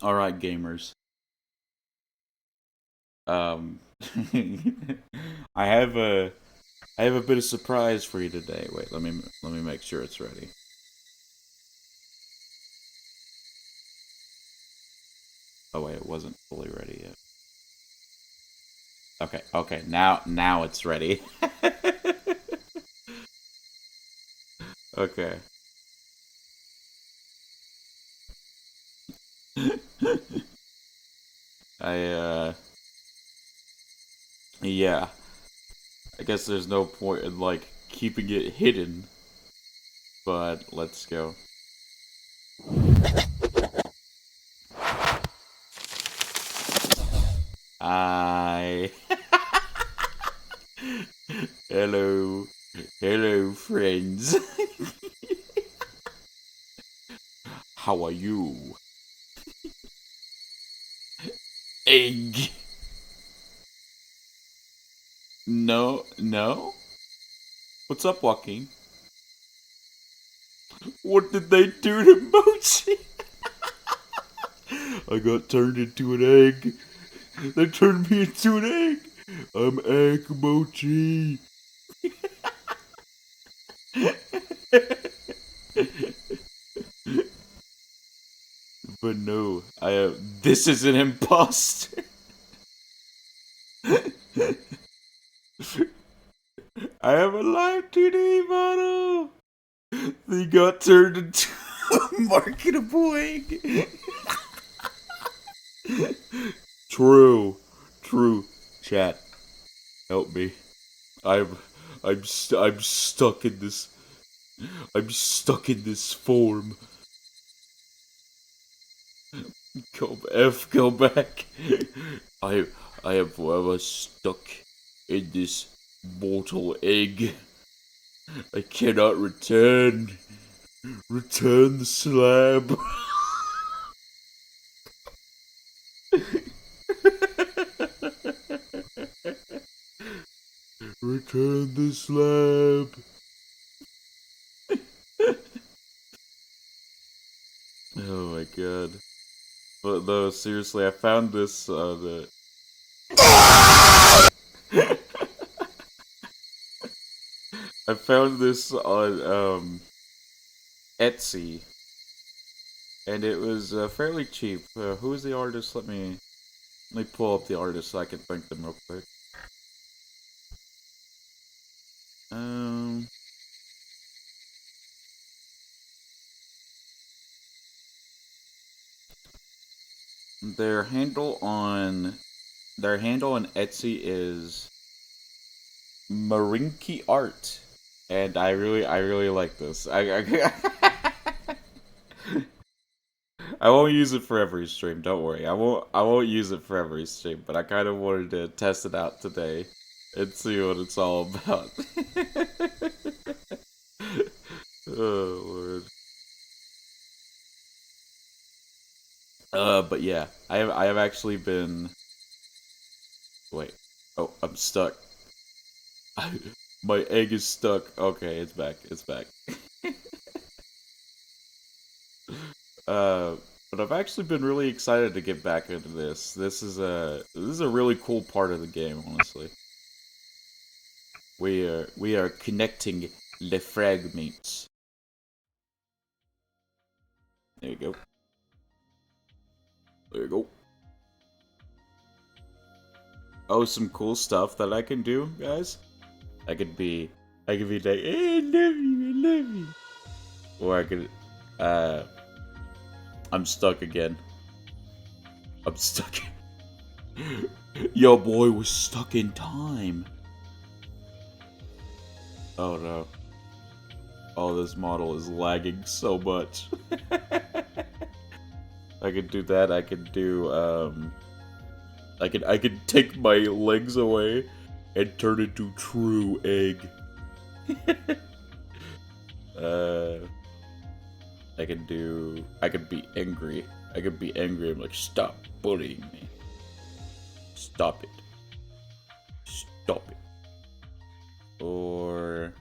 Alright, gamers. Um, I have a I have a bit of surprise for you today. Wait, let me make sure it's ready. Oh wait, it wasn't fully ready yet. Okay, okay, now it's ready. Okay. I yeah. I guess there's no point in like keeping it hidden, but let's go. I Hello. Hello friends. How are you? Egg. No, no. What's up, Joaquin? What did they do to Mochi? I got turned into an egg. They turned me into an egg. I'm egg Mochi. But no, I this is an imposter. I am a live 2D model. They got turned into a marketable egg. True, true. Chat, help me. I'm, I'm stuck in this. I'm stuck in this form. Go back. I, I am forever stuck in this mortal egg. I cannot return. Return the slab. Return the slab. Oh my god. But no, seriously, I found this on I found this on Etsy, and it was fairly cheap. Who is the artist? Let me pull up the artist so I can thank them real quick. Um, their handle on Etsy is Marinky Art, and I really like this. I won't use it for every stream. Don't worry. I won't use it for every stream. But I kind of wanted to test it out today and see what it's all about. Oh lord. But yeah, I have actually been. Wait. Oh, I'm stuck. My egg is stuck. Okay, it's back. It's back. Uh, but I've actually been really excited to get back into this. This is a really cool part of the game, honestly. We are connecting the fragments. There you go. There you go. Oh, some cool stuff that I can do, guys. I could be, I could be like, hey, I love you, I love you. Or I could, uh, I'm stuck again. I'm stuck. Yo, boy was stuck in time. Oh no. Oh, this model is lagging so much. I could do that. I could do, I could take my legs away and turn into true egg. uh, I could be angry. I could be angry. I'm like, stop bullying me. Stop it. Stop it. Or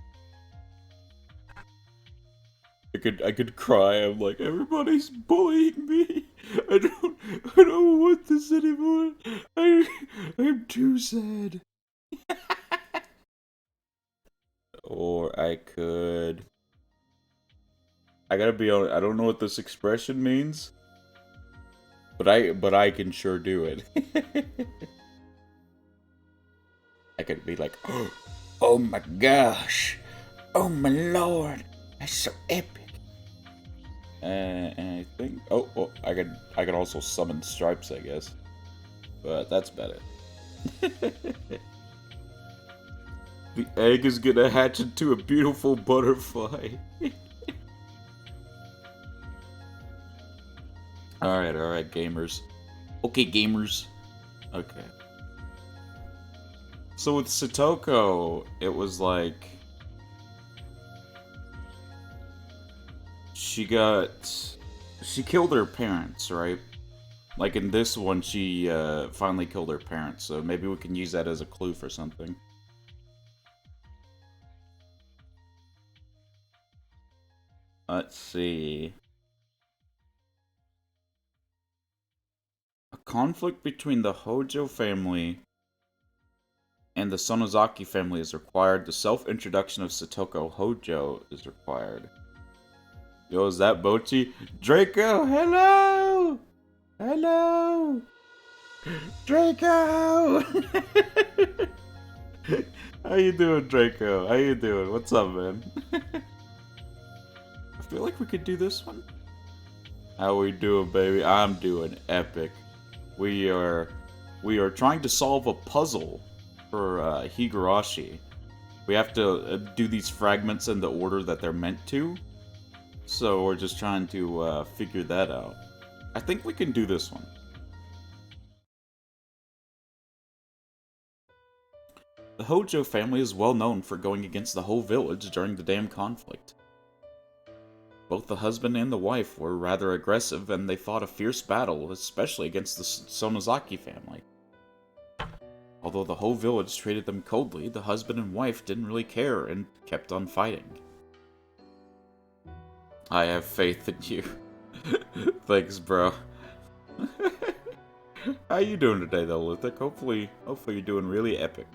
I could cry. I'm like, everybody's bullying me. I don't want this anymore. I'm too sad. Or I could. I gotta be honest. I don't know what this expression means, but I can sure do it. I could be like, oh my gosh, oh my lord, that's so epic. And I think, I could also summon stripes, I guess, but that's better. The egg is gonna hatch into a beautiful butterfly. Alright, gamers. Okay, gamers. Okay. So with Satoko, it was like... She killed her parents, right? Like in this one, she finally killed her parents, so maybe we can use that as a clue for something. Let's see. A conflict between the Hojo family and the Sonozaki family is required. The self-introduction of Satoko Hojo is required. Yo, is that Bochi? Draco, hello! Hello! Draco! How you doing, Draco? How you doing? What's up, man? I feel like we could do this one. How we doing, baby? I'm doing epic. We are trying to solve a puzzle for Higurashi. We have to do these fragments in the order that they're meant to. So we're just trying to figure that out. I think we can do this one. The Hojo family is well known for going against the whole village during the dam conflict. Both the husband and the wife were rather aggressive, and they fought a fierce battle, especially against the Sonozaki family. Although the whole village treated them coldly, the husband and wife didn't really care and kept on fighting. I have faith in you. Thanks, bro. How you doing today, though, Luthik? Hopefully you're doing really epic.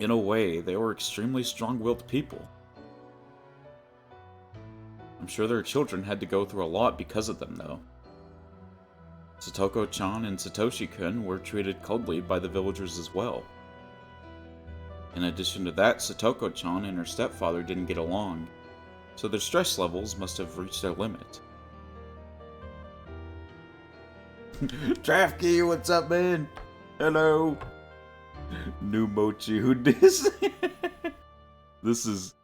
In a way, they were extremely strong-willed people. I'm sure their children had to go through a lot because of them, though. Satoko-chan and Satoshi-kun were treated coldly by the villagers as well. In addition to that, Satoko-chan and her stepfather didn't get along, so their stress levels must have reached their limit. Trafkey, what's up, man? Hello. New Mochi, who dis? This is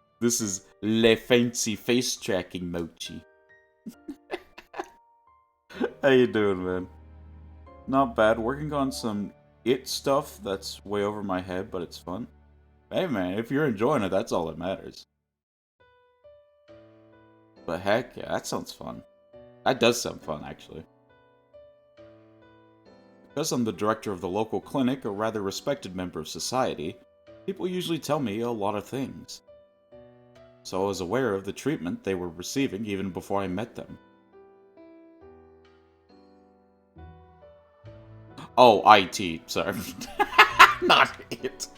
Le Fancy Face Tracking Mochi. How you doing, man? Not bad. Working on some stuff that's way over my head, but it's fun. Hey, man, if you're enjoying it, that's all that matters. But heck, yeah, that sounds fun. That does sound fun, actually. Because I'm the director of the local clinic, a rather respected member of society, people usually tell me a lot of things. So I was aware of the treatment they were receiving even before I met them. Oh, IT, sorry. Not it.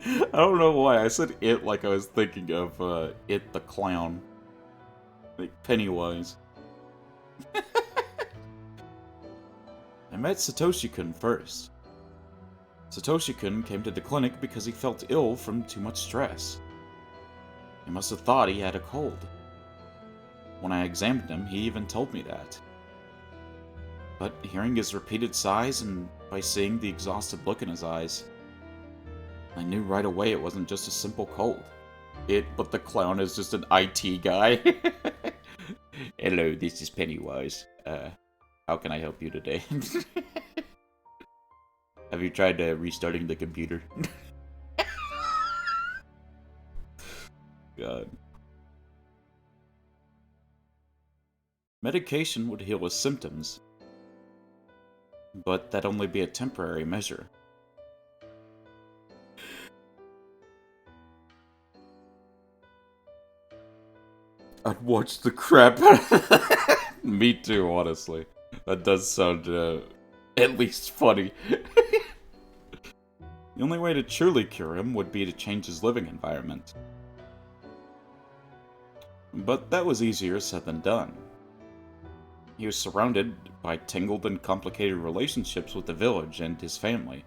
I don't know why, I said it like I was thinking of It the Clown. Like Pennywise. I met Satoshi-kun first. Satoshi-kun came to the clinic because he felt ill from too much stress. He must have thought he had a cold. When I examined him, he even told me that. But hearing his repeated sighs and by seeing the exhausted look in his eyes, I knew right away it wasn't just a simple cold. But the clown is just an IT guy. Hello, this is Pennywise. How can I help you today? Have you tried restarting the computer? God. Medication would heal his symptoms, but that'd only be a temporary measure. I'd watch the crap out of that. Me too, honestly. That does sound, at least funny. The only way to truly cure him would be to change his living environment. But that was easier said than done. He was surrounded by tangled and complicated relationships with the village and his family,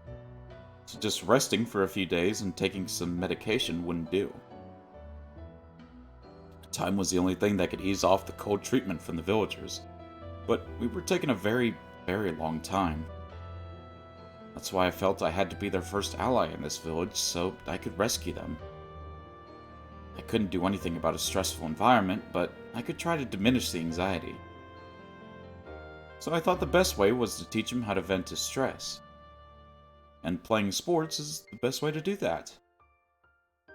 so just resting for a few days and taking some medication wouldn't do. Time was the only thing that could ease off the cold treatment from the villagers, but we were taking a very, very long time. That's why I felt I had to be their first ally in this village so I could rescue them. I couldn't do anything about a stressful environment, but I could try to diminish the anxiety. So I thought the best way was to teach him how to vent his stress. And playing sports is the best way to do that.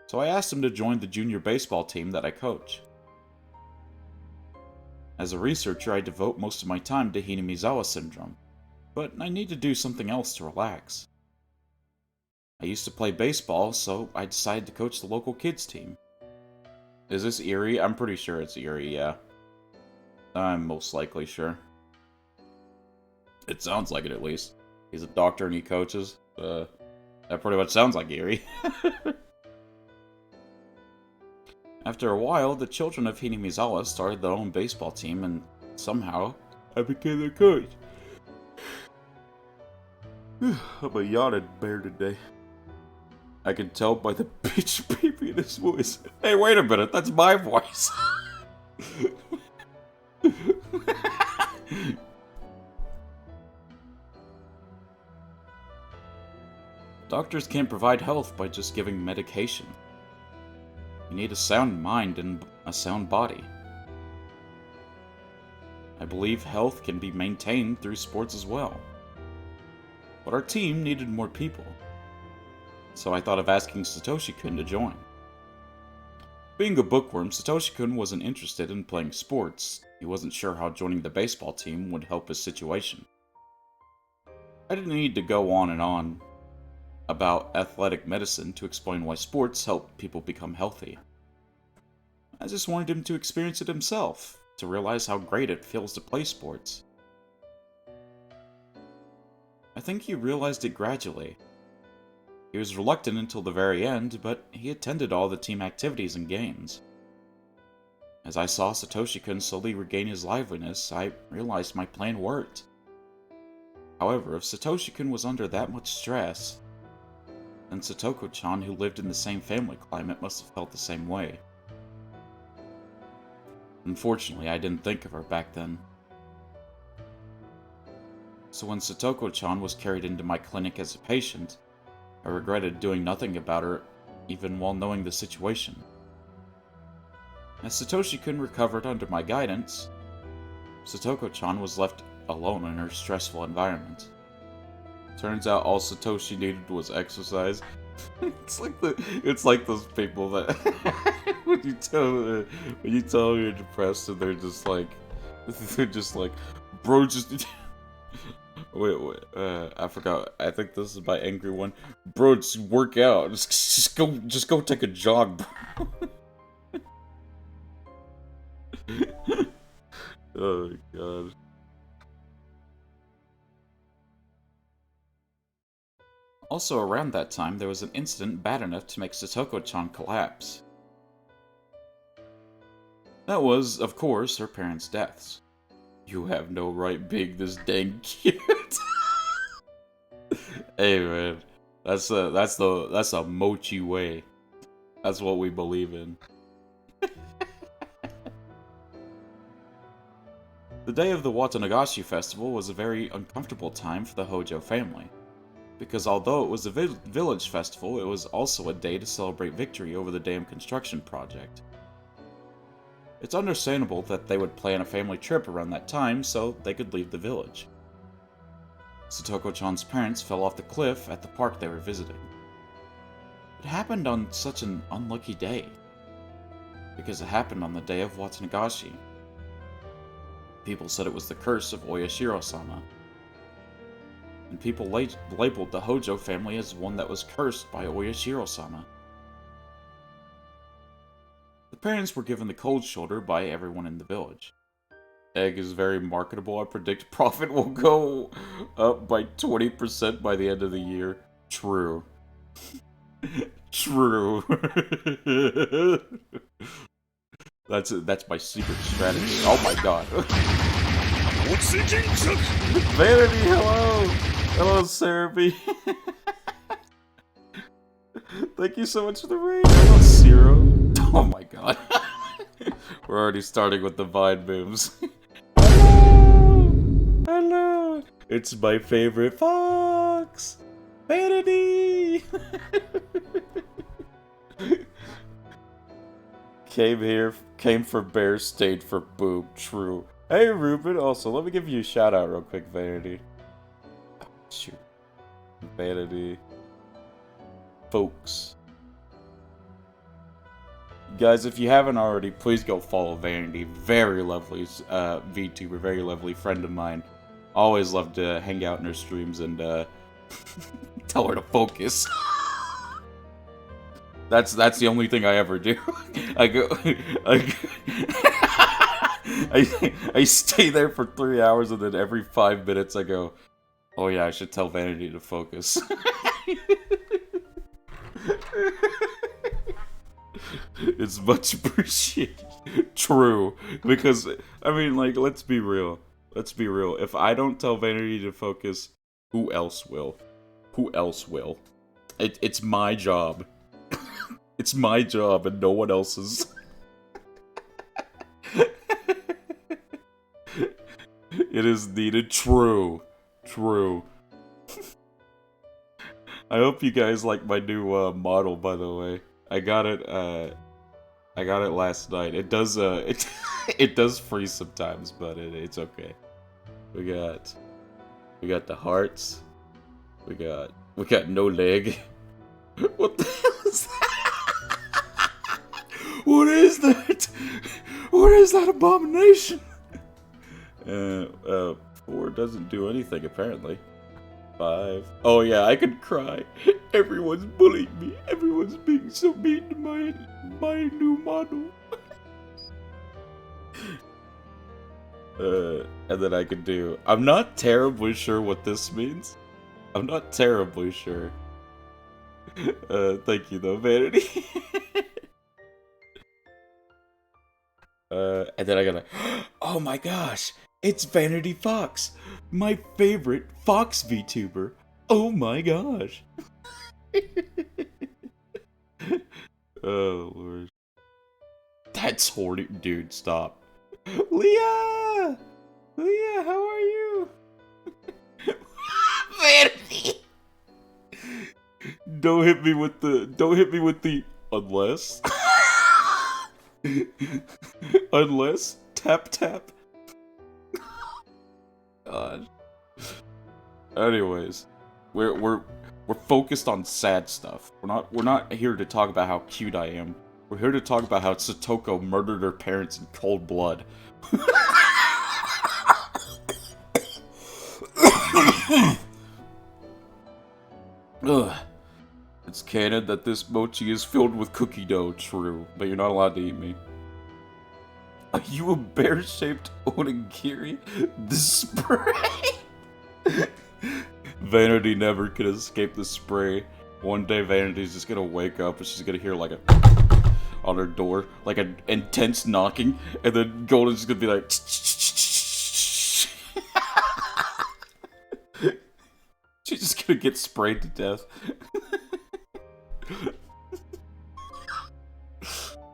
So I asked him to join the junior baseball team that I coach. As a researcher, I devote most of my time to Hinamizawa syndrome, but I need to do something else to relax. I used to play baseball, so I decided to coach the local kids team. Is this Erie? I'm pretty sure it's Erie, yeah. I'm most likely sure. It sounds like it, at least. He's a doctor and he coaches. That pretty much sounds like Erie. After a while, the children of Hinamizawa started their own baseball team, and somehow, I became their coach. I'm a yawning bear today. I can tell by the pitch baby in his voice. Hey, wait a minute, that's my voice. Doctors can't provide health by just giving medication. You need a sound mind and a sound body. I believe health can be maintained through sports as well. But our team needed more people, so I thought of asking Satoshi-kun to join. Being a bookworm, Satoshi-kun wasn't interested in playing sports. He wasn't sure how joining the baseball team would help his situation. I didn't need to go on and on about athletic medicine to explain why sports help people become healthy. I just wanted him to experience it himself, to realize how great it feels to play sports. I think he realized it gradually. He was reluctant until the very end, but he attended all the team activities and games. As I saw Satoshi-kun slowly regain his liveliness, I realized my plan worked. However, if Satoshi-kun was under that much stress, then Satoko-chan, who lived in the same family climate, must have felt the same way. Unfortunately, I didn't think of her back then. So when Satoko-chan was carried into my clinic as a patient, I regretted doing nothing about her, even while knowing the situation. As Satoshi-kun recovered under my guidance, Satoko-chan was left alone in her stressful environment. Turns out all Satoshi needed was exercise. It's like those people that when you tell them you're depressed and they're just like bro, just wait, I forgot. I think this is my angry one. Bro, just work out. Just go take a jog, bro. Oh my god. Also around that time, there was an incident bad enough to make Satoko-chan collapse. That was, of course, her parents' deaths. You have no right being this dang cute. Hey man, that's a mochi way. That's what we believe in. The day of the Watanagashi festival was a very uncomfortable time for the Hojo family, because although it was a village festival, it was also a day to celebrate victory over the dam construction project. It's understandable that they would plan a family trip around that time so they could leave the village. Satoko-chan's parents fell off the cliff at the park they were visiting. It happened on such an unlucky day, because it happened on the day of Watanagashi. People said it was the curse of Oyashiro-sama, and people labeled the Hojo family as one that was cursed by Oyashiro-sama. The parents were given the cold shoulder by everyone in the village. Egg is very marketable. I predict profit will go up by 20% by the end of the year. True. True. That's my secret strategy. Oh my god. Vanity, hello! Hello, Cerebi. Thank you so much for the raid. Hello, Zero. Oh my god. We're already starting with the Vine moves. Hello! Hello! It's my favorite fox! Vanity! Came for bear, stayed for boob. True. Hey, Ruben. Also, let me give you a shout out real quick, Vanity. Oh, shoot. Vanity. Folks. Guys, if you haven't already, please go follow Vanity. Very lovely VTuber, very lovely friend of mine. Always love to hang out in her streams and tell her to focus. That's the only thing I ever do. I stay there for 3 hours and then every 5 minutes I go, oh yeah, I should tell Vanity to focus. It's much appreciated. True. Because, I mean, like, let's be real. Let's be real. If I don't tell Vanity to focus, who else will? Who else will? It's my job. It's my job and no one else's. It is needed. True. True. I hope you guys like my new model, by the way. I got it last night. It does it does freeze sometimes, but it's okay. We got the hearts. We got no leg. What the hell is that? What is that? What is that abomination? 4 doesn't do anything apparently. 5. Oh yeah, I could cry. Everyone's bullying me. Everyone's being so mean to my new model. And then I could do. I'm not terribly sure what this means. I'm not terribly sure. Thank you though, Vanity. And then I gotta. Oh my gosh! It's Vanity Fox, my favorite Fox VTuber. Oh my gosh! Oh lord, that's horny, dude. Stop, Leah. Leah, how are you? Vanity. Don't hit me with the unless. Unless tap tap. God. Anyways, we're focused on sad stuff. We're not here to talk about how cute I am. We're here to talk about how Satoko murdered her parents in cold blood. Ugh. It's canon that this mochi is filled with cookie dough, true, but you're not allowed to eat me. Are you a bear-shaped onigiri? The spray! Vanity never could escape the spray. One day Vanity's just gonna wake up and she's gonna hear like a on her door, like an intense knocking, and then Golden's just gonna be like she's just gonna get sprayed to death.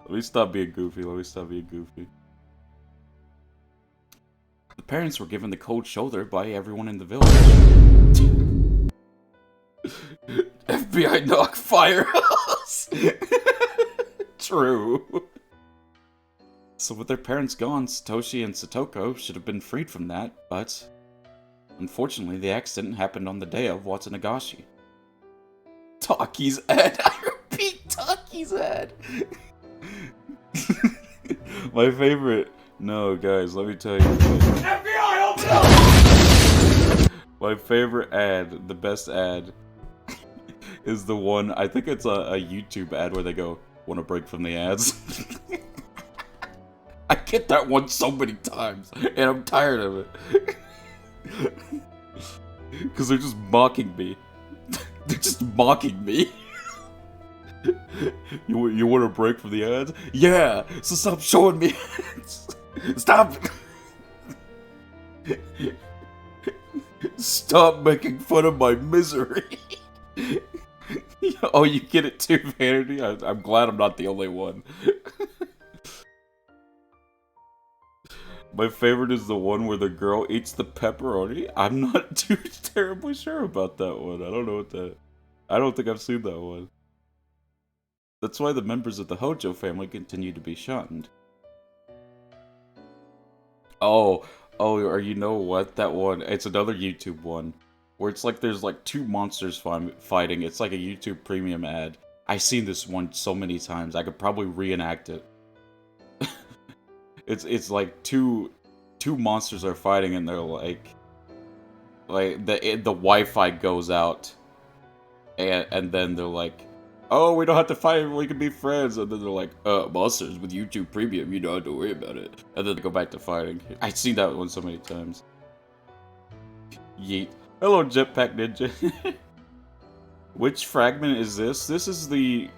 Let me stop being goofy. The parents were given the cold shoulder by everyone in the village. FBI knock firehouse. True. So with their parents gone, Satoshi and Satoko should have been freed from that, but unfortunately the accident happened on the day of Watsunagashi. Taki's ad. I repeat, Taki's ad. My favorite. No, guys, let me tell you. FBI, open up! My favorite ad, the best ad, is the one. I think it's a YouTube ad where they go, "Want to break from the ads?" get that one so many times, and I'm tired of it. Because they're just mocking me. They're just mocking me. You want a break from the ads? Yeah, so stop showing me ads. Stop. Stop making fun of my misery. Oh, you get it too, Vanity? I'm glad I'm not the only one. My favorite is the one where the girl eats the pepperoni. I'm not too terribly sure about that one. I don't know what that... I don't think I've seen that one. That's why the members of the Hojo family continue to be shunned. Oh, or you know what? That one, it's another YouTube one. Where it's like there's like two monsters fighting. It's like a YouTube premium ad. I've seen this one so many times. I could probably reenact it. It's like two monsters are fighting and they're like the Wi-Fi goes out. And then they're like, oh, we don't have to fight, we can be friends. And then they're like, monsters with YouTube Premium, you don't have to worry about it. And then they go back to fighting. I've seen that one so many times. Yeet. Hello, Jetpack Ninja. Which fragment is this? This is the,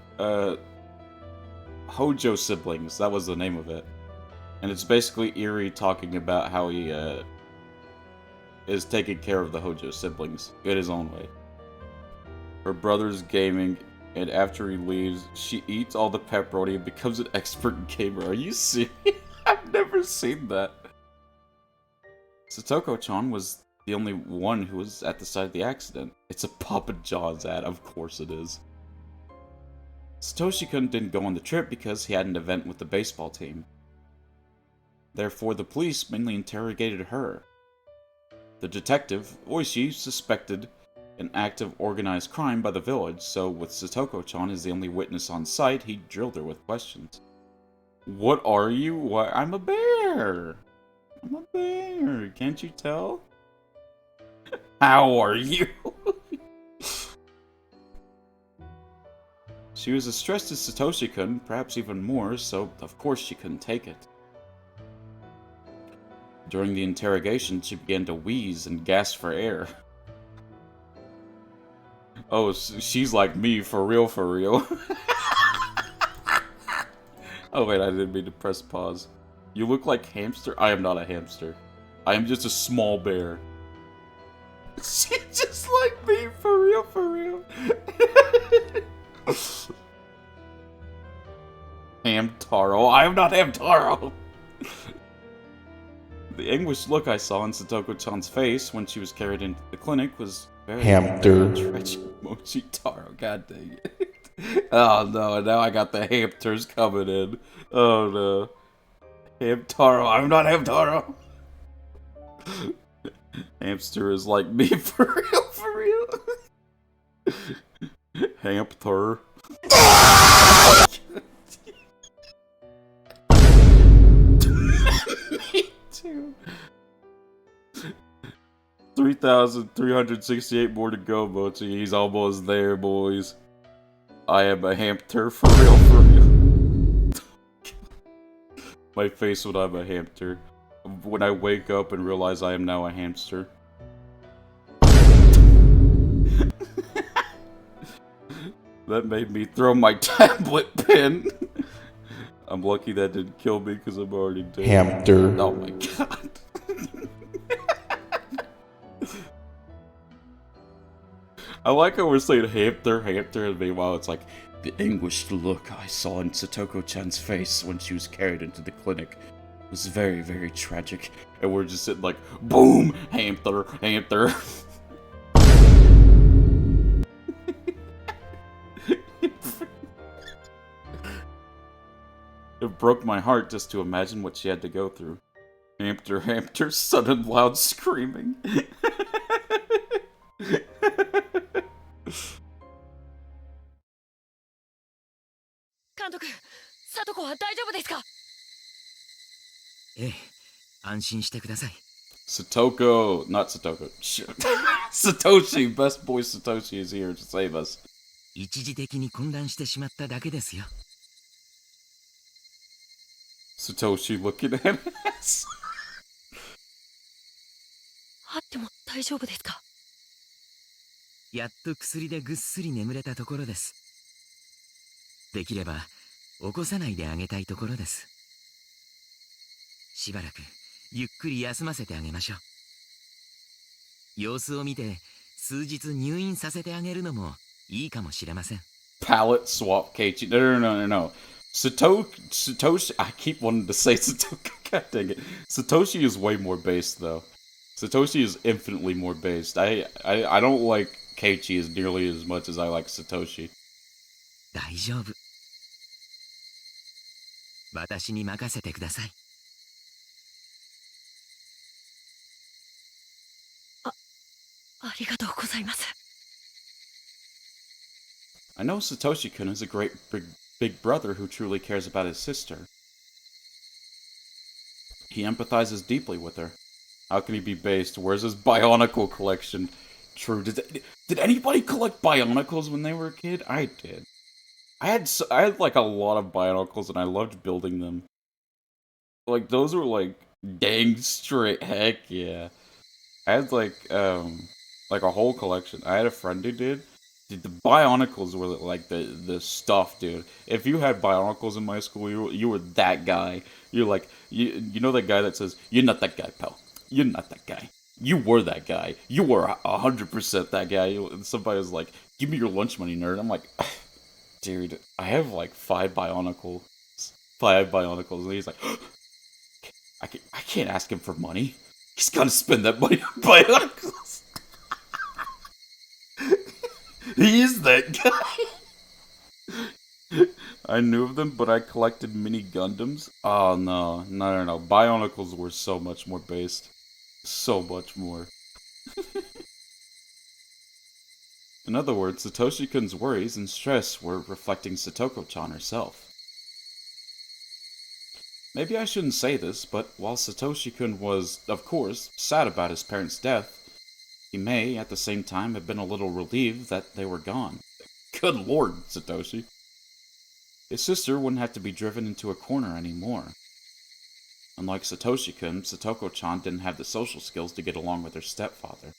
Hojo siblings. That was the name of it. And it's basically Eerie talking about how he, is taking care of the Hojo siblings in his own way. Her brother's gaming, and after he leaves, she eats all the pepperoni and becomes an expert gamer. Are you serious? I've never seen that. Satoko-chan was the only one who was at the site of the accident. It's a Papa John's ad, of course it is. Satoshi-kun didn't go on the trip because he had an event with the baseball team. Therefore, the police mainly interrogated her. The detective, Oishi, suspected an act of organized crime by the village, so with Satoko-chan as the only witness on site, he drilled her with questions. What are you? Why, I'm a bear! I'm a bear, can't you tell? How are you? She was as stressed as Satoshi-kun, perhaps even more, so of course she couldn't take it. During the interrogation, she began to wheeze and gasp for air. Oh, she's like me, for real, for real. Oh wait, I didn't mean to press pause. You look like hamster? I am not a hamster. I am just a small bear. She's just like me, for real, for real. Hamtaro. I am not Hamtaro. The anguished look I saw in Satoko-chan's face when she was carried into the clinic was very tragic. Mochitaro, god dang it. Oh no, now I got the hamsters coming in. Oh no. Hamtaro, I'm not Hamtaro. Hamster is like me, for real, for real. Hamster. Me too. 3,368 more to go, Mochi. He's almost there, boys. I am a hamster, for real, for real. My face when I'm a hamster. When I wake up and realize I am now a hamster. That made me throw my tablet pen. I'm lucky that didn't kill me because I'm already dead. Hamster. Oh my god. I like how we're saying hamster, and meanwhile it's like, the anguished look I saw in Satoko-chan's face when she was carried into the clinic was very, very tragic. And we're just sitting like, boom, hamster, hamster. It broke my heart just to imagine what she had to go through. Hamster, hamster, sudden loud screaming. Satoko, not Satoko. Satoshi, best boy Satoshi is here to save us. Satoshi looking at us. あっても大丈夫ですか？やっと薬でぐっすり眠れたところです。できれば起こさないであげたいところです。しばらくゆっくり休ませてあげましょう。様子を見て数日入院させてあげるのもいいかもしれません。 Palette swap Keiichi. No. Satoshi. I keep wanting to say Satoshi. God dang it. Satoshi is way more based, though. Satoshi is infinitely more based. I don't like Keiichi as nearly as much as I like Satoshi. 大丈夫。私に任せてください。ありがとうございます。I know Satoshi-kun is a great big brother who truly cares about his sister. He empathizes deeply with her. How can he be based? Where's his Bionicle collection? True. Did anybody collect Bionicles when they were a kid? I did. I had like a lot of Bionicles and I loved building them. Like those were like dang straight. Heck yeah. I had like a whole collection. I had a friend who did. Dude, the Bionicles were like the stuff, dude. If you had Bionicles in my school, you were that guy. You're like you know that guy that says, "You're not that guy, pal. You're not that guy. You were that guy. You were 100% that guy." And somebody was like, "Give me your lunch money, nerd." I'm like, dude, I have like 5 Bionicles. 5 Bionicles. And he's like, I can't ask him for money. He's gotta spend that money on Bionicles. He is that guy. I knew of them, but I collected mini Gundams. Oh no. Bionicles were so much more based. So much more. In other words, Satoshi-kun's worries and stress were reflecting Satoko-chan herself. Maybe I shouldn't say this, but while Satoshi-kun was, of course, sad about his parents' death, he may, at the same time, have been a little relieved that they were gone. Good lord, Satoshi. His sister wouldn't have to be driven into a corner anymore. Unlike Satoshi-kun, Satoko-chan didn't have the social skills to get along with her stepfather.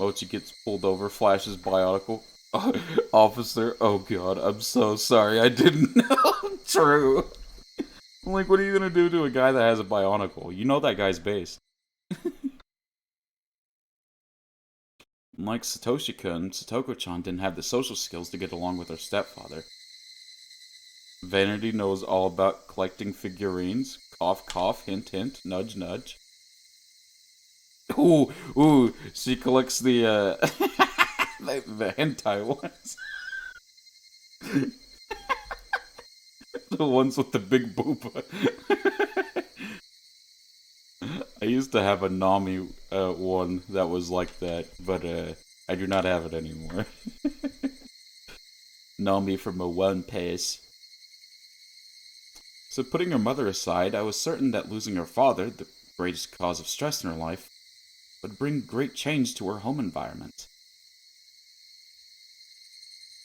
Mochi gets pulled over, flashes Bionicle. Officer, oh god, I'm so sorry, I didn't know. True. I'm like, what are you gonna do to a guy that has a Bionicle? You know that guy's base. Unlike Satoshi-kun, Satoko-chan didn't have the social skills to get along with her stepfather. Vanity knows all about collecting figurines. Cough, cough, hint, hint, nudge, nudge. Ooh, she collects the, the hentai ones. The ones with the big booba. I used to have a Nami one that was like that, but I do not have it anymore. Nami from a One Piece. So putting her mother aside, I was certain that losing her father, the greatest cause of stress in her life, would bring great change to her home environment.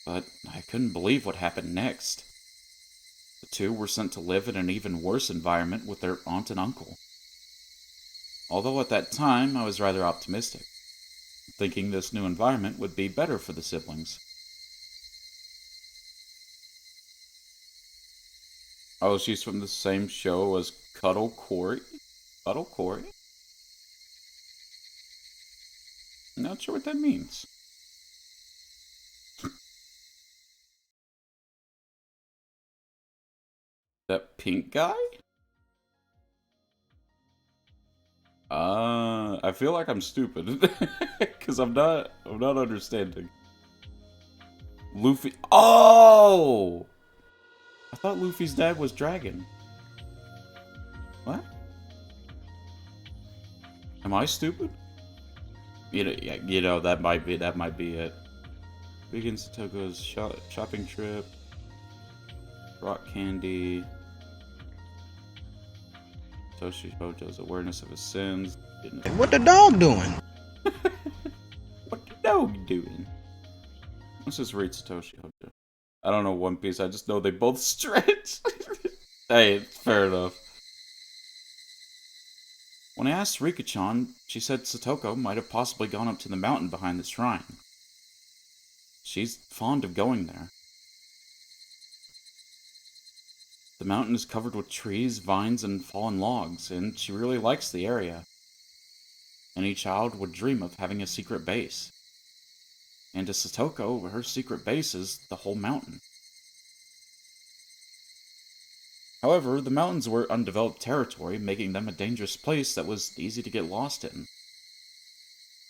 But I couldn't believe what happened next. The two were sent to live in an even worse environment with their aunt and uncle. Although at that time I was rather optimistic, thinking this new environment would be better for the siblings. Oh, she's from the same show as Cuddle Corey? Cuddle Corey? Not sure what that means. That pink guy? I feel like I'm stupid. Cause I'm not understanding. Luffy. Oh! I thought Luffy's dad was Dragon. What? Am I stupid? You know, that might be it. Begins Togo's shopping trip. Rock candy. Toshi Hojo's awareness of his sins. What the dog doing? What the dog doing? Let's just read Satoshi Hojo. I don't know One Piece, I just know they both stretch. Hey, fair enough. When I asked Rika-chan, she said Satoko might have possibly gone up to the mountain behind the shrine. She's fond of going there. The mountain is covered with trees, vines, and fallen logs, and she really likes the area. Any child would dream of having a secret base. And to Satoko, her secret base is the whole mountain. However, the mountains were undeveloped territory, making them a dangerous place that was easy to get lost in.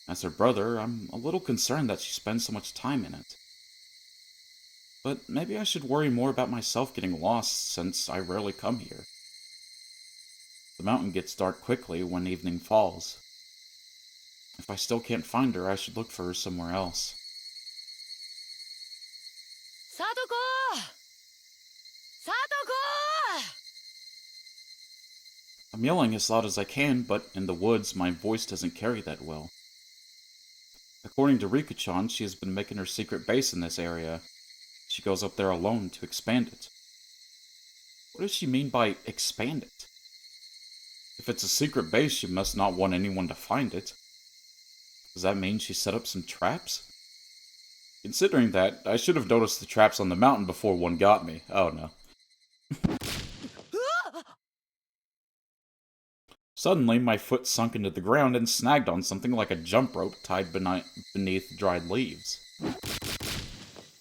As her brother, I'm a little concerned that she spends so much time in it. But maybe I should worry more about myself getting lost, since I rarely come here. The mountain gets dark quickly when evening falls. If I still can't find her, I should look for her somewhere else. Satoko! Satoko! I'm yelling as loud as I can, but in the woods, my voice doesn't carry that well. According to Rika-chan, she has been making her secret base in this area. She goes up there alone to expand it. What does she mean by expand it? If it's a secret base, she must not want anyone to find it. Does that mean she set up some traps? Considering that, I should have noticed the traps on the mountain before one got me. Oh no. Suddenly, my foot sunk into the ground and snagged on something like a jump rope tied beneath dried leaves.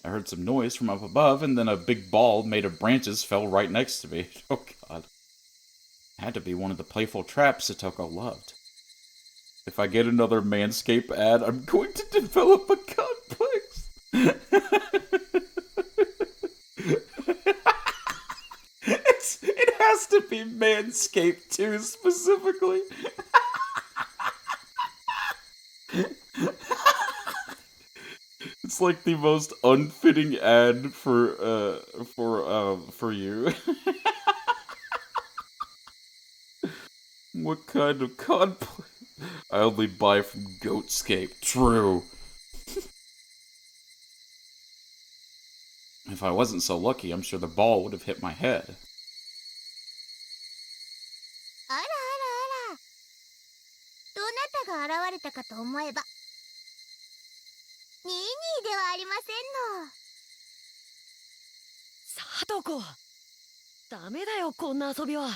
I heard some noise from up above, and then a big ball made of branches fell right next to me. Oh god. It had to be one of the playful traps Satoko loved. If I get another Manscaped ad, I'm going to develop a complex. It has to be Manscaped too, specifically. It's like the most unfitting ad for you. What kind of complex? I only buy from Goatscape. True. If I wasn't so lucky, I'm sure the ball would have hit my head. あらあらあら。どなたが現れたかと思えば、ニーニーではありませんの。サトコ、ダメだよこんな遊びは。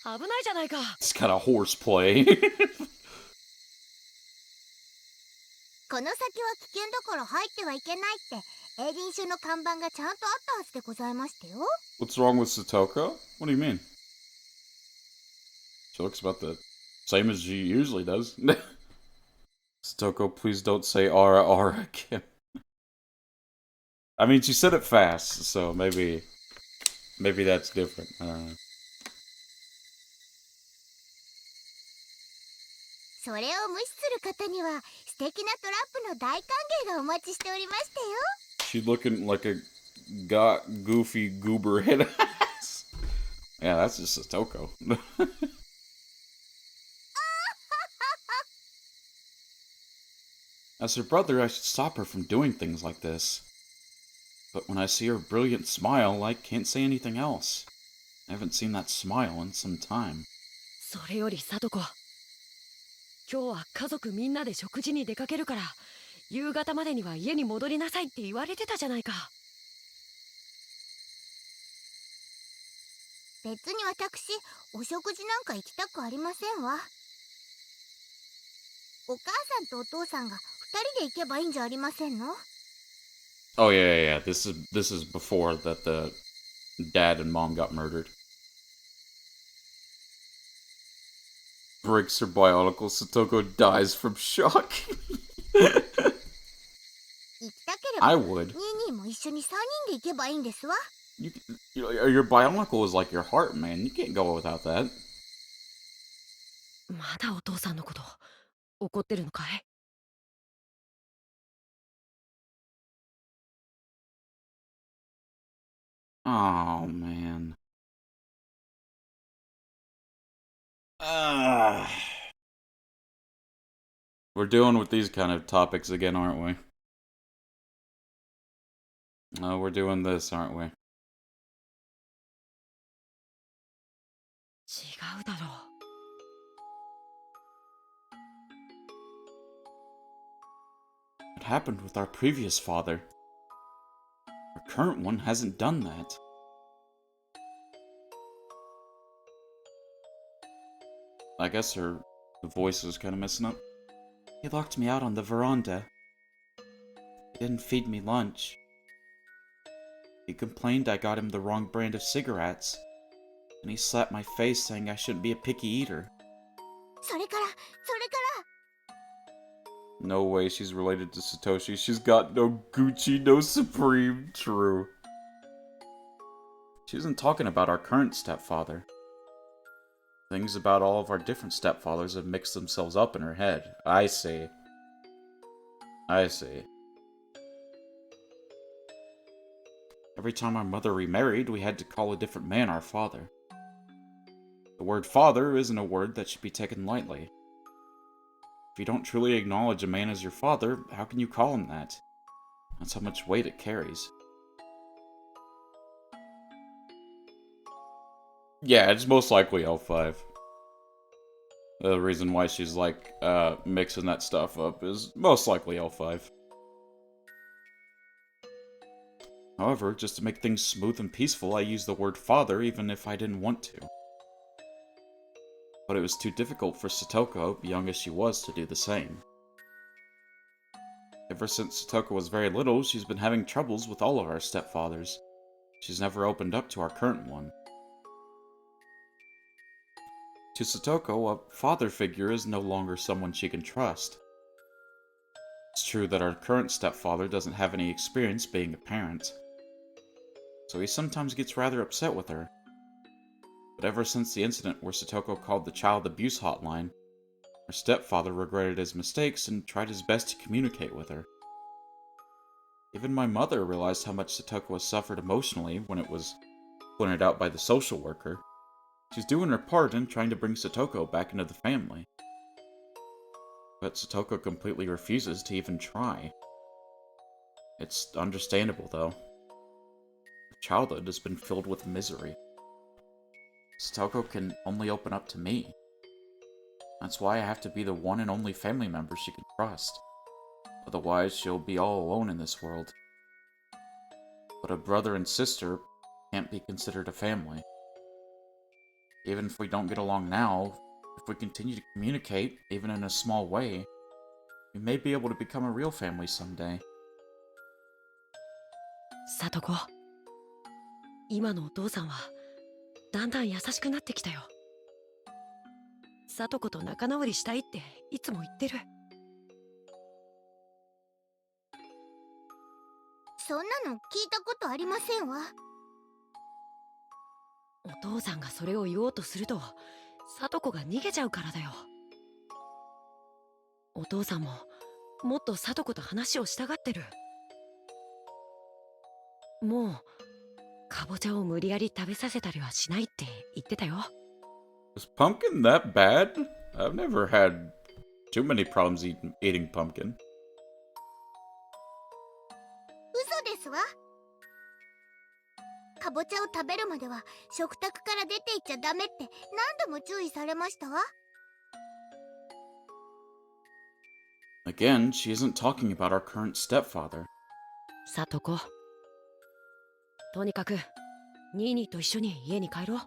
危ないじゃないか。It's kind of horseplay. この先は危険だから入ってはいけないってエリン種の看板がちゃんとあったはずでございましたよ。 What's wrong with Satoko? What do you mean? She looks about the same as she usually does. Satoko, please don't say Ara Ara again. I mean, she said it fast, so maybe that's different. I don't know. それを無視する方には素敵なトラップの大歓迎がお待ちしておりましたよ。 She looking like a goofy goober head ass. Yeah, that's just Satoko. As her brother, I should stop her from doing things like this. But when I see her brilliant smile, I can't say anything else. I haven't seen that smile in some time. それよりサトコ、今日は家族みんなで食事に出かけるから夕方までには家に戻りなさいって言われてたじゃないか。別に私お食事なんか行きたくありませんわ。お母さんとお父さんが二人で行けばいいんじゃありませんの？ Oh yeah. This is before that the dad and mom got murdered. Breaks her bionicle, Satoko dies from shock. 行きたければ I would. ニーニーも一緒に三人で行けばいいんですわ。 Your bionicle is like your heart, man. You can't go without that. まだお父さんのこと怒ってるのかい？ Oh man. Ah. We're dealing with these kind of topics again, aren't we? Oh, we're doing this, aren't we? happened with our previous father. Our current one hasn't done that. I guess her voice is kind of messing up. He locked me out on the veranda. He didn't feed me lunch. He complained I got him the wrong brand of cigarettes. And he slapped my face saying I shouldn't be a picky eater. それから No way she's related to Satoshi. She's got no Gucci, no Supreme. True. She isn't talking about our current stepfather. Things about all of our different stepfathers have mixed themselves up in her head. I see. I see. Every time our mother remarried, we had to call a different man our father. The word father isn't a word that should be taken lightly. If you don't truly acknowledge a man as your father, how can you call him that? That's how much weight it carries. Yeah, it's most likely L5. The reason why she's like, mixing that stuff up is most likely L5. However, just to make things smooth and peaceful, I used the word father even if I didn't want to. But it was too difficult for Satoko, young as she was, to do the same. Ever since Satoko was very little, she's been having troubles with all of our stepfathers. She's never opened up to our current one. To Satoko, a father figure is no longer someone she can trust. It's true that our current stepfather doesn't have any experience being a parent, so he sometimes gets rather upset with her. But ever since the incident where Satoko called the child abuse hotline, her stepfather regretted his mistakes and tried his best to communicate with her. Even my mother realized how much Satoko has suffered emotionally when it was pointed out by the social worker. She's doing her part in trying to bring Satoko back into the family. But Satoko completely refuses to even try. It's understandable, though. Her childhood has been filled with misery. Satoko can only open up to me. That's why I have to be the one and only family member she can trust. Otherwise, she'll be all alone in this world. But a brother and sister can't be considered a family. Even if we don't get along now, if we continue to communicate, even in a small way, we may be able to become a real family someday. サトコ、今のお父さんはだんだん優しくなってきたよ。サトコと仲直りしたいっていつも言ってる。そんなの聞いたことありませんわ。お父さんがそれを言おうとするとサトコが逃げちゃうからだよ。お父さんももっとサトコと話をしたがってる。もうかぼちゃを無理やり食べさせたりはしないって言ってたよ。Is pumpkin that bad? I've never had too many problems eating pumpkin. 嘘ですわ。かぼちゃを食べるまでは食卓から出ていっちゃダメって何度も注意されましたわ。Again, she isn't talking about our current stepfather. サトコ、とにかくニーニーと一緒に家に帰ろう。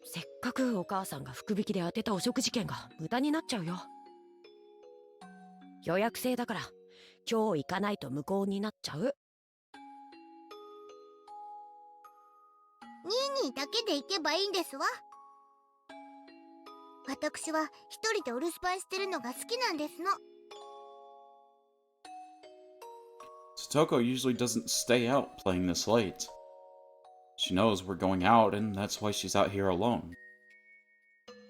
せっかくお母さんが福引きで当てたお食事券が無駄になっちゃうよ。予約制だから今日行かないと無効になっちゃう。ニーニーだけで行けばいいんですわ。私は一人でお留守番してるのが好きなんですの。Satoko usually doesn't stay out playing this late. She knows we're going out, and that's why she's out here alone.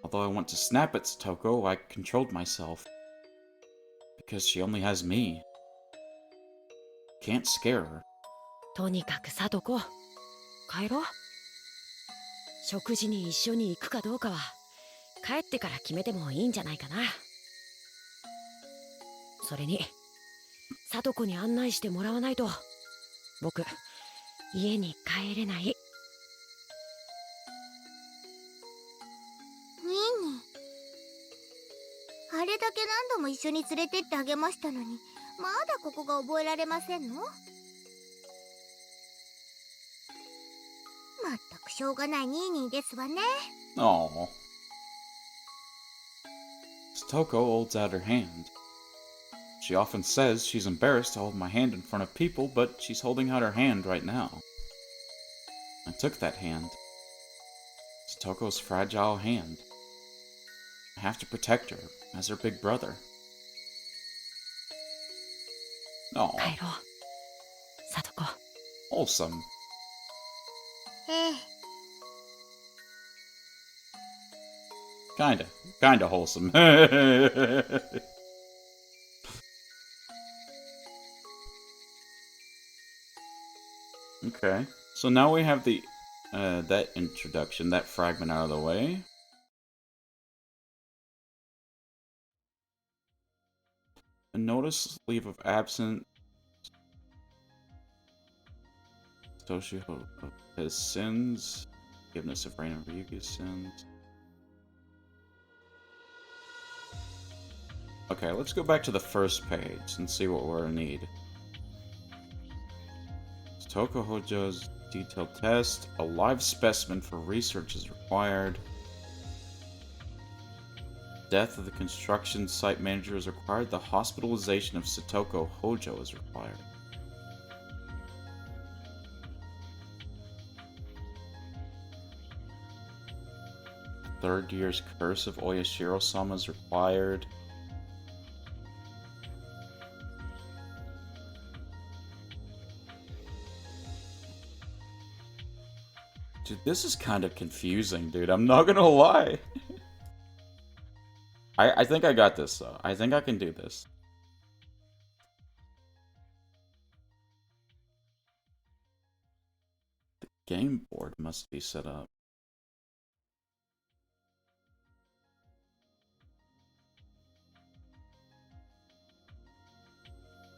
Although I want to snap at Satoko, I controlled myself. Because she only has me. Can't scare her. とにかくサトコ、帰ろう。食事に一緒に行くかどうかは帰ってから決めてもいいんじゃないかな。それにサトコに案内してもらわないと僕家に帰れない。ニーニー、あれだけ何度も一緒に連れてってあげましたのに、まだここが覚えられませんの？まったくしょうがないニーニーですわね。Aww. Satoko holds out her hand. She often says she's embarrassed to hold my hand in front of people, but she's holding out her hand right now. I took that hand. Satoko's fragile hand. I have to protect her as her big brother. 帰 Aww. ろう、さとこ。 Wholesome. ええ、 Kinda wholesome. Okay, so now we have the that introduction, that fragment out of the way. A notice leave of absence. Toshio of his sins. Forgiveness of Rain and Ryuga's sins. Okay, let's go back to the first page and see what we're in need. Toko Hojo's detailed test. A live specimen for research is required. Death of the construction site manager is required. The hospitalization of Satoko Hojo is required. Third year's curse of Oyashiro-sama is required. Dude, this is kind of confusing, dude. I'm not gonna lie. I think I got this, though. I think I can do this. The game board must be set up.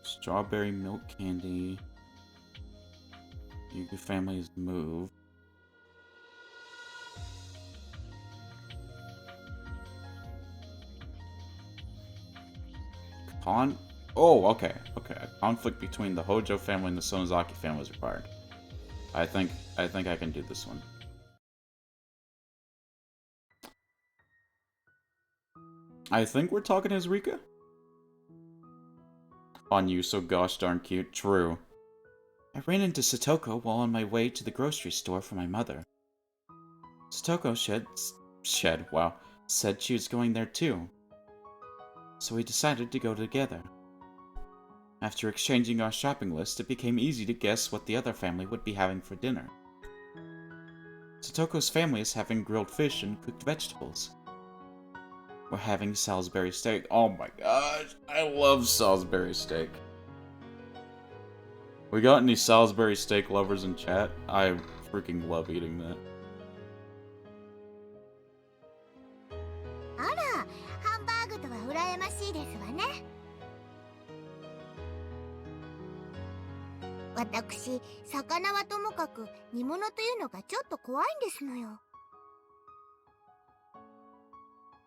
Strawberry milk candy. Yuga family's move. Oh, okay. A conflict between the Hojo family and the Sonozaki family is required. I think I can do this one. I think we're talking as Rika. Hanyu, so gosh darn cute. True. I ran into Satoko while on my way to the grocery store for my mother. Satoko said she was going there too. So we decided to go together. After exchanging our shopping list, it became easy to guess what the other family would be having for dinner. Satoko's family is having grilled fish and cooked vegetables. We're having Salisbury steak. Oh my gosh, I love Salisbury steak. We got any Salisbury steak lovers in chat? I freaking love eating that. あら、ハンバーグとは羨ましいですわね。私、魚はともかく煮物というのがちょっと怖いんですのよ。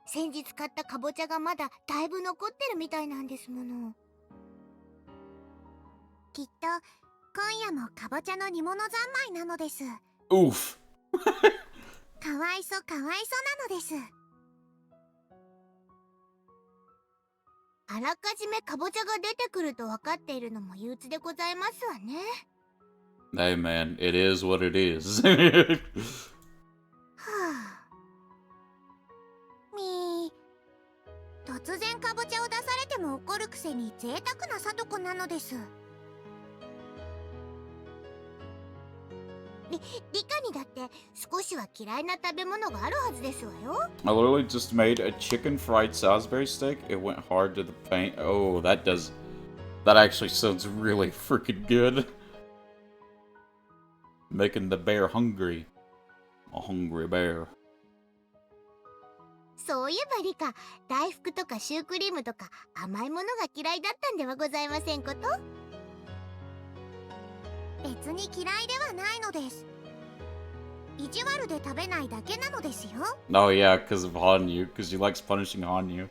先日買ったかぼちゃがまだだいぶ残ってるみたいなんですもの。きっと今夜もかぼちゃの煮物三昧なのです。Oof. かわいそなのです。あらかじめかぼちゃが出てくると分かっているのも憂鬱でございますわね。Hey man, it is what it is. はあ。突然かぼちゃを出されても怒るくせに贅沢なさとこなのです。リカにだって少しは嫌いな食べ物があるはずですわよ。I literally just made a chicken fried Salisbury steak. It went hard to the paint. Oh, that actually sounds really freaking good. Making the bear hungry. A hungry bear. そういえばリカ、大福とかシュークリームとか甘いものが嫌いだったんではございませんこと？別に嫌いではないのです。意地悪で食べないだけなのですよ。Oh yeah, because of Hanyu, because he likes punishing Hanyu.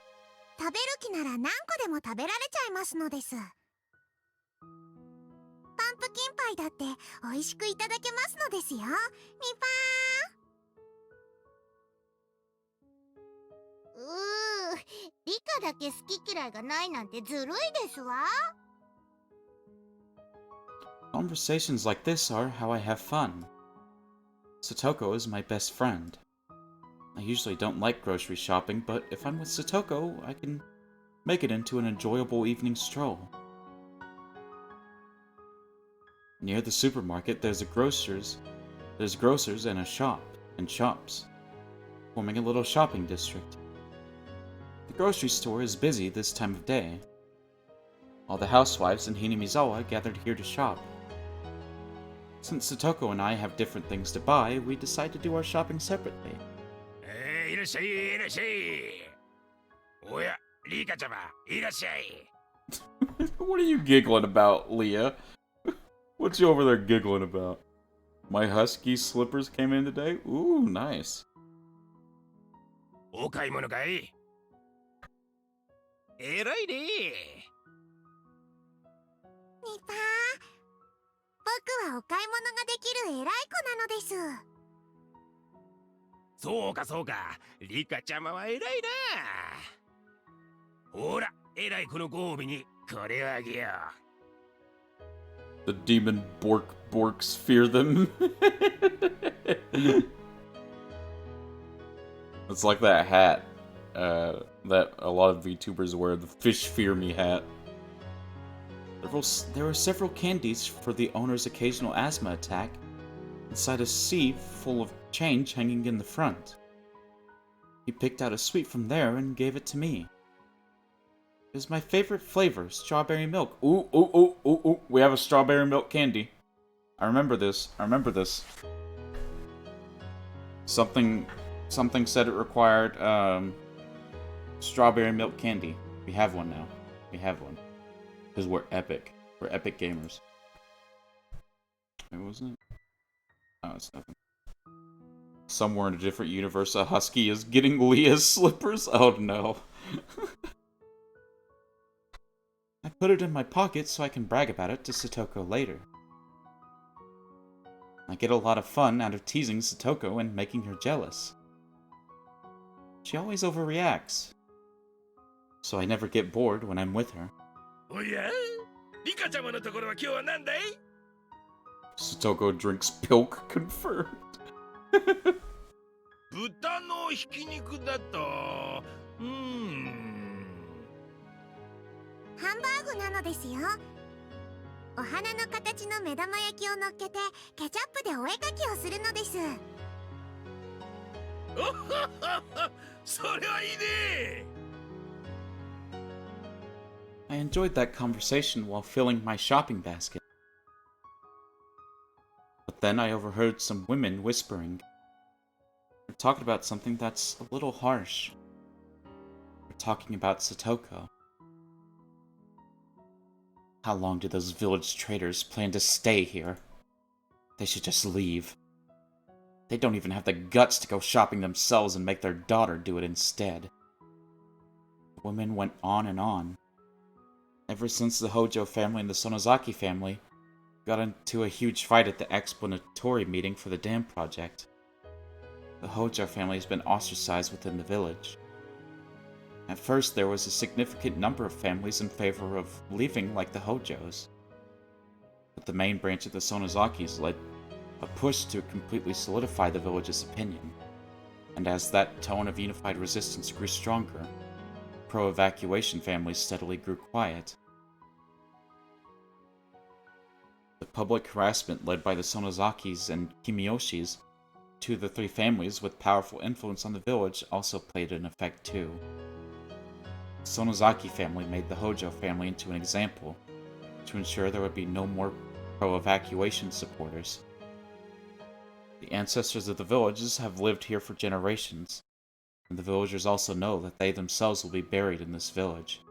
食べる気なら何個でも食べられちゃいますのです。パンプキンパイだって美味しくいただけますのですよ、ミパー。リカだけ好き嫌いがないなんてずるいですわ。Conversations like this are how I have fun. Satoko is my best friend. I usually don't like grocery shopping, but if I'm with Satoko, I can make it into an enjoyable evening stroll. Near the supermarket, there's grocers and a shop, and shops, forming a little shopping district. The grocery store is busy this time of day. All the housewives in Hinamizawa gathered here to shop. Since Satoko and I have different things to buy, we decide to do our shopping separately. いらっしゃい、いらっしゃい。おや、リカちゃま、いらっしゃい。What are you giggling about, Leah? What you over there giggling about? My husky slippers came in today? Ooh, nice. お買い物かい？えらいね。ミパー、僕はお買い物ができる偉い子なのです。そうかそうか、リカちゃまは偉いな。ほら、偉い子のご褒美にこれをあげよう。The demon borks fear them. It's like that hat that a lot of VTubers wear, the fish fear me hat. There were several candies for the owner's occasional asthma attack inside a sieve full of change hanging in the front. He picked out a sweet from there and gave it to me. It is my favorite flavor, strawberry milk. Ooh, ooh, ooh, ooh, ooh. We have a strawberry milk candy. I remember this. Something said it required strawberry milk candy. We have one now. Because we're epic. We're epic gamers. Wait, wasn't it? Oh, it's nothing. Somewhere in a different universe, a husky is getting Leah's slippers? Oh no. I put it in my pocket so I can brag about it to Satoko later. I get a lot of fun out of teasing Satoko and making her jealous. She always overreacts, so I never get bored when I'm with her. Oh yeah? Rika-chama no tokoro wa kyou wa nandai? Satoko drinks pilk, confirmed. 豚のひき肉だと、ハンバーグなのですよ。お花の形の目玉焼きを乗っけてケチャップでお絵かきをするのです。おははは、それはいいね。I enjoyed that conversation while filling my shopping basket. But then I overheard some women whispering. They're talking about something that's a little harsh. They're talking about Satoko. How long do those village traders plan to stay here? They should just leave. They don't even have the guts to go shopping themselves and make their daughter do it instead. The women went on and on. Ever since the Hojo family and the Sonozaki family got into a huge fight at the explanatory meeting for the dam project, the Hojo family has been ostracized within the village. At first, there was a significant number of families in favor of leaving like the Hojos. But the main branch of the Sonozakis led a push to completely solidify the village's opinion. And as that tone of unified resistance grew stronger, pro-evacuation families steadily grew quiet. The public harassment led by the Sonozakis and Kimiyoshis, two of the three families with powerful influence on the village, also played an effect too. The Sonozaki family made the Hojo family into an example to ensure there would be no more pro-evacuation supporters. The ancestors of the villages have lived here for generations, and the villagers also know that they themselves will be buried in this village,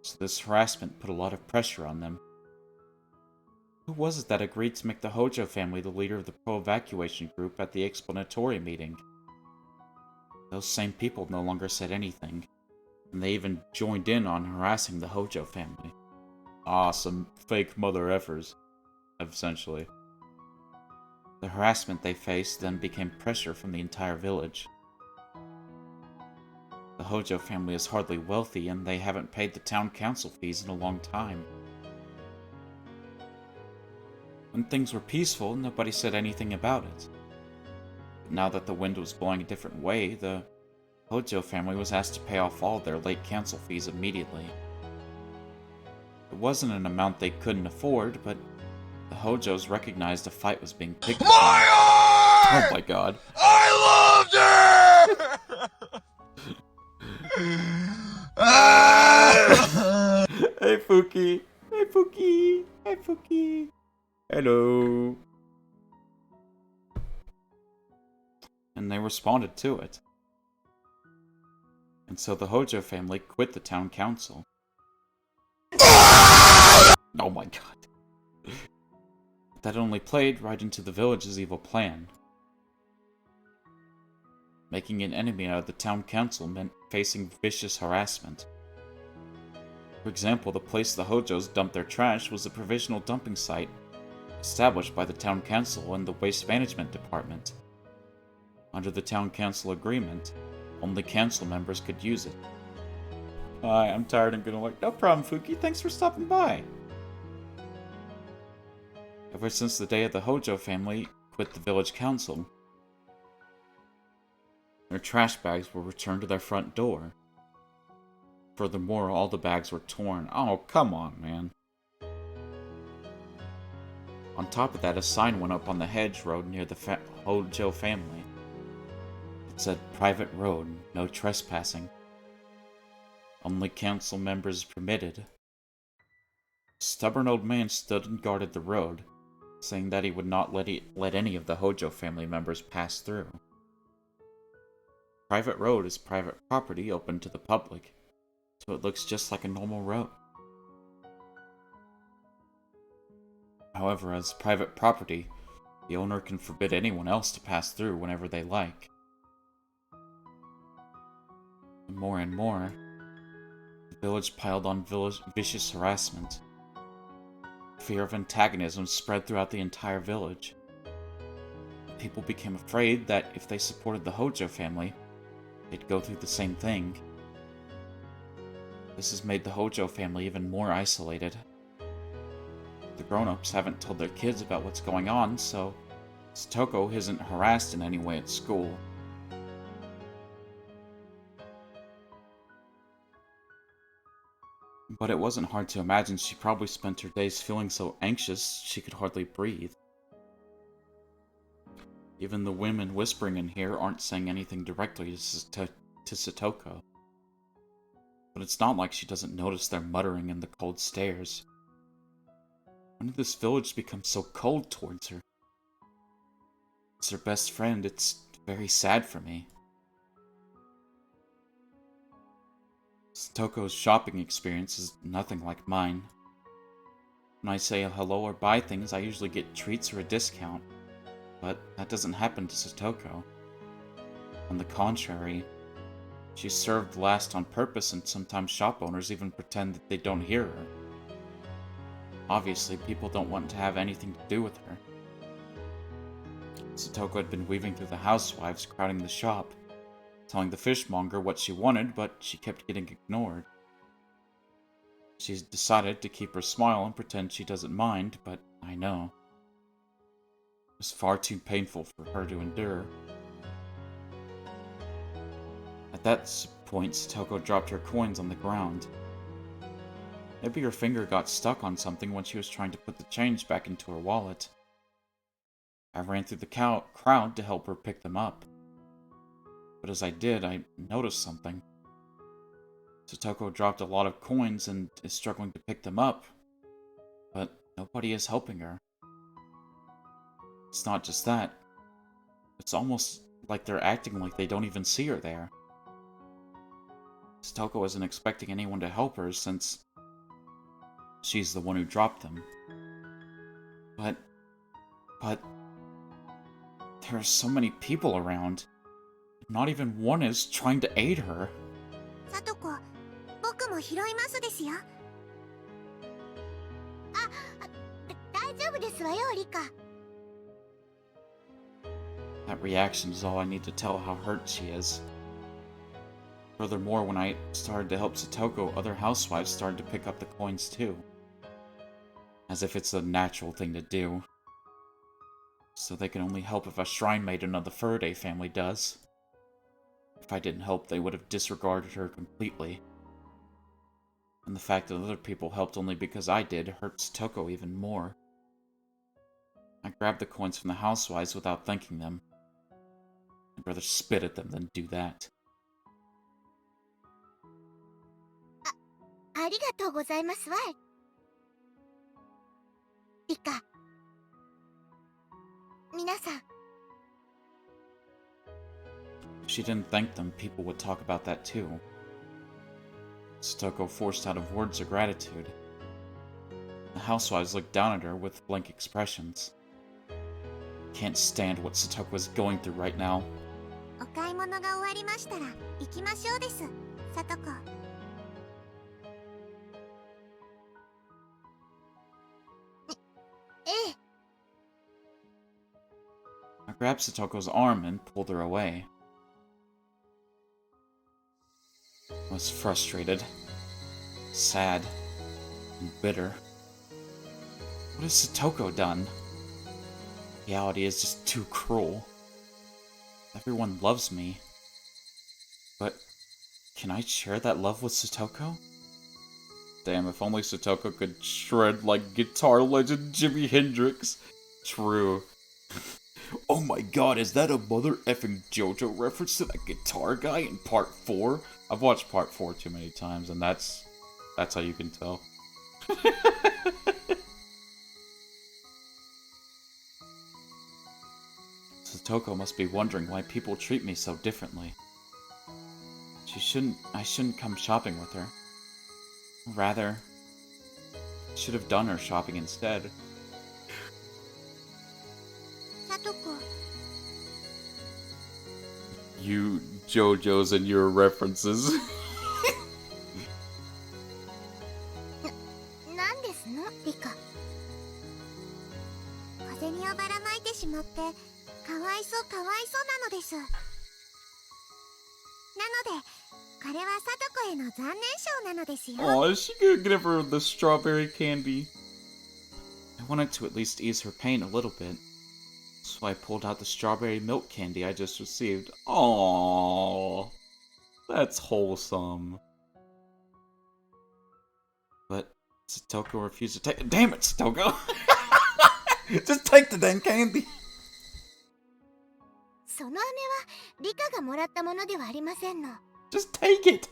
so this harassment put a lot of pressure on them. Who was it that agreed to make the Hojo family the leader of the pro-evacuation group at the explanatory meeting? Those same people no longer said anything. and they even joined in on harassing the Hojo family. Some fake mother effers, essentially. The harassment they faced then became pressure from the entire village. The Hojo family is hardly wealthy, and they haven't paid the town council fees in a long time. When things were peaceful, nobody said anything about it. But now that the wind was blowing a different way, the Hojo family was asked to pay off all their late council fees immediately. It wasn't an amount they couldn't afford, but the Hojos recognized a fight was being picked upon. Oh my god. I loved her! Hey Fuki! Hey Fuki! Hey Fuki! Hello! And they responded to it. And so the Hojo family quit the town council. Oh my god. That only played right into the village's evil plan. Making an enemy out of the town council meant facing vicious harassment. For example, the place the Hojos dumped their trash was a provisional dumping site established by the town council and the waste management department. Under the town council agreement, only council members could use it. Hi, I'm tired and gonna work. No problem, Fuki. Thanks for stopping by. Ever since the day of the Hojo family quit the village council, their trash bags were returned to their front door. Furthermore, all the bags were torn. Oh, come on, man. On top of that, a sign went up on the hedge road near the Hojo family. It said, "Private road, no trespassing. Only council members permitted." A stubborn old man stood and guarded the road, saying that he would not let any of the Hojo family members pass through. Private road is private property open to the public, so it looks just like a normal road. However, as private property, the owner can forbid anyone else to pass through whenever they like. More and more, the village piled on vicious harassment. Fear of antagonism spread throughout the entire village. People became afraid that if they supported the Hojo family, they'd go through the same thing. This has made the Hojo family even more isolated. The grown-ups haven't told their kids about what's going on, so Satoko isn't harassed in any way at school. But it wasn't hard to imagine she probably spent her days feeling so anxious she could hardly breathe. Even the women whispering in here aren't saying anything directly to Satoko. But it's not like she doesn't notice their muttering and the cold stares. When did this village become so cold towards her? It's her best friend. It's very sad for me. Satoko's shopping experience is nothing like mine. When I say hello or buy things, I usually get treats or a discount, but that doesn't happen to Satoko. On the contrary, she's served last on purpose, and sometimes shop owners even pretend that they don't hear her. Obviously, people don't want to have anything to do with her. Satoko had been weaving through the housewives crowding the shop, telling the fishmonger what she wanted, but she kept getting ignored. She's decided to keep her smile and pretend she doesn't mind, but I know. It was far too painful for her to endure. At that point, Satoko dropped her coins on the ground. Maybe her finger got stuck on something when she was trying to put the change back into her wallet. I ran through the crowd to help her pick them up. But as I did, I noticed something. Satoko dropped a lot of coins and is struggling to pick them up, but nobody is helping her. It's not just that. It's almost like they're acting like they don't even see her there. Satoko isn't expecting anyone to help her since she's the one who dropped them. But there are so many people around. Not even one is trying to aid her. さとこ、も拾いますですよ。大丈夫ですわよ、リカ。 That reaction is all I need to tell how hurt she is. Furthermore, when I started to help Satoko, other housewives started to pick up the coins too. As if it's a natural thing to do. So they can only help if a shrine maiden of the Faraday family does. If I didn't help, they would have disregarded her completely. And the fact that other people helped only because I did hurt Satoko even more. I grabbed the coins from the housewives without thanking them. I'd rather spit at them than do that. ありがとうございますわ。リカ。皆さん。 If she didn't thank them, people would talk about that too. Satoko forced out of words of gratitude. The housewives looked down at her with blank expressions. Can't stand what Satoko is going through right now. お買い物が終わりましたら行きましょうです、さとこ。ええ。 I grabbed Satoko's arm and pulled her away. I was frustrated, sad, and bitter. What has Satoko done? Reality is just too cruel. Everyone loves me. But can I share that love with Satoko? Damn, if only Satoko could shred like guitar legend Jimi Hendrix. True. Oh my god, is that a mother effing JoJo reference to that guitar guy in part 4? I've watched part 4 too many times, and that's how you can tell. Satoko must be wondering why people treat me so differently. I shouldn't come shopping with her. Rather, I should have done her shopping instead. さとこ。 You JoJo's and your references. なんですの、リカ。風にをばらまいてしまって、かわいそうなのです。なので、これはさとこへの残念賞なのですよ。 Aw, she could give her the strawberry candy. I wanted to at least ease her pain a little bit. So I pulled out the strawberry milk candy I just received. Aww. That's wholesome. But Satoko refused to take it. Damn it, Satoko! Just take the damn candy! その飴はリカがもらったものではありませんの。 Just take it!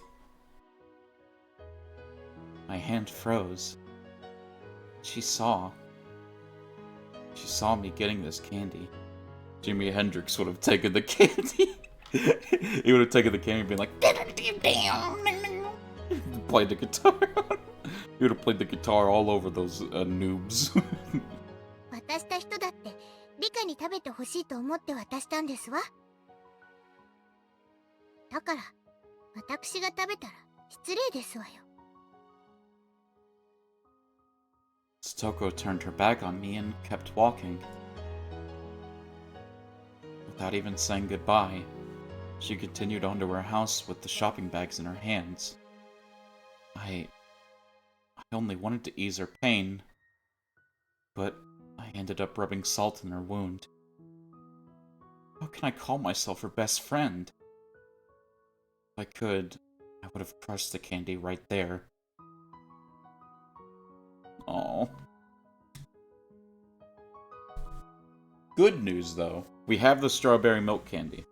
My hand froze. She saw me getting this candy. Jimi Hendrix would have taken the candy. He would have taken the candy and been like, played the guitar. He would have played the guitar all over those noobs. 渡した人だってリカに食べてほしいと思って渡したんですわ。だから私が食べたら失礼ですわよ。 Satoko turned her back on me and kept walking. Without even saying goodbye, she continued on to her house with the shopping bags in her hands. I only wanted to ease her pain, but I ended up rubbing salt in her wound. How can I call myself her best friend? If I could, I would have crushed the candy right there. Oh. Good news, though. We have the strawberry milk candy.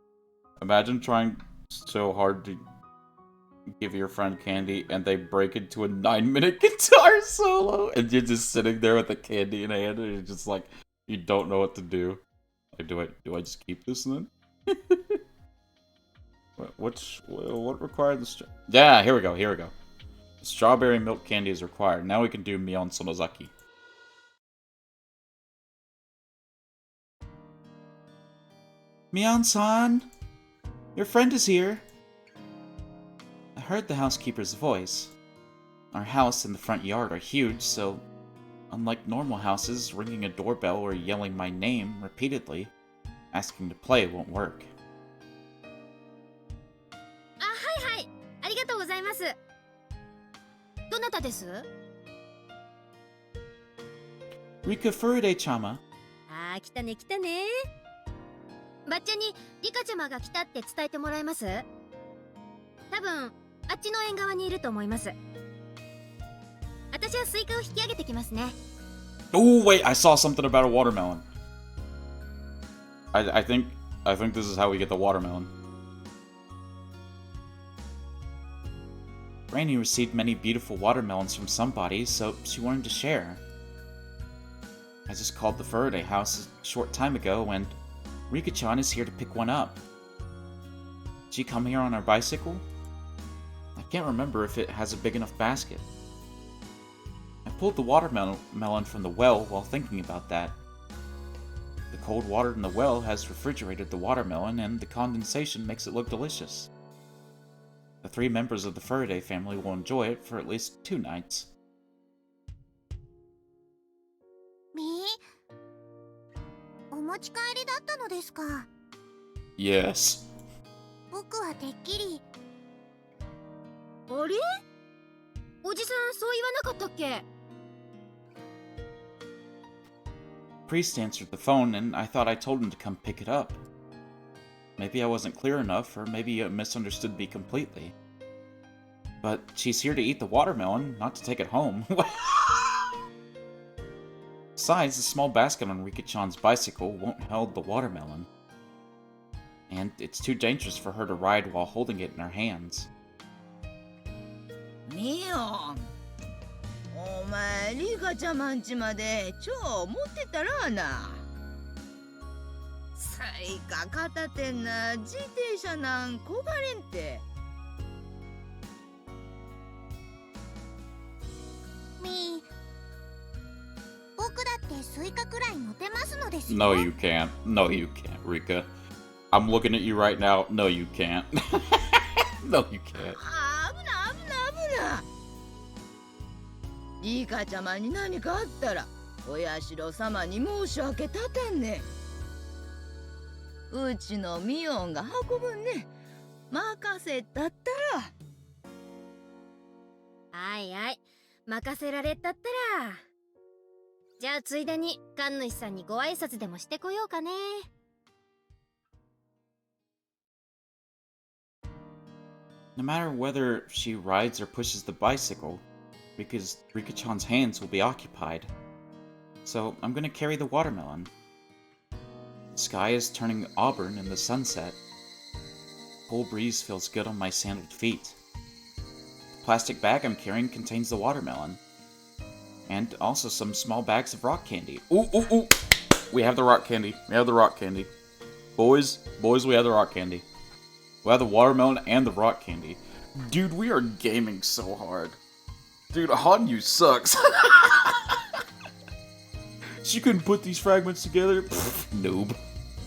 Imagine trying so hard to give your friend candy and they break into a 9-minute guitar solo and you're just sitting there with the candy in hand and you're just like, you don't know what to do. Like, do I just keep this then? What required the Yeah, here we go. Strawberry milk candy is required. Now we can do Mion Sonozaki. Mion-san! Your friend is here! I heard the housekeeper's voice, Our house and the front yard are huge, so unlike normal houses, ringing a doorbell or yelling my name repeatedly, asking to play won't work. あ、はいはい。ありがとうございます。どなたです？ Rika Furude-chama. あー、来たね来たね。ばっちゃんにリカちゃまが来たって伝えてもらえます？多分、あっちの縁側にいると思います。私はスイカを引き上げてきますね。Oh wait, I saw something about a watermelon. I think this is how we get the watermelon. Granny received many beautiful watermelons from somebody, so she wanted to share. I just called the Faraday house a short time ago, and Rika-chan is here to pick one up. Did she come here on her bicycle? I can't remember if it has a big enough basket. I pulled the watermelon from the well while thinking about that. The cold water in the well has refrigerated the watermelon, and the condensation makes it look delicious. The 3 members of the Faraday family will enjoy it for at least 2 nights. みー、お持ち帰りだったのですか。Yes. 僕はてっきり。あれ？おじさんそう言わなかったっけ？ Priest answered the phone, and I thought I told him to come pick it up. Maybe I wasn't clear enough, or maybe he misunderstood me completely. But she's here to eat the watermelon, not to take it home. Besides, the small basket on Rika-chan's bicycle won't hold the watermelon. And it's too dangerous for her to ride while holding it in her hands. ミオン、お前リカちゃまんちまで超持ってったらな。スイカ片手な自転車なん焦がれんて。みー、僕だってスイカくらい持てますのですよ。 No, you can't. No, you can't, Rika. I'm looking at you right now. No, you can't. No, you can't. あぶな危な危な。リカちゃまに何かあったらお社様に申し訳立たんね。うちのミオンが運ぶんね。任せたったら。はいはい、任せられたったら。じゃあついでに神主さんにご挨拶でもしてこようかね。No matter whether she rides or pushes the bicycle, Rika-chan's hands will be occupied. So I'm gonna carry the watermelon. The sky is turning auburn in the sunset. The cool breeze feels good on my sandaled feet. The plastic bag I'm carrying contains the watermelon. And also some small bags of rock candy. Ooh, ooh, ooh! We have the rock candy. We have the rock candy. Boys, we have the rock candy. We have the watermelon and the rock candy. Dude, we are gaming so hard. Dude, Hanyu sucks. She couldn't put these fragments together. Pfft, noob.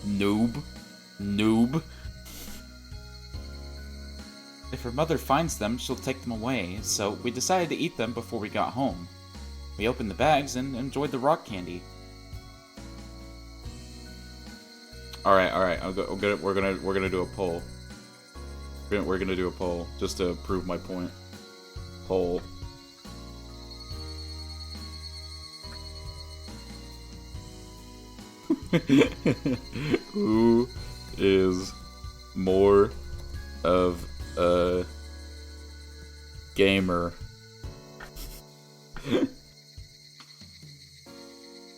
Noob. Noob. If her mother finds them, she'll take them away, so we decided to eat them before we got home. We opened the bags and enjoyed the rock candy. Alright, we're gonna do a poll. We're gonna do a poll, just to prove my point. Poll. Who is more of a gamer?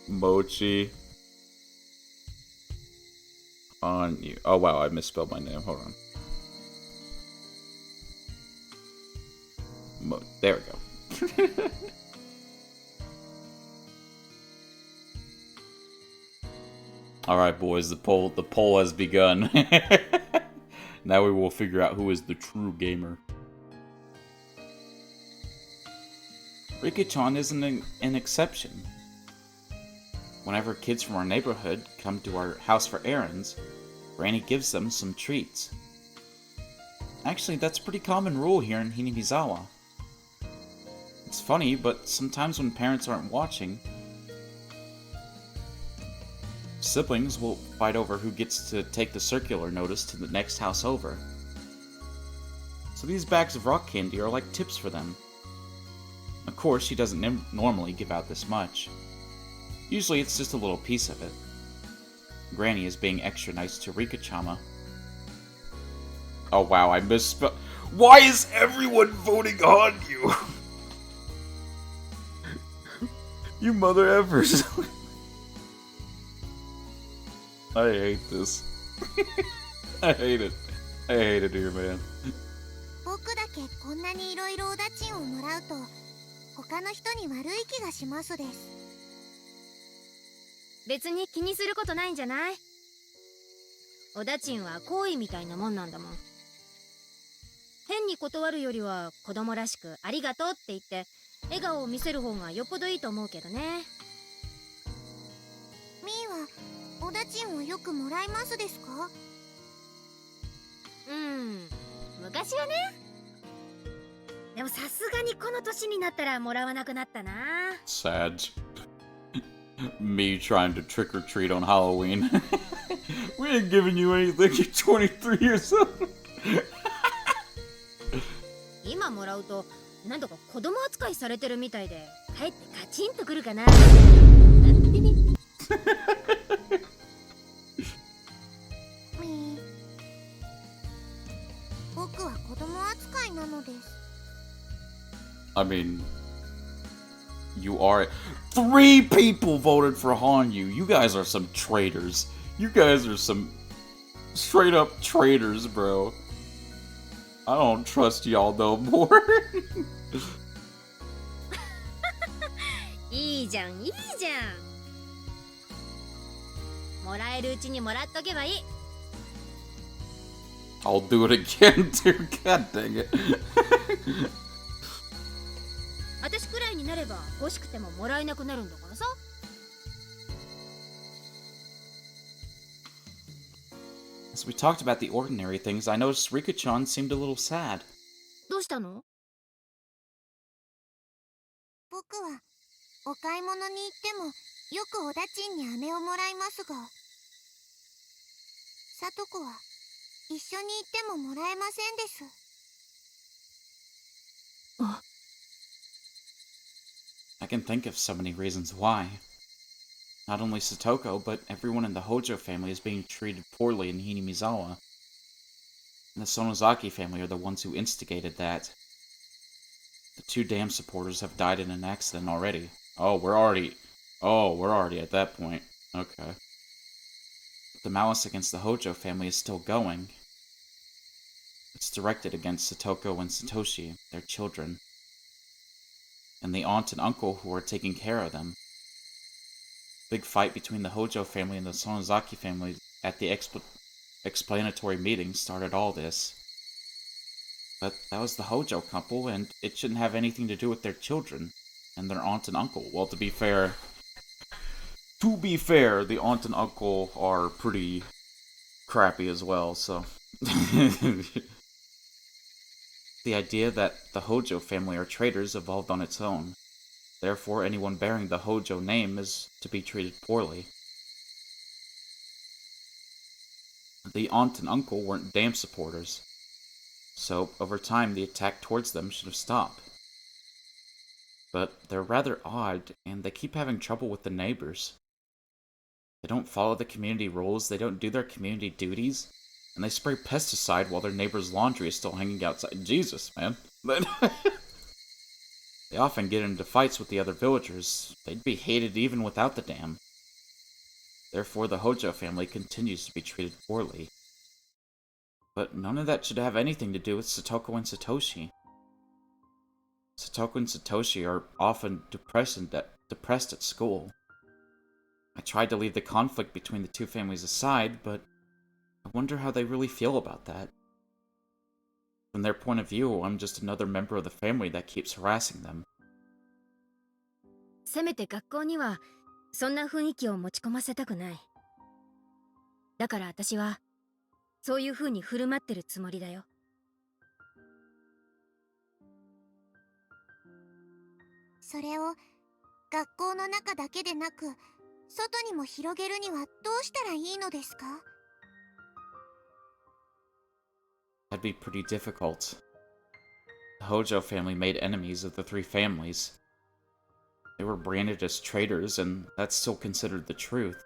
Mochi on you. Oh wow, I misspelled my name. Hold on. There we go. Alright boys, the poll has begun. Now we will figure out who is the true gamer. Rika-chan isn't an exception. Whenever kids from our neighborhood come to our house for errands, Granny gives them some treats. Actually, that's a pretty common rule here in Hinamizawa. It's funny, but sometimes when parents aren't watching, siblings will fight over who gets to take the circular notice to the next house over. So these bags of rock candy are like tips for them. Of course, she doesn't normally give out this much. Usually it's just a little piece of it. Granny is being extra nice to Rika-chama. Oh wow, I misspelled. Why is everyone voting on you? You mother effers. I hate this. I hate it. I hate it here, man. 僕だけこんなにいろいろお駄賃をもらうと他の人に悪い気がしますです。別に気にすることないんじゃない？お駄賃は好意みたいなもんなんだもん。変に断るよりは子供らしくありがとうって言って笑顔を見せる方がよっぽどいいと思うけどね。みーはお駄賃をよくもらいますですか？昔はね。でもさすがにこの年になったらもらわなくなったな。Sad. Me trying to trick or treat on Halloween. We ain't giving you anything. You're 23 years old. 今もらうとなんとか子供扱いされてるみたいでかえってカチンとくるかな。なんてね。みー、僕は子供扱いなのです。I mean, you are. 3 people voted for Hanyu. You guys are some traitors. You guys are some straight up traitors, bro. I don't trust y'all no more. いいじゃんいいじゃん。もらえるうちにもらっとけばいい。I'll do it again, dude. God dang it. 私くらいになれば欲しくてももらえなくなるんだからさ。As we talked about the ordinary things, I noticed Rika-chan seemed a little sad. どうしたの？僕はお買い物に行ってもよくお駄賃に飴をもらいますが、さとこは一緒に行ってももらえませんです。I can think of so many reasons why. Not only Satoko, but everyone in the Hojo family is being treated poorly in Hinamizawa. And the Sonozaki family are the ones who instigated that. The 2 dam supporters have died in an accident already. We're already at that point. Okay. But the malice against the Hojo family is still going. It's directed against Satoko and Satoshi, their children, and the aunt and uncle who are taking care of them. Big fight between the Hojo family and the Sonozaki family at the explanatory meeting started all this. But that was the Hojo couple, and it shouldn't have anything to do with their children and their aunt and uncle. Well, to be fair, the aunt and uncle are pretty crappy as well, so... The idea that the Hojo family are traitors evolved on its own. Therefore, anyone bearing the Hojo name is to be treated poorly. The aunt and uncle weren't dam supporters, so over time the attack towards them should have stopped. But they're rather odd, and they keep having trouble with the neighbors. They don't follow the community rules, they don't do their community duties, and they spray pesticide while their neighbor's laundry is still hanging outside. Jesus, man. They often get into fights with the other villagers. They'd be hated even without the dam. Therefore, the Hojo family continues to be treated poorly. But none of that should have anything to do with Satoko and Satoshi. Satoko and Satoshi are often depressed at school. I tried to leave the conflict between the 2 families aside, but I wonder how they really feel about that. From their point of view, I'm just another member of the family that keeps harassing them. せめて学校にはそんな雰囲気を持ち込ませたくない。だから私はそういう風に振る舞ってるつもりだよ。それを学校の中だけでなく外にも広げるにはどうしたらいいのですか？ That'd be pretty difficult. The Hojo family made enemies of the three families. They were branded as traitors, and that's still considered the truth.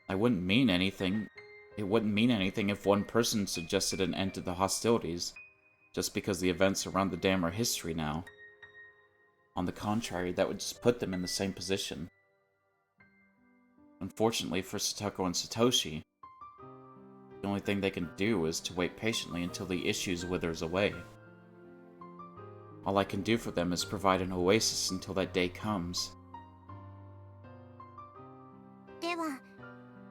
It wouldn't mean anything if one person suggested an end to the hostilities, just because the events around the dam are history now. On the contrary, that would just put them in the same position. Unfortunately for Satoko and Satoshi, the only thing they can do is to wait patiently until the issues withers away. All I can do for them is provide an oasis until that day comes. では、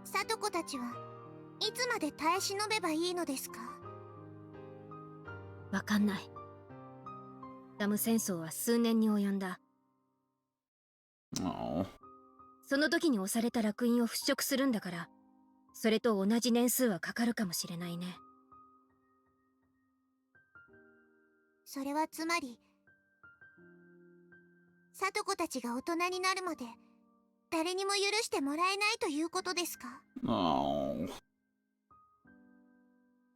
さとこたちはいつまで耐え忍べばいいのですか？わかんない。ダム戦争は数年に及んだ。Oh. その時に押された烙印を払拭するんだから、それと同じ年数はかかるかもしれないね。それはつまり、さとこたちが大人になるまで誰にも許してもらえないということですか？ Oh.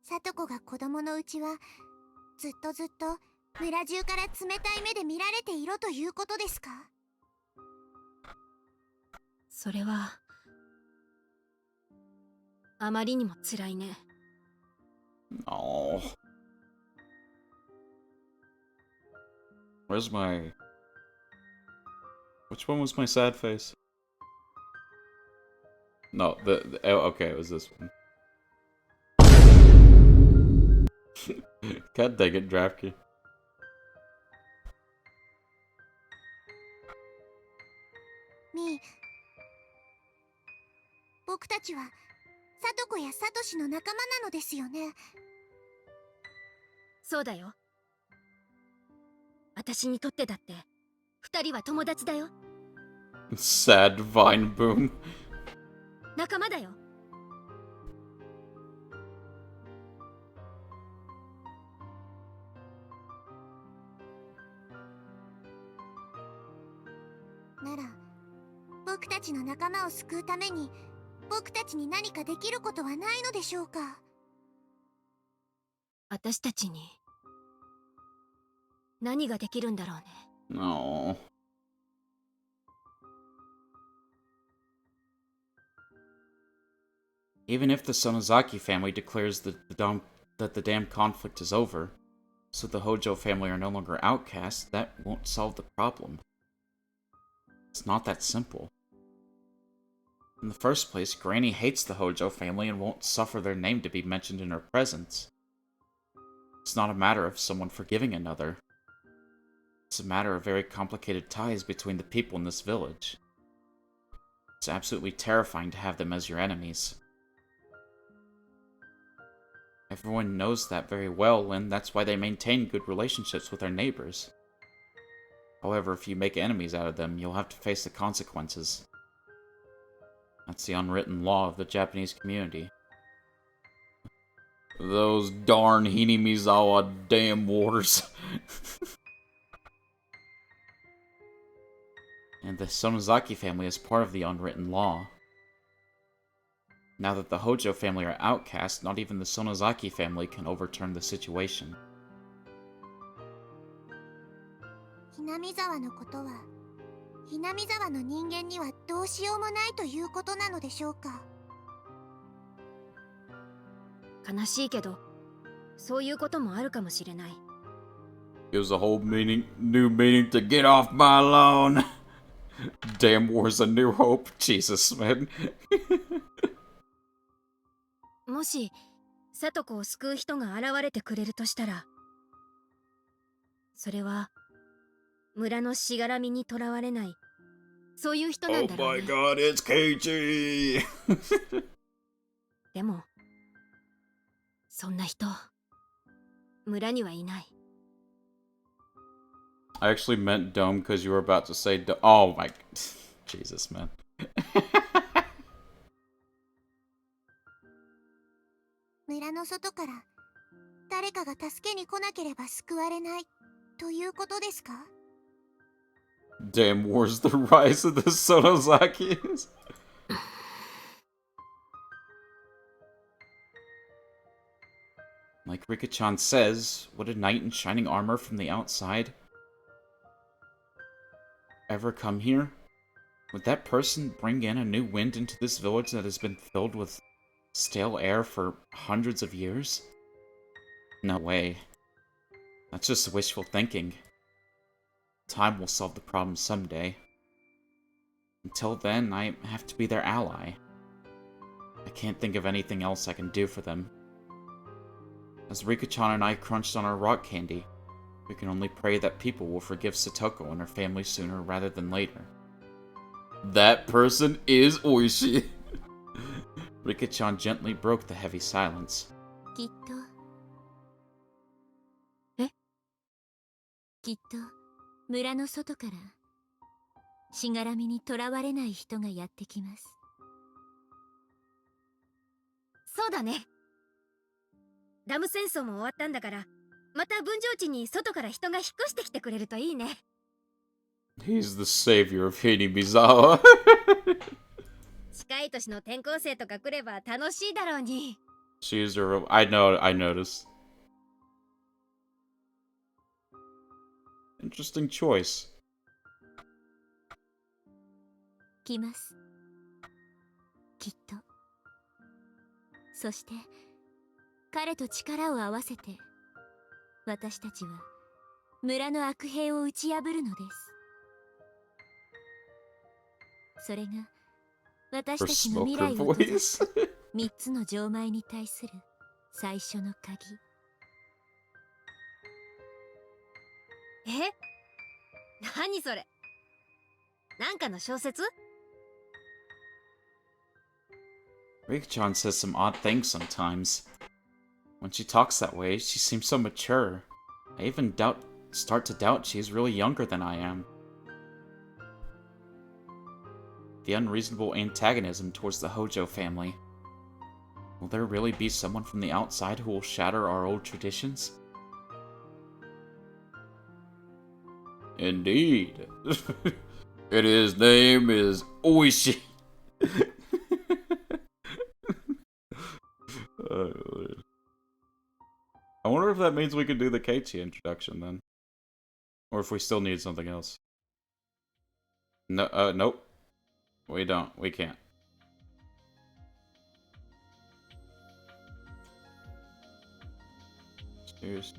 さとこが子供のうちはずっと村中から冷たい目で見られていろということですか？それはあまりにも辛いね。Oh. Where's my... Which one was my sad face? No, oh, okay, it was this one. God dang it, Draftkey. みー、僕たちはさとこやさとしの仲間なのですよね。そうだよ。私にとってだって二人は友達だよ。Sad Vine Boom. 仲間だよ。なら僕たちの仲間を救うために僕たちに何かできることはないのでしょうか？私たちに何ができるんだろうね。No. Even if the Sonozaki family declares that the dam conflict is over, so the Hojo family are no longer outcast, that won't solve the problem. It's not that simple. In the first place, Granny hates the Hojo family and won't suffer their name to be mentioned in her presence. It's not a matter of someone forgiving another. It's a matter of very complicated ties between the people in this village. It's absolutely terrifying to have them as your enemies. Everyone knows that very well, and that's why they maintain good relationships with their neighbors. However, if you make enemies out of them, you'll have to face the consequences. That's the unwritten law of the Japanese community. Those darn Hinamizawa damn wars. And the Sonozaki family is part of the unwritten law. Now that the Hojo family are outcast, not even the Sonozaki family can overturn the situation. ひなみ沢のことはひなみ沢の人間にはどうしようもないということなのでしょうか？悲しいけど、そういうこともあるかもしれない。Gives a whole new meaning to get off my lawn. Damn war's a new hope. Jesus, man. もし、さとこを救う人が現れてくれるとしたら、それは、村のしがらみにとらわれない、そういう人なんだろうね。Oh my god, it's Keiichi! でも、そんな人、村にはいない。I actually meant dome because you were about to say oh my... Jesus, man. 村の外から誰かが助けに来なければ救われないということですか？ Damn Wars, the rise of the Sonozakis. Like Rika-chan says, would a knight in shining armor from the outside ever come here? Would that person bring in a new wind into this village that has been filled with stale air for hundreds of years? No way. That's just wishful thinking. Time will solve the problem someday. Until then, I have to be their ally. I can't think of anything else I can do for them. As Rika-chan and I crunched on our rock candy, we can only pray that people will forgive Satoko and her family sooner rather than later. That person is Oishi! Rika-chan gently broke the heavy silence. きっと。え？きっと村の外からしがらみにとらわれない人がやってきます。そうだね。ダム戦争も終わったんだから、また分譲地に外から人が引っ越してきてくれるといいね。He's the savior of Hinamizawa. 近い年の転校生とか来れば楽しいだろうに。She's a... I noticed. Interesting choice. 来ます。きっと。そして彼と力を合わせて私たちは村の悪兵を打ち破るのです。それが私たちの未来を閉ざす3つの錠前に対する最初の鍵。え？何それ？なんかの小説？ Rika-chan says some odd things sometimes. When she talks that way, she seems so mature. I even start to doubt she's really younger than I am. The unreasonable antagonism towards the Hojo family. Will there really be someone from the outside who will shatter our old traditions? Indeed. And his name is Oishi. I wonder if that means we could do the Keiichi introduction then. Or if we still need something else. No, nope. We don't. We can't. Cheers.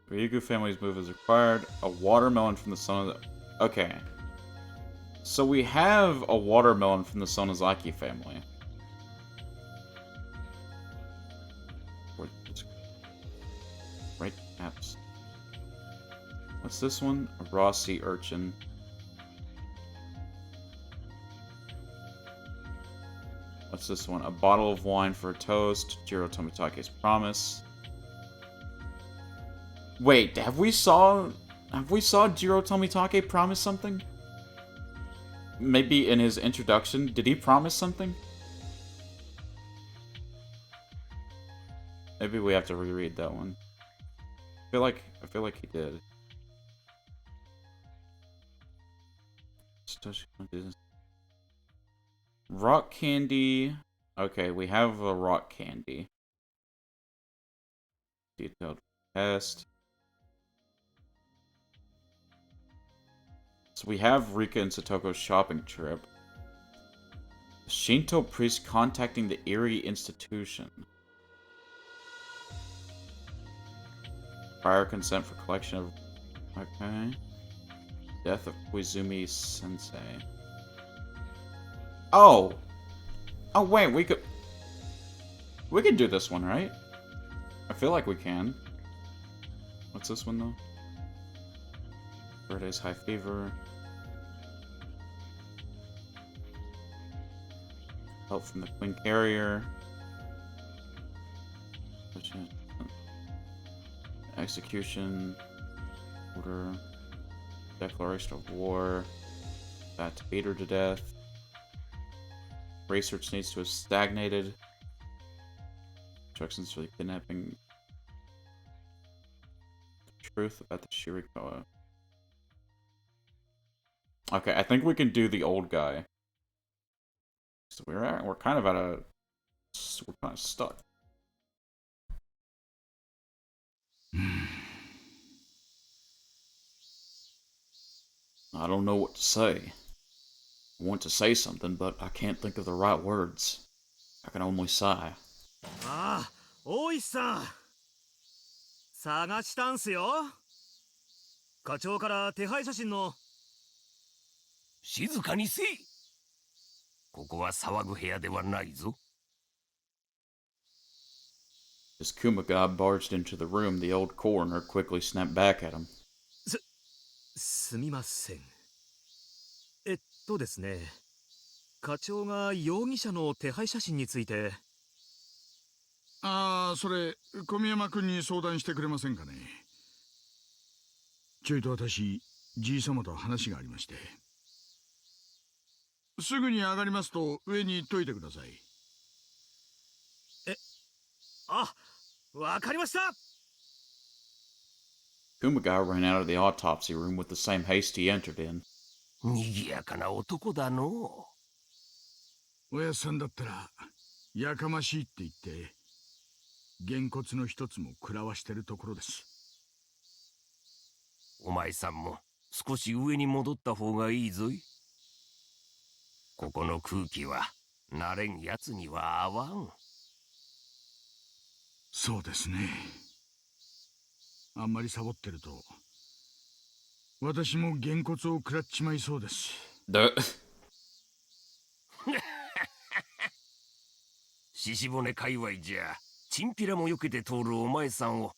Ryugu family's move is required. A watermelon from the son of the... Okay. So we have a watermelon from the Sonozaki family. Right apps. What's this one? A raw sea urchin. What's this one? A bottle of wine for a toast. Jiro Tomitake's promise. Wait, have we saw Jiro Tomitake promise something? Maybe in his introduction, did he promise something? Maybe we have to reread that one. I feel like he did. Rock candy. Okay, we have a rock candy. Detailed test. So we have Rika and Satoko's shopping trip. Shinto priest contacting the Erie institution. Prior consent for collection of... Okay. Death of Koizumi Sensei. Oh! Oh wait, we could do this one, right? I feel like we can. What's this one though? Friday's high fever. Help from the Queen Carrier. Execution. Order. Declaration of war. That to beat her to death. Research needs to have stagnated. Instructions for the kidnapping. Truth about the Shirikoa. Okay, I think we can do the old guy. So we're kind of at a... We're kind of stuck. I don't know what to say. I want to say something, but I can't think of the right words. I can only sigh. ああ、大石さん。探したんすよ。課長から手配写真の。静かにせい。ここは騒ぐ部屋ではないぞ。As Kumaga barged into the room, the old coroner quickly snapped back at him. すみません。ですね。課長が容疑者の手配写真について。ああ、それ小宮山君に相談してくれませんかね。ちょいと私じい様と話がありまして。すぐに上がりますと上に言っといてください。あ、わかりました。Kumaga ran out of the autopsy room with the same haste he entered in. 賑やかな男だの。おやっさんだったらやかましいって言ってげんこつの一つも食らわしてるところです。お前さんも少し上に戻った方がいいぞい。ここの空気は慣れんやつには合わん。そうですね。あんまりサボってると私もげんこつを食らっちまいそうです。獅子骨界隈じゃチンピラも避けて通るお前さんを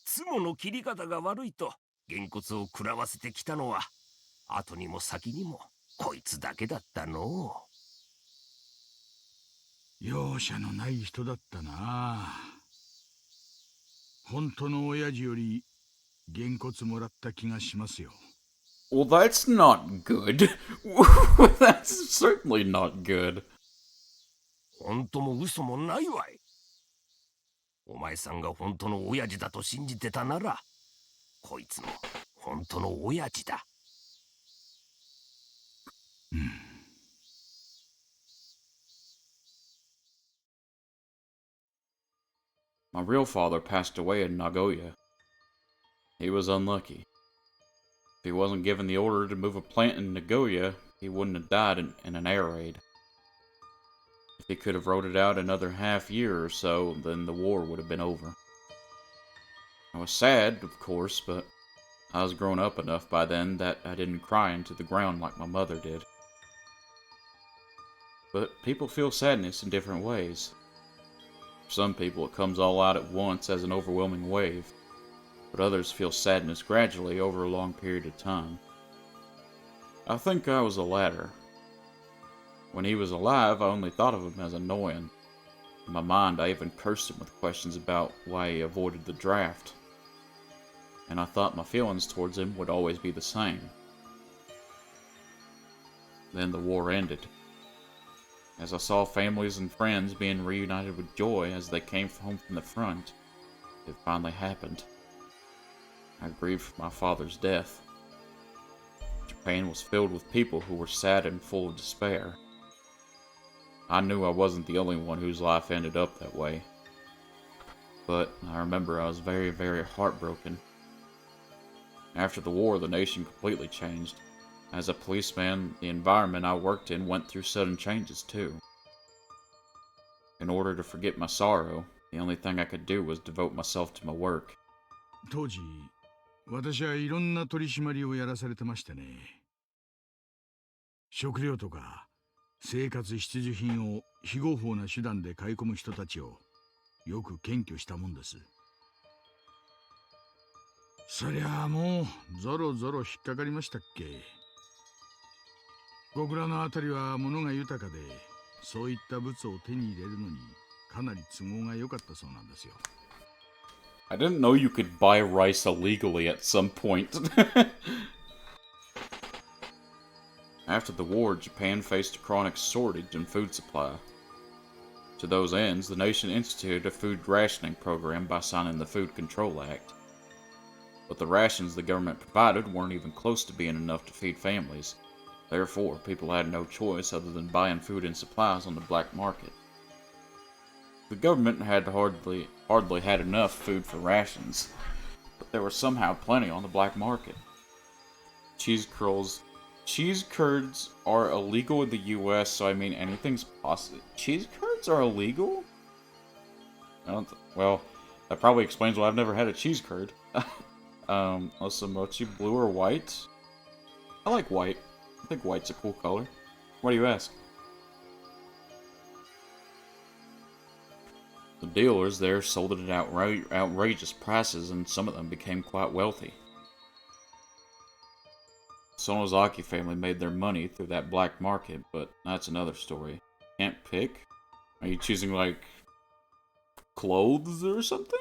ツモの切り方が悪いとげんこつを食らわせてきたのは後にも先にもこいつだけだったの。容赦のない人だったな。本当の親父よりげんこつもらった気がしますよ。Well, that's not good. That's certainly not good. 本当も嘘もないわい。お前さんが本当の親父だと信じてたならこいつも本当の親父だ。My real father passed away in Nagoya. He was unlucky. If he wasn't given the order to move a plant in Nagoya, he wouldn't have died in an air raid. If he could have rode it out another half year or so, then the war would have been over. I was sad, of course, but I was grown up enough by then that I didn't cry into the ground like my mother did. But people feel sadness in different ways. For some people, it comes all out at once as an overwhelming wave, but others feel sadness gradually over a long period of time. I think I was the latter. When he was alive, I only thought of him as annoying. In my mind, I even cursed him with questions about why he avoided the draft. And I thought my feelings towards him would always be the same. Then the war ended. As I saw families and friends being reunited with joy as they came home from the front, it finally happened. I grieved for my father's death. Japan was filled with people who were sad and full of despair. I knew I wasn't the only one whose life ended up that way. But I remember I was very, very heartbroken. After the war, the nation completely changed. As a policeman, the environment I worked in went through sudden changes too. In order to forget my sorrow, the only thing I could do was devote myself to my work. 当時私はいろんな取り締まりをやらされてましてね。食料とか生活必需品を非合法な手段で買い込む人たちをよく検挙したもんです。そりゃあもうゾロゾロ引っかかりましたっけ。僕らのあたりは物が豊かで、そういった物を手に入れるのにかなり都合が良かったそうなんですよ。I didn't know you could buy rice illegally at some point. After the war, Japan faced a chronic shortage in food supply. To those ends, the nation instituted a food rationing program by signing the Food Control Act. But the rations the government provided weren't even close to being enough to feed families. Therefore, people had no choice other than buying food and supplies on the black market. The government had hardly had enough food for rations, but there were somehow plenty on the black market. Cheese curds are illegal in the U.S., so I mean anything's possible. Cheese curds are illegal? Well, that probably explains why I've never had a cheese curd. Also mochi, blue or white? I like white. I think white's a cool color. Why do you ask? The dealers there sold it at outrageous prices, and some of them became quite wealthy. Sonozaki family made their money through that black market, but that's another story. Can't pick? Are you choosing, like, clothes or something?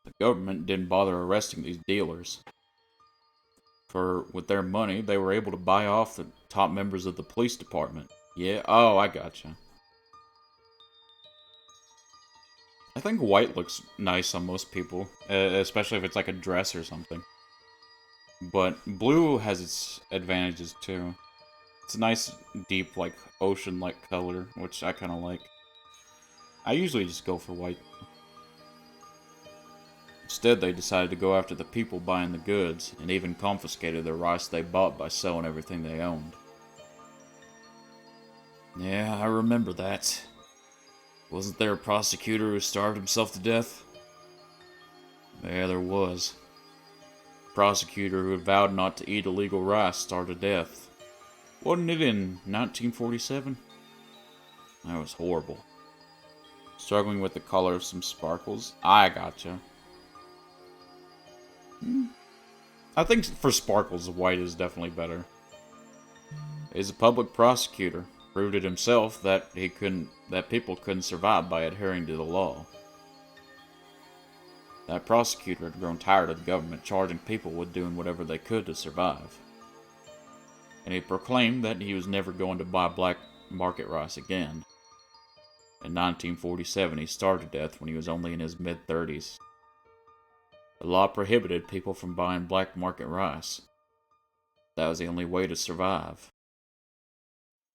The government didn't bother arresting these dealers. For with their money, they were able to buy off the top members of the police department. Yeah, oh, I gotcha. I think white looks nice on most people, especially if it's like a dress or something. But blue has its advantages too. It's a nice, deep, like, ocean-like color, which I kind of like. I usually just go for white. Instead, they decided to go after the people buying the goods, and even confiscated the rice they bought by selling everything they owned. Yeah, I remember that. Wasn't there a prosecutor who starved himself to death? Yeah, there was. A prosecutor who had vowed not to eat illegal rice starved to death. Wasn't it in 1947? That was horrible. Struggling with the color of some sparkles? I gotcha. I think for sparkles, white is definitely better. He's a public prosecutor. Proved it himself that people couldn't survive by adhering to the law. That prosecutor had grown tired of the government charging people with doing whatever they could to survive. And he proclaimed that he was never going to buy black market rice again. In 1947, he starved to death when he was only in his mid-30s. The law prohibited people from buying black market rice. That was the only way to survive.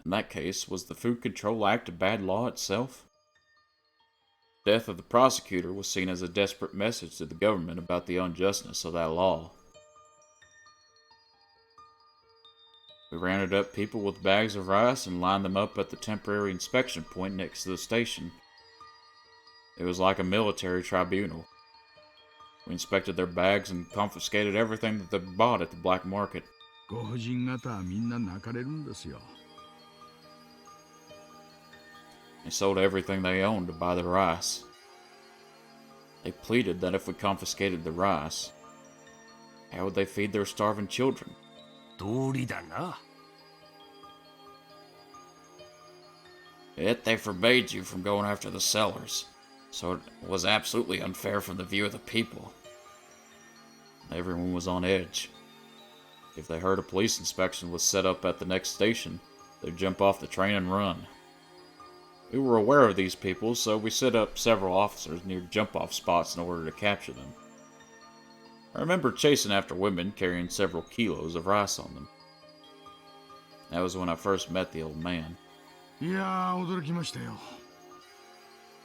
In that case, was the Food Control Act a bad law itself? The death of the prosecutor was seen as a desperate message to the government about the unjustness of that law. We rounded up people with bags of rice and lined them up at the temporary inspection point next to the station. It was like a military tribunal. We inspected their bags and confiscated everything that they bought at the black market. ご婦人方はみんな泣かれるんですよ。 They sold everything they owned to buy the rice. They pleaded that if we confiscated the rice, how would they feed their starving children? 道理だな。 Yet they forbade you from going after the sellers, so it was absolutely unfair from the view of the people. Everyone was on edge. If they heard a police inspection was set up at the next station, they'd jump off the train and run. We were aware of these people, so we set up several officers near jump-off spots in order to capture them. I remember chasing after women carrying several kilos of rice on them. That was when I first met the old man. いやー、驚きましたよ。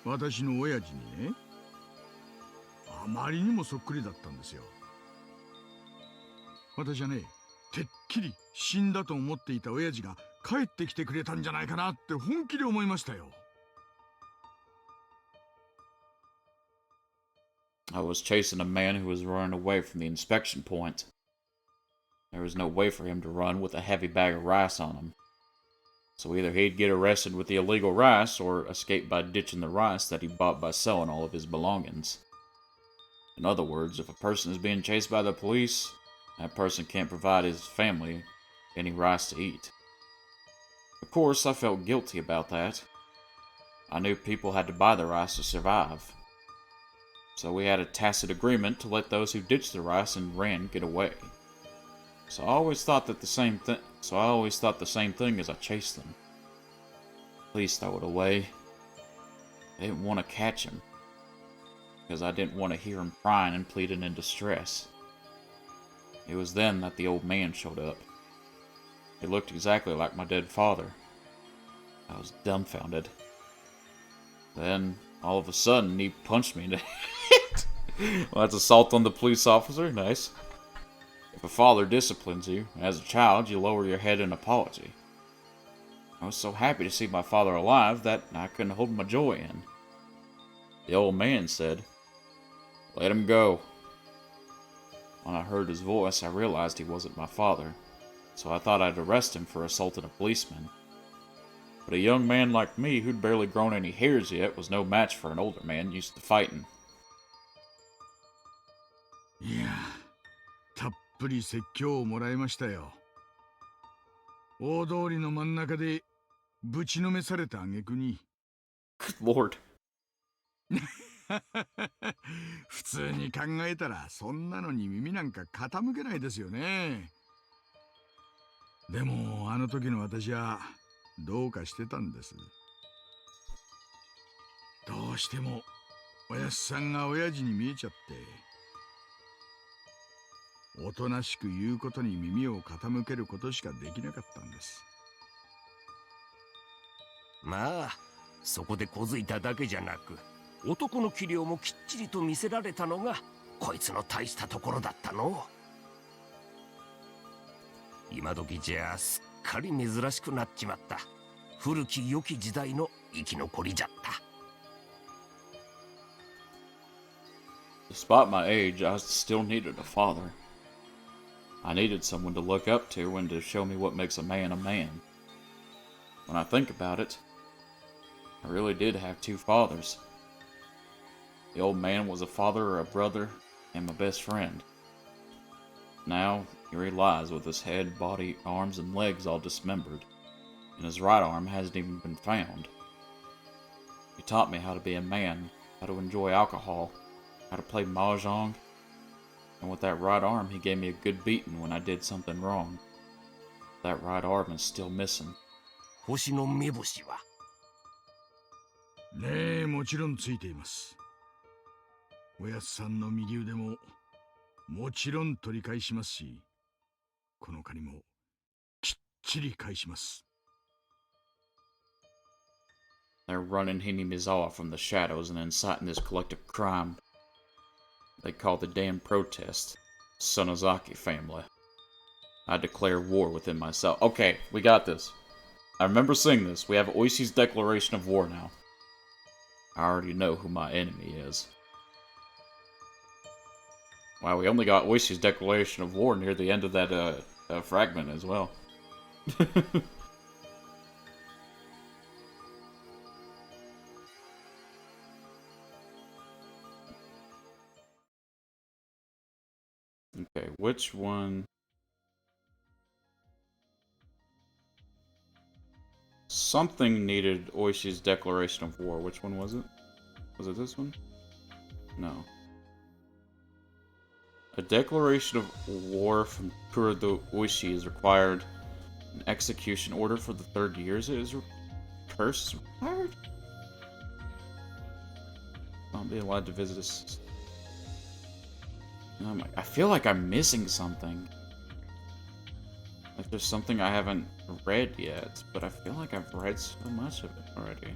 私の親父にね、あまりにもそっくりだったんですよ。私はね、てっきり死んだと思っていた親父が帰ってきてくれたんじゃないかなって本気で思いましたよ。I was chasing a man who was running away from the inspection point. There was no way for him to run with a heavy bag of rice on him. So either he'd get arrested with the illegal rice or escape by ditching the rice that he bought by selling all of his belongings. In other words, if a person is being chased by the police, that person can't provide his family any rice to eat. Of course, I felt guilty about that. I knew people had to buy the rice to survive. So we had a tacit agreement to let those who ditched the rice and ran get away. So I always thought the same thing as I chased them. Please throw it away. I didn't want to catch him, because I didn't want to hear him crying and pleading in distress. It was then that the old man showed up. He looked exactly like my dead father. I was dumbfounded. Then, all of a sudden, he punched me in the head. Well, that's assault on the police officer. Nice. If a father disciplines you, as a child, you lower your head in apology. I was so happy to see my father alive that I couldn't hold my joy in. The old man said, "Let him go." When I heard his voice, I realized he wasn't my father, so I thought I'd arrest him for assaulting a policeman. But a young man like me, who'd barely grown any hairs yet, was no match for an older man used to fighting. いや、たっぷり説教をもらいましたよ。大通りの真ん中でぶちのめされた挙句に。Good Lord. 普通に考えたらそんなのに耳なんか傾けないですよね。でもあの時の私はどうかしてたんです。どうしてもおやっさんが親父に見えちゃって、おとなしく言うことに耳を傾けることしかできなかったんです。まあそこで小づいただけじゃなく、男の器量もきっちりと見せられたのがこいつの大したところだったの。今時じゃすっかり珍しくなっちまった。古き良き時代の生き残りじゃった。Despite my age, I still needed a father. I needed someone to look up to and to show me what makes a man a man. When I think about it, I really did have two fathers. The old man was a father or a brother and my best friend. Now, here he lies with his head, body, arms, and legs all dismembered, and his right arm hasn't even been found. He taught me how to be a man, how to enjoy alcohol, how to play mahjong, and with that right arm he gave me a good beating when I did something wrong. That right arm is still missing. 星の目星は？ねえ、もちろんついています。おやっさんの右腕ももちろん取り返しますし、この借りもきっちり返します。They're running Hinamizawa from the shadows and inciting this collective crime they call the damn protest. Sonozaki family. I declare war within myself. Okay, we got this. I remember seeing this. We have Oishi's declaration of war now. I already know who my enemy is. Wow, we only got Oishi's declaration of war near the end of that fragment as well. Okay, which one? Something needed Oishi's declaration of war. Which one was it? Was it this one? No. A declaration of war from Kurado Oishi is required. An execution order for the 3rd years is curse required? Not be allowed to visit us. I feel like I'm missing something. Like there's something I haven't read yet, but I feel like I've read so much of it already.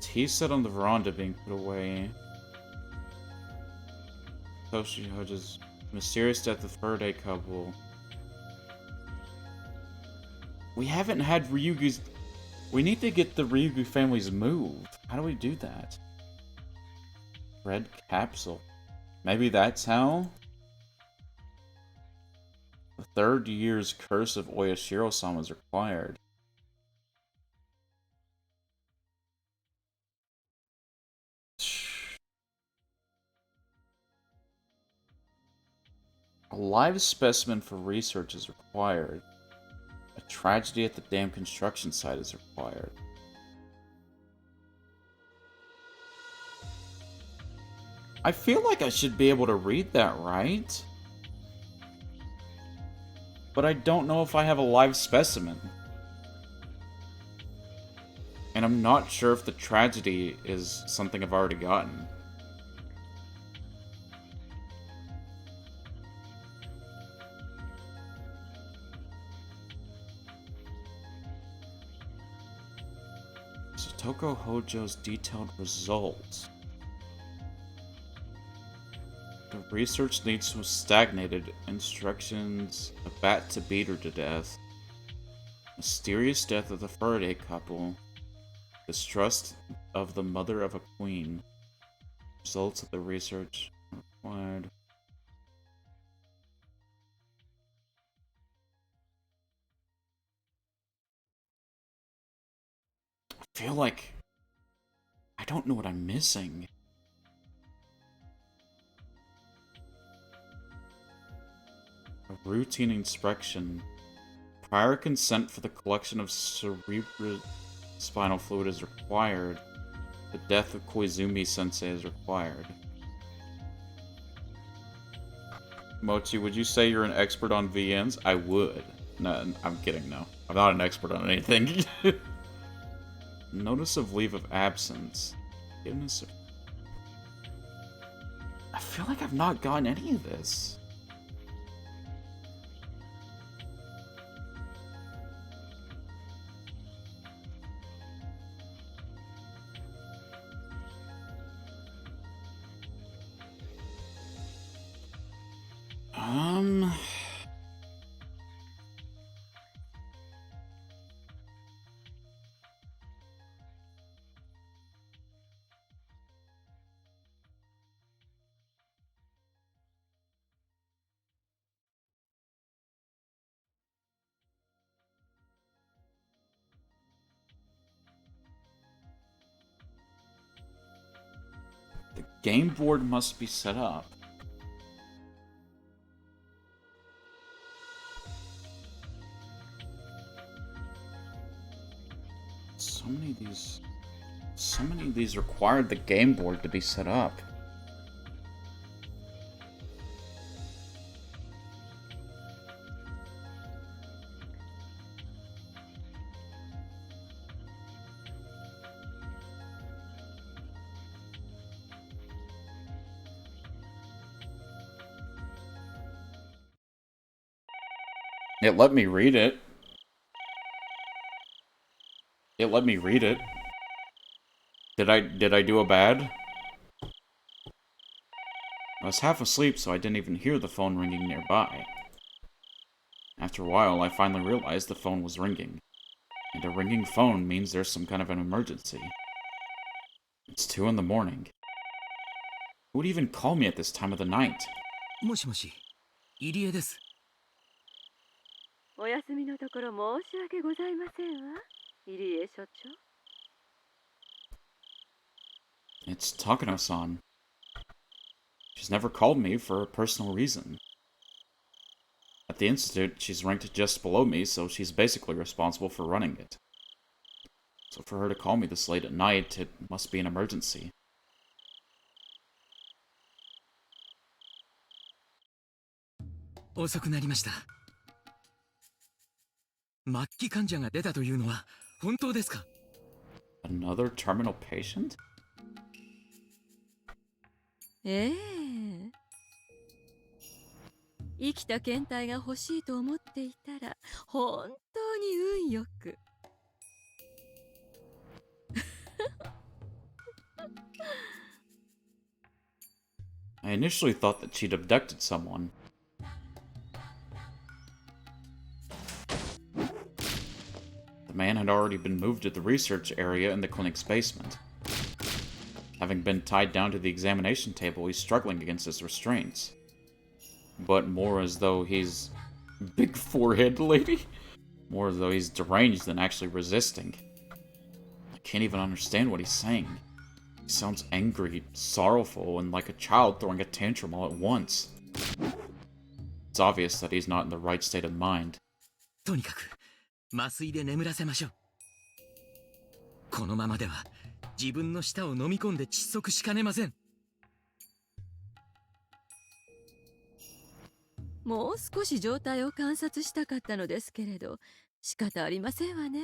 Tea set on the veranda being put away. Toshi Hoja's mysterious death of Faraday couple. We haven't had Ryugu's... We need to get the Ryugu families moved. How do we do that? Red capsule. Maybe that's how? The 3rd year's curse of Oyashiro-sama is required. A live specimen for research is required. A tragedy at the dam construction site is required. I feel like I should be able to read that, right? But I don't know if I have a live specimen. And I'm not sure if the tragedy is something I've already gotten. Toko Hojo's detailed results. The research needs to have stagnated. Instructions: a bat to beat her to death. Mysterious death of the Faraday couple. Distrust of the mother of a queen. Results of the research required. I feel like I don't know what I'm missing. A routine inspection. Prior consent for the collection of cerebrospinal fluid is required. The death of Koizumi-sensei is required. Mochi, would you say you're an expert on VNs? I would. No, I'm kidding, no. I'm not an expert on anything. Notice of leave of absence. Goodness. I feel like I've not gotten any of this. The game board must be set up. So many of these required the game board to be set up. It let me read it. It let me read it. Did I do a bad? I was half asleep, so I didn't even hear the phone ringing nearby. After a while, I finally realized the phone was ringing. And a ringing phone means there's some kind of an emergency. It's 2 in the morning. Who would even call me at this time of the night? もしもし、入江です。お休みのところ申し訳ございませんわ、入江所長。It's Takano-san. She's never called me for a personal reason. At the Institute, she's ranked just below me, so she's basically responsible for running it. So for her to call me this late at night, it must be an emergency. 遅くなりました。末期患者が出たというのは本当ですか？ Another terminal patient? ええ。生きた検体が欲しいと思っていたら本当に運よく。I initially thought that she'd abducted someone. The man had already been moved to the research area in the clinic's basement. Having been tied down to the examination table, he's struggling against his restraints. But more as though he's... Big forehead lady? More as though he's deranged than actually resisting. I can't even understand what he's saying. He sounds angry, sorrowful, and like a child throwing a tantrum all at once. It's obvious that he's not in the right state of mind. とにかく麻酔で眠らせましょう。このままでは自分の舌を飲み込んで窒息しかねません。もう少し状態を観察したかったのですけれど、仕方ありませんわね。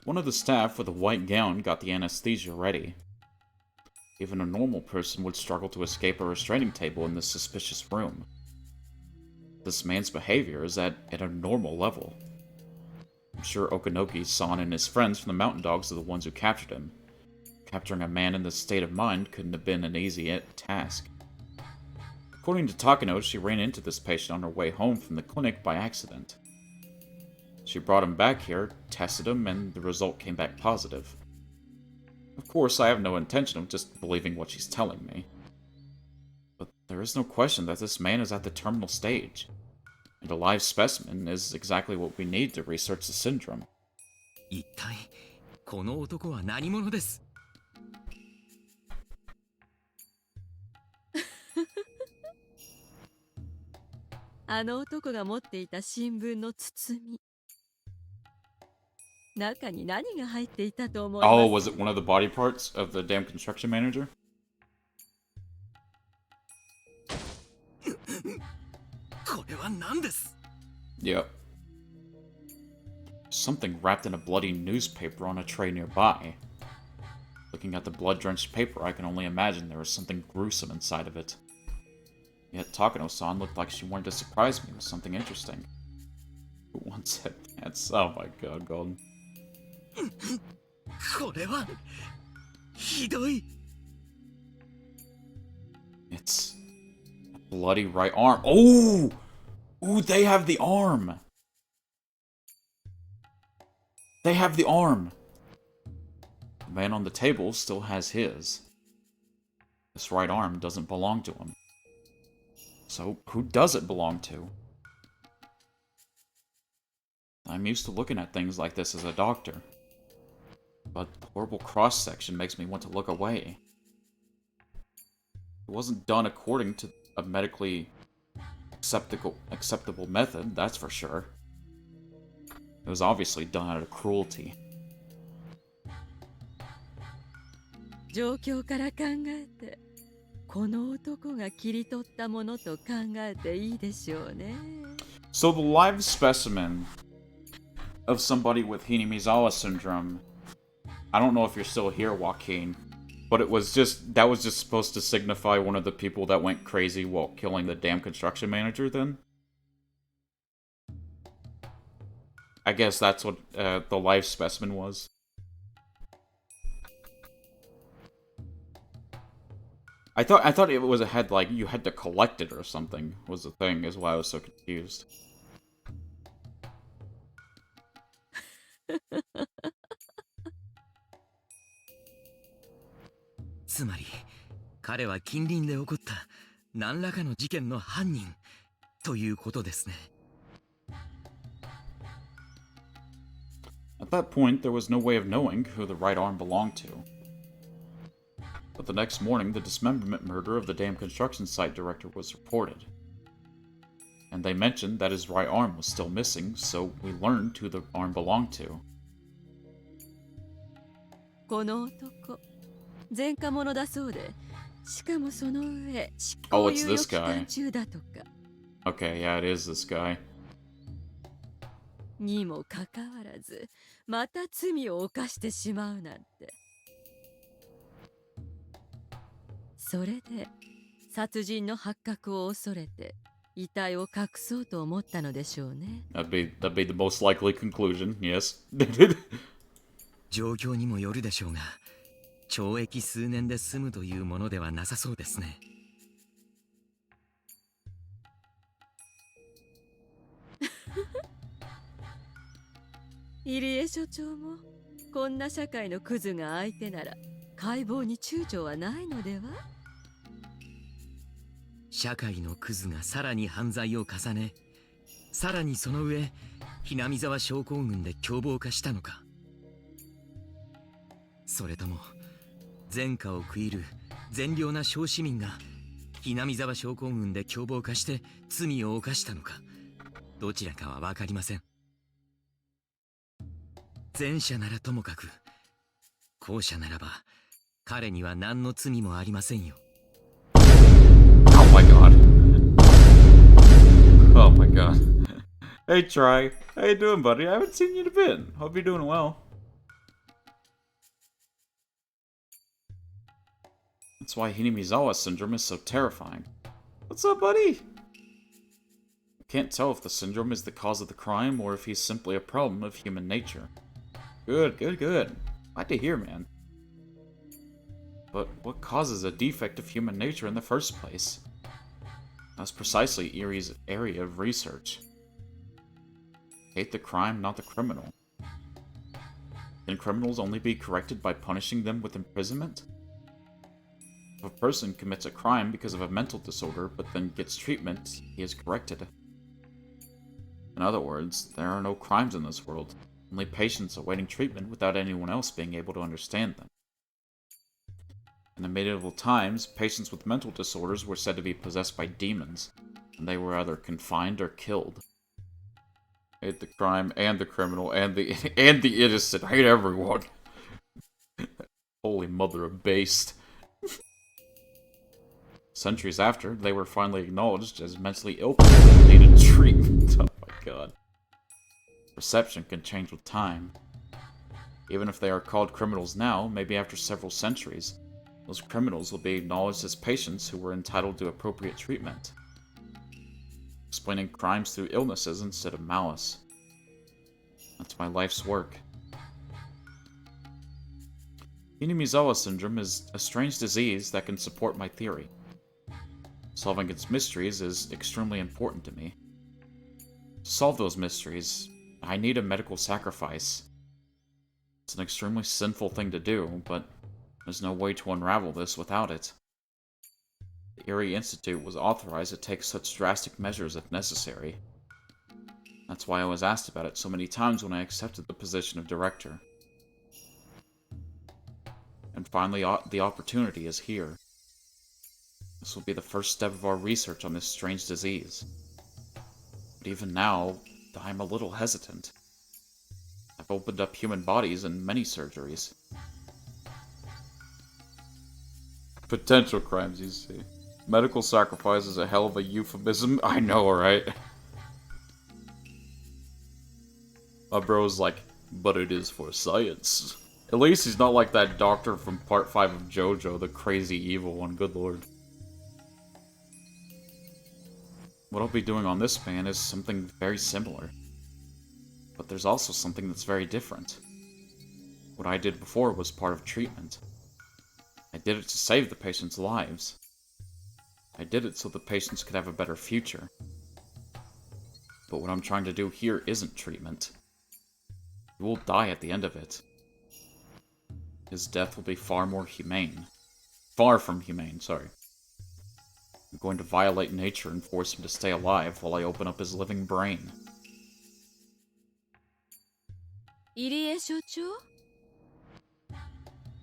One of the staff with a white gown got the anesthesia ready. Even a normal person would struggle to escape a restraining table in this suspicious room. This man's behavior is at a normal level. I'm sure Okanoki-san and his friends from the Mountain Dogs are the ones who captured him. Capturing a man in this state of mind couldn't have been an easy task. According to Takano, she ran into this patient on her way home from the clinic by accident. She brought him back here, tested him, and the result came back positive. Of course, I have no intention of just believing what she's telling me. But there is no question that this man is at the terminal stage, and a live specimen is exactly what we need to research the syndrome. 一体この男は何者です？あの男が持っていた新聞の包み。中に何が入っていたと思います？ Oh, was it one of the body parts of the damn construction manager? これは何です？ Yep. Something wrapped in a bloody newspaper on a tray nearby. Looking at the blood-drenched paper, I can only imagine there was something gruesome inside of it. Yet Takano-san looked like she wanted to surprise me with something interesting. Who once said that's... Oh my god, Golden. これはひどい。 It's a bloody right arm. Oh! Ooh, they have the arm! They have the arm! The man on the table still has his. This right arm doesn't belong to him. So, who does it belong to? I'm used to looking at things like this as a doctor. But the horrible cross-section makes me want to look away. It wasn't done according to a medically acceptable method, that's for sure. It was obviously done out of cruelty. 状況から考えて、この男が切り取ったものと考えていいでしょうね。So the live specimen of somebody with Hinamizawa syndrome, I don't know if you're still here, Joaquin, but that was just supposed to signify one of the people that went crazy while killing the damn construction manager then? I guess that's what the live specimen was. I thought it was like you had to collect it or something was the thing, is why I was so confused. つまり彼は近隣で起こった何らかの事件の犯人ということですね。 At that point, there was no way of knowing who the right arm belonged to. But the next morning, the dismemberment murder of the damn construction site director was reported. And they mentioned that his right arm was still missing, so we learned who the arm belonged to. この男、前科者だそうで、しかもその上、執 Oh, 行 it's 猶予 this 期間 guy. 中だとか。 Okay, yeah, it is this guy. にもかかわらず、また罪を犯してしまうなんて。それで、殺人の発覚を恐れて、遺体を隠そうと思ったのでしょうね。That'd be the most likely conclusion, yes. 状況にもよるでしょうが、懲役数年で済むというものではなさそうですね。入江所長もこんな社会のクズが相手なら解剖に躊躇はないのでは？社会のクズがさらに犯罪を重ね、さらにその上ひなみ沢症候群で凶暴化したのか、それとも前科を悔いる善良な小市民がひなみ沢症候群で凶暴化して罪を犯したのか、どちらかは分かりません。前者ならともかく、後者ならば彼には何の罪もありませんよ。Oh my god. Oh my god. Hey, Try. How you doing, buddy? I haven't seen you in a bit. Hope you're doing well. That's why Hinamizawa syndrome is so terrifying. What's up, buddy? can't tell if the syndrome is the cause of the crime or if he's simply a problem of human nature. Good, good, good. Glad to hear, man. But what causes a defect of human nature in the first place? That's precisely Erie's area of research. Hate the crime, not the criminal. Can criminals only be corrected by punishing them with imprisonment? If a person commits a crime because of a mental disorder, but then gets treatment, he is corrected. In other words, there are no crimes in this world, only patients awaiting treatment without anyone else being able to understand them. In the medieval times, patients with mental disorders were said to be possessed by demons, and they were either confined or killed. Hate the crime and the criminal and the innocent. Hate everyone. Holy mother of based. Centuries after, they were finally acknowledged as mentally ill people that needed treatment. Oh my god. Perception can change with time. Even if they are called criminals now, maybe after several centuries, those criminals will be acknowledged as patients who were entitled to appropriate treatment. Explaining crimes through illnesses instead of malice. That's my life's work. Hinamizawa syndrome is a strange disease that can support my theory. Solving its mysteries is extremely important to me. To solve those mysteries, I need a medical sacrifice. It's an extremely sinful thing to do, but there's no way to unravel this without it. The Erie Institute was authorized to take such drastic measures if necessary. That's why I was asked about it so many times when I accepted the position of director. And finally, the opportunity is here. This will be the first step of our research on this strange disease. But even now, I'm a little hesitant. I've opened up human bodies in many surgeries. Potential crimes, you see. Medical sacrifice is a hell of a euphemism. I know, right? My bro's like, but it is for science. At least he's not like that doctor from part 5 of JoJo, the crazy evil one, good lord. What I'll be doing on this span is something very similar. But there's also something that's very different. What I did before was part of treatment. I did it to save the patients' lives. I did it so the patients could have a better future. But what I'm trying to do here isn't treatment. He will die at the end of it. His death will be far more humane. Far from humane, sorry. I'm going to violate nature and force him to stay alive while I open up his living brain. 入江所長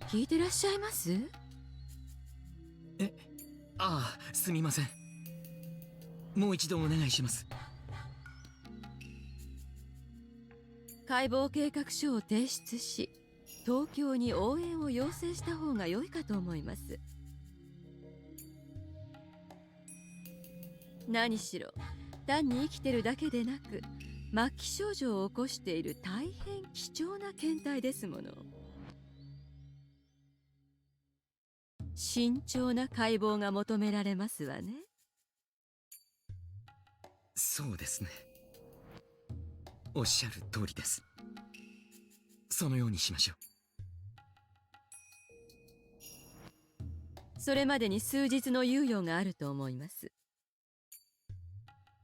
聞いてらっしゃいます？ああ、すみません。もう一度お願いします。解剖計画書を提出し、東京に応援を要請した方が良いかと思います。何しろ、単に生きてるだけでなく、末期症状を起こしている大変貴重な検体ですもの。慎重な解剖が求められますわね。そうですね。おっしゃる通りです。そのようにしましょう。それまでに数日の猶予があると思います。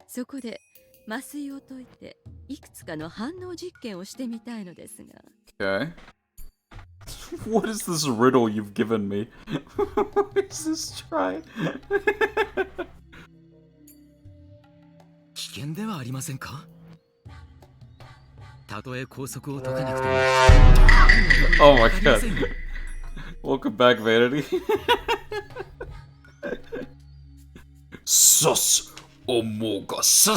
そこで麻酔を解いていくつかの反応実験をしてみたいのですが。Okay. What is this riddle you've given me? What is this try? 危険ではありませんか？たとえ拘束を解かなくても。Oh my god. Welcome back, Vanity. Sus Omogus.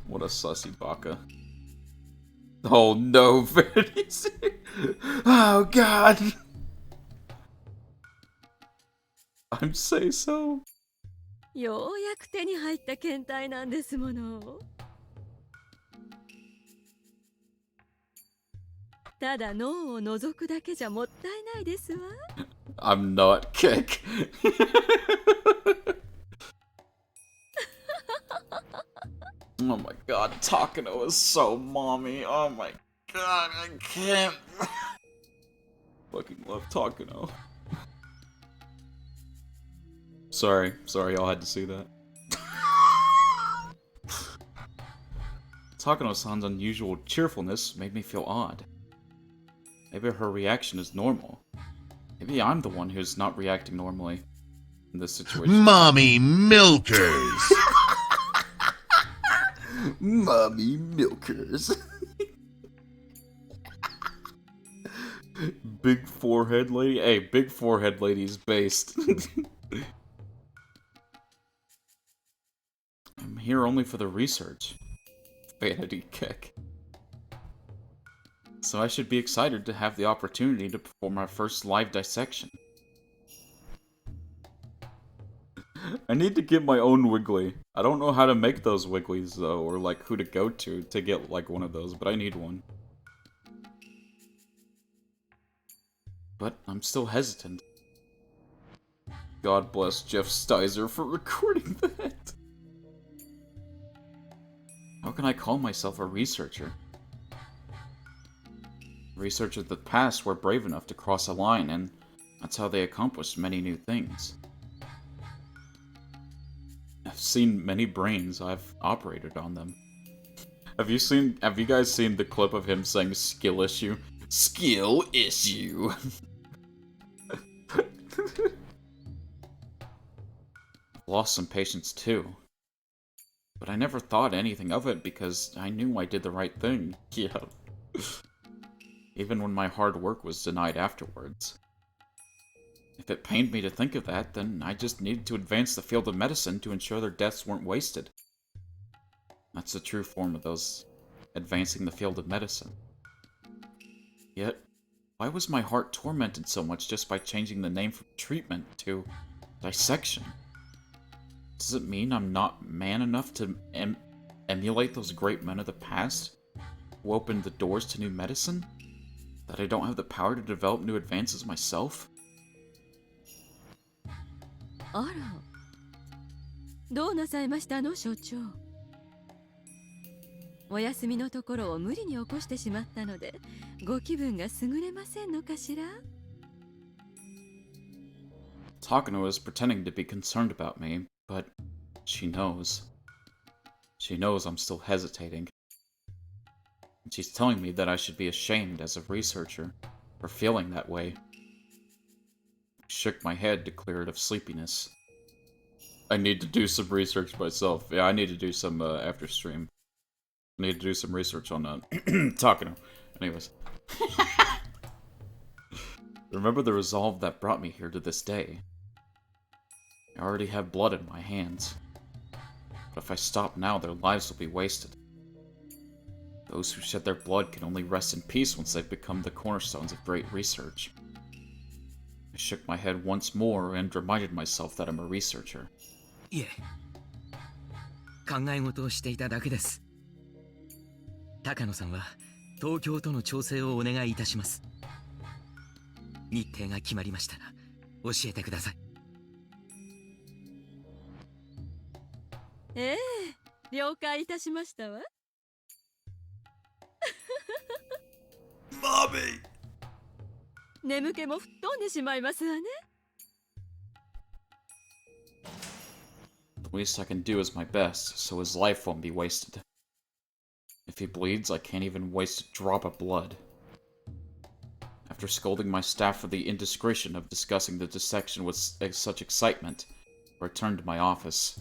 What a sussy baka. Oh no, Vanity. Oh god. I'm say so. ようやく手に入った検体なんですもの。ただ脳を覗くだけじゃもったいないですわ。I'm not kick. Oh my god, Takano is so mommy. Oh my god, I can't. Fucking love Takano. Sorry, y'all had to see that. Takano-san's unusual cheerfulness made me feel odd. Maybe her reaction is normal. Maybe I'm the one who's not reacting normally in this situation. Mommy milkers! Mommy milkers. Big forehead lady. Hey, big forehead lady's based. I'm here only for the research. Vanity kick. So I should be excited to have the opportunity to perform my first live dissection. I need to get my own Wiggly. I don't know how to make those Wigglies though, or like who to go to get like one of those, but I need one. But I'm still hesitant. God bless Jeff Stizer for recording that. How can I call myself a researcher? Researchers of the past were brave enough to cross a line, and that's how they accomplished many new things. I've seen many brains, I've operated on them. Have you guys seen the clip of him saying skill issue? Skill issue! Lost some patience too. But I never thought anything of it because I knew I did the right thing. Yeah. Even when my hard work was denied afterwards. If it pained me to think of that, then I just needed to advance the field of medicine to ensure their deaths weren't wasted. That's the true form of those advancing the field of medicine. Yet, why was my heart tormented so much just by changing the name from treatment to dissection? Does it mean I'm not man enough to emulate those great men of the past who opened the doors to new medicine? That I don't have the power to develop new advances myself? あら、どうなさいましたの、所長。お休みのところを無理に起こしてしまったので、ご気分が優れませんのかしら？ Takano is pretending to be concerned about me, but she knows. She knows I'm still hesitating. And she's telling me that I should be ashamed as a researcher for feeling that way. I shook my head to clear it of sleepiness. I need to do some research myself. Yeah, I need to do some after stream. I need to do some research on Takano. Anyways. Remember the resolve that brought me here to this day. I already have blood in my hands. But if I stop now, their lives will be wasted. Those who shed their blood can only rest in peace once they've become the cornerstones of great research. I shook my head once more and reminded myself that I'm a researcher. いえ、考え事をしていただけです。高野さんは東京との調整をお願いいたします。日程が決まりましたら教えてください。ええ、了解いたしましたわ。Mommy! 眠気も吹っ飛んでしまいますわね。The least I can do is my best, so his life won't be wasted. If he bleeds, I can't even waste a drop of blood. After scolding my staff for the indiscretion of discussing the dissection with such excitement, I returned to my office.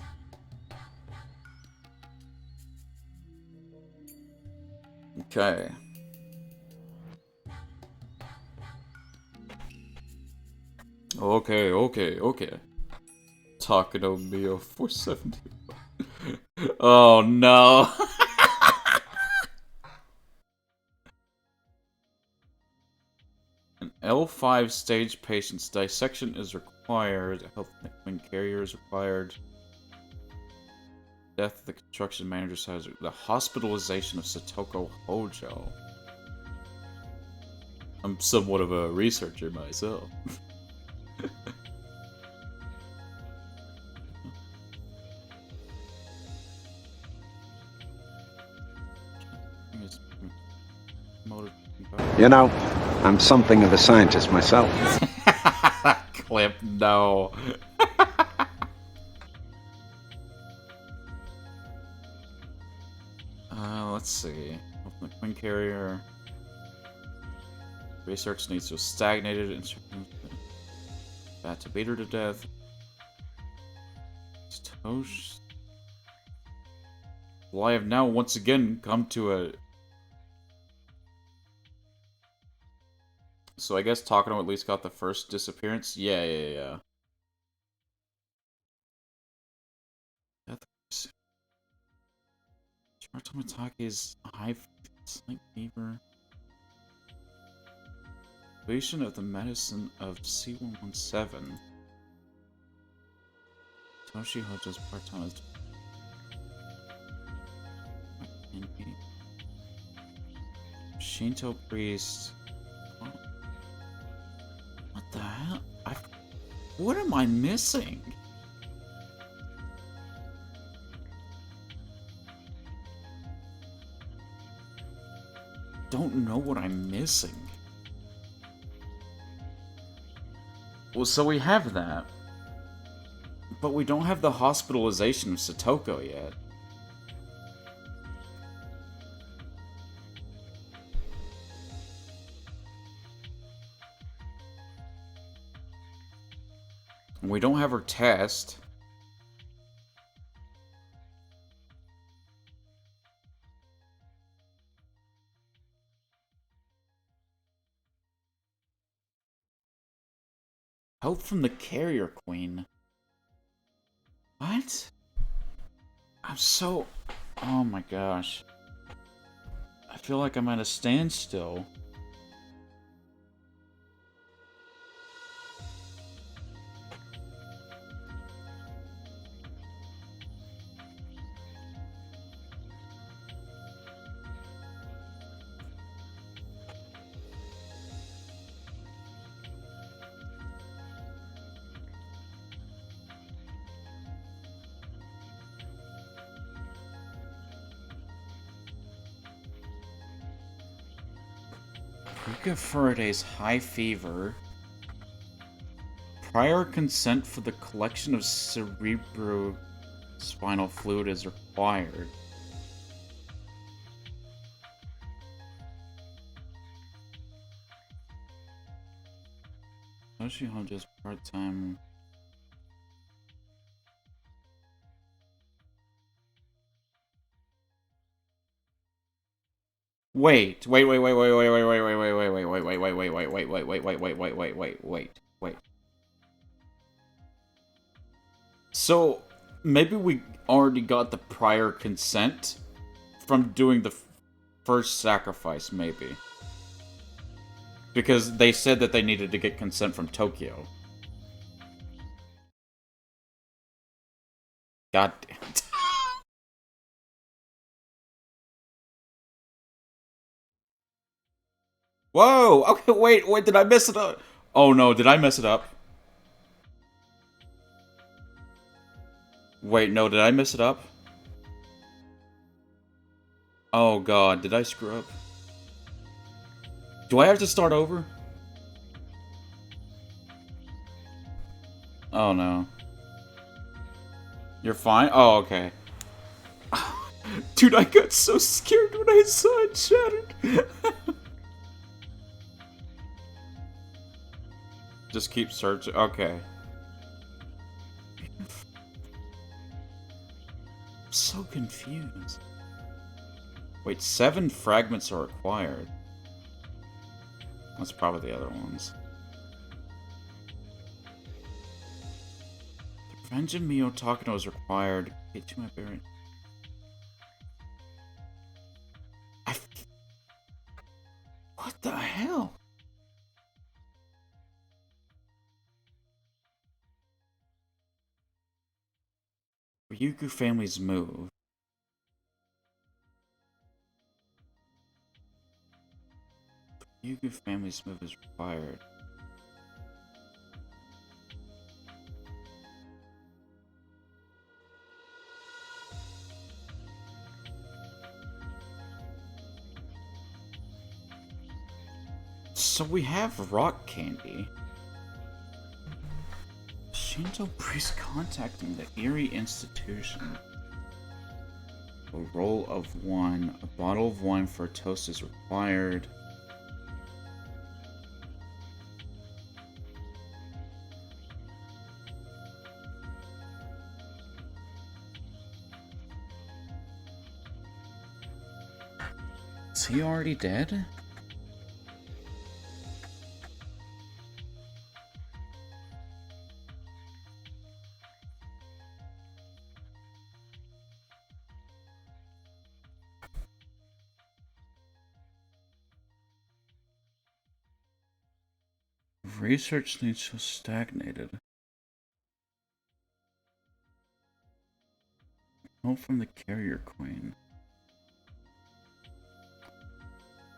Okay. Okay. Takano Mio 470. Oh no. An L5 stage patient's dissection is required. Health wing carrier is required. Death of the construction manager's house. The hospitalization of Satoko Hojo. I'm somewhat of a researcher myself. You know, I'm something of a scientist myself. Clip, no. Let's see. Open the Queen Carrier. Research needs to have stagnated. Bat to beat her to death. Tosh. Well, I have now once again come to a... So I guess Takano at least got the first disappearance? Yeah. Tomatake's high slight fever. Depletion of the medicine of C117. Toshi Hojo's part-time as... Shinto priest. Oh. What the hell? What am I missing? Don't know what I'm missing. Well, so we have that. But we don't have the hospitalization of Satoko yet. We don't have her test. Help from the Carrier Queen. What? I'm so... Oh my gosh. I feel like I'm at a standstill. Rika Furaday's high fever. Prior consent for the collection of cerebrospinal fluid is required. Toshi Hojo's part-time... Wait. So, maybe we already got the prior consent from doing the first sacrifice, maybe. Because they said that they needed to get consent from Tokyo. God damn it. Whoa! Okay, wait, did I mess it up? Oh no, did I mess it up? Wait, no, did I mess it up? Oh god, did I screw up? Do I have to start over? Oh no. You're fine? Oh, okay. Dude, I got so scared when I saw it shattered. Just keep searching. Okay. I'm so confused. Wait, 7 fragments are required. That's probably the other ones. The Revenge of Mio Takano is required. Get to my bearing. What the hell? Ryukyu family's move. Ryukyu family's move is required. So we have rock candy. Shinto priest contacting the Erie institution. A roll of one. A bottle of wine for a toast is required. Is he already dead? Research needs to have stagnated. Note from the carrier queen.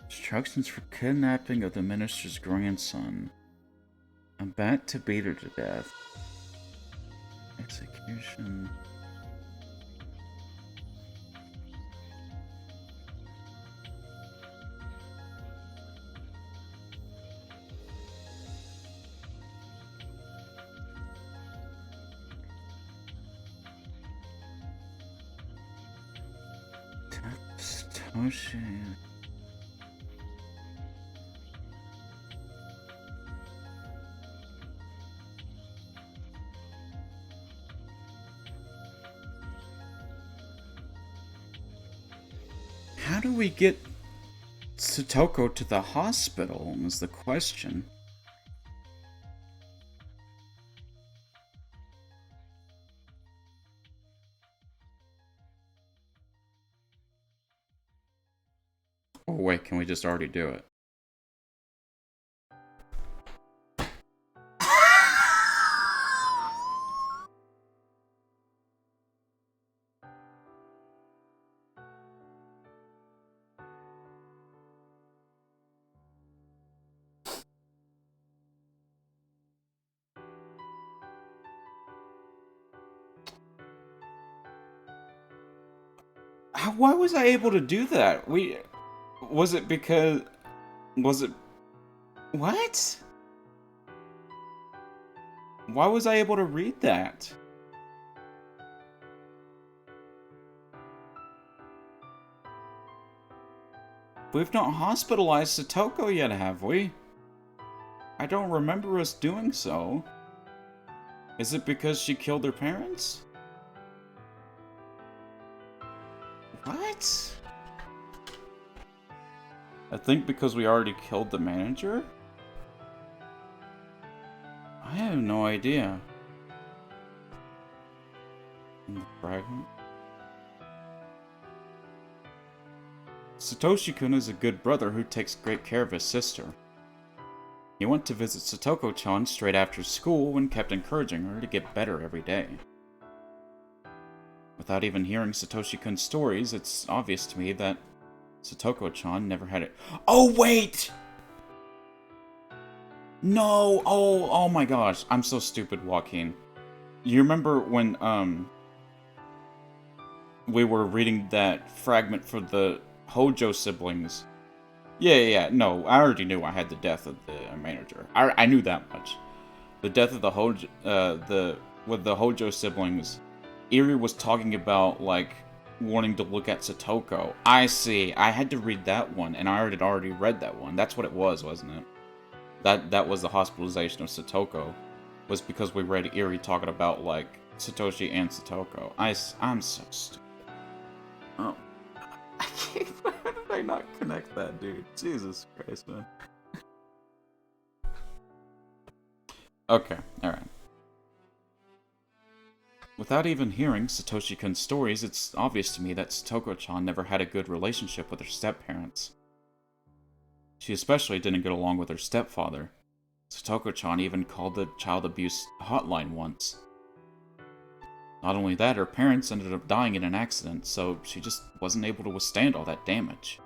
Instructions for kidnapping of the minister's grandson. A bat to beat her to death. Execution. Satoshi. How do we get Satoko to the hospital is the question. Oh wait, can we just already do it? Why was I able to do that? Was it because... Was it... What? Why was I able to read that? We've not hospitalized Satoko yet, have we? I don't remember us doing so. Is it because she killed her parents? What? I think because we already killed the manager? I have no idea. The fragment. Satoshi-kun is a good brother who takes great care of his sister. He went to visit Satoko-chan straight after school and kept encouraging her to get better every day. Without even hearing Satoshi-kun's stories, it's obvious to me that Satoko-chan never had it. Oh, wait! No! Oh my gosh. I'm so stupid, Joaquin. You remember when, we were reading that fragment for the Hojo siblings? Yeah. No, I already knew I had the death of the manager. I knew that much. The death of the Hojo, with the Hojo siblings, Eri was talking about, like, wanting to look at Satoko. I see. I had to read that one, and I had already read that one. That's what it was, wasn't it? That was the hospitalization of Satoko. Was because we read Eri talking about, like, Satoshi and Satoko. I'm so stupid. Oh. I can't... How did I not connect that, dude? Jesus Christ, man. Okay, alright. Without even hearing Satoshi-kun's stories, it's obvious to me that Satoko-chan never had a good relationship with her step-parents. She especially didn't get along with her stepfather. Satoko-chan even called the child abuse hotline once. Not only that, her parents ended up dying in an accident, so she just wasn't able to withstand all that damage.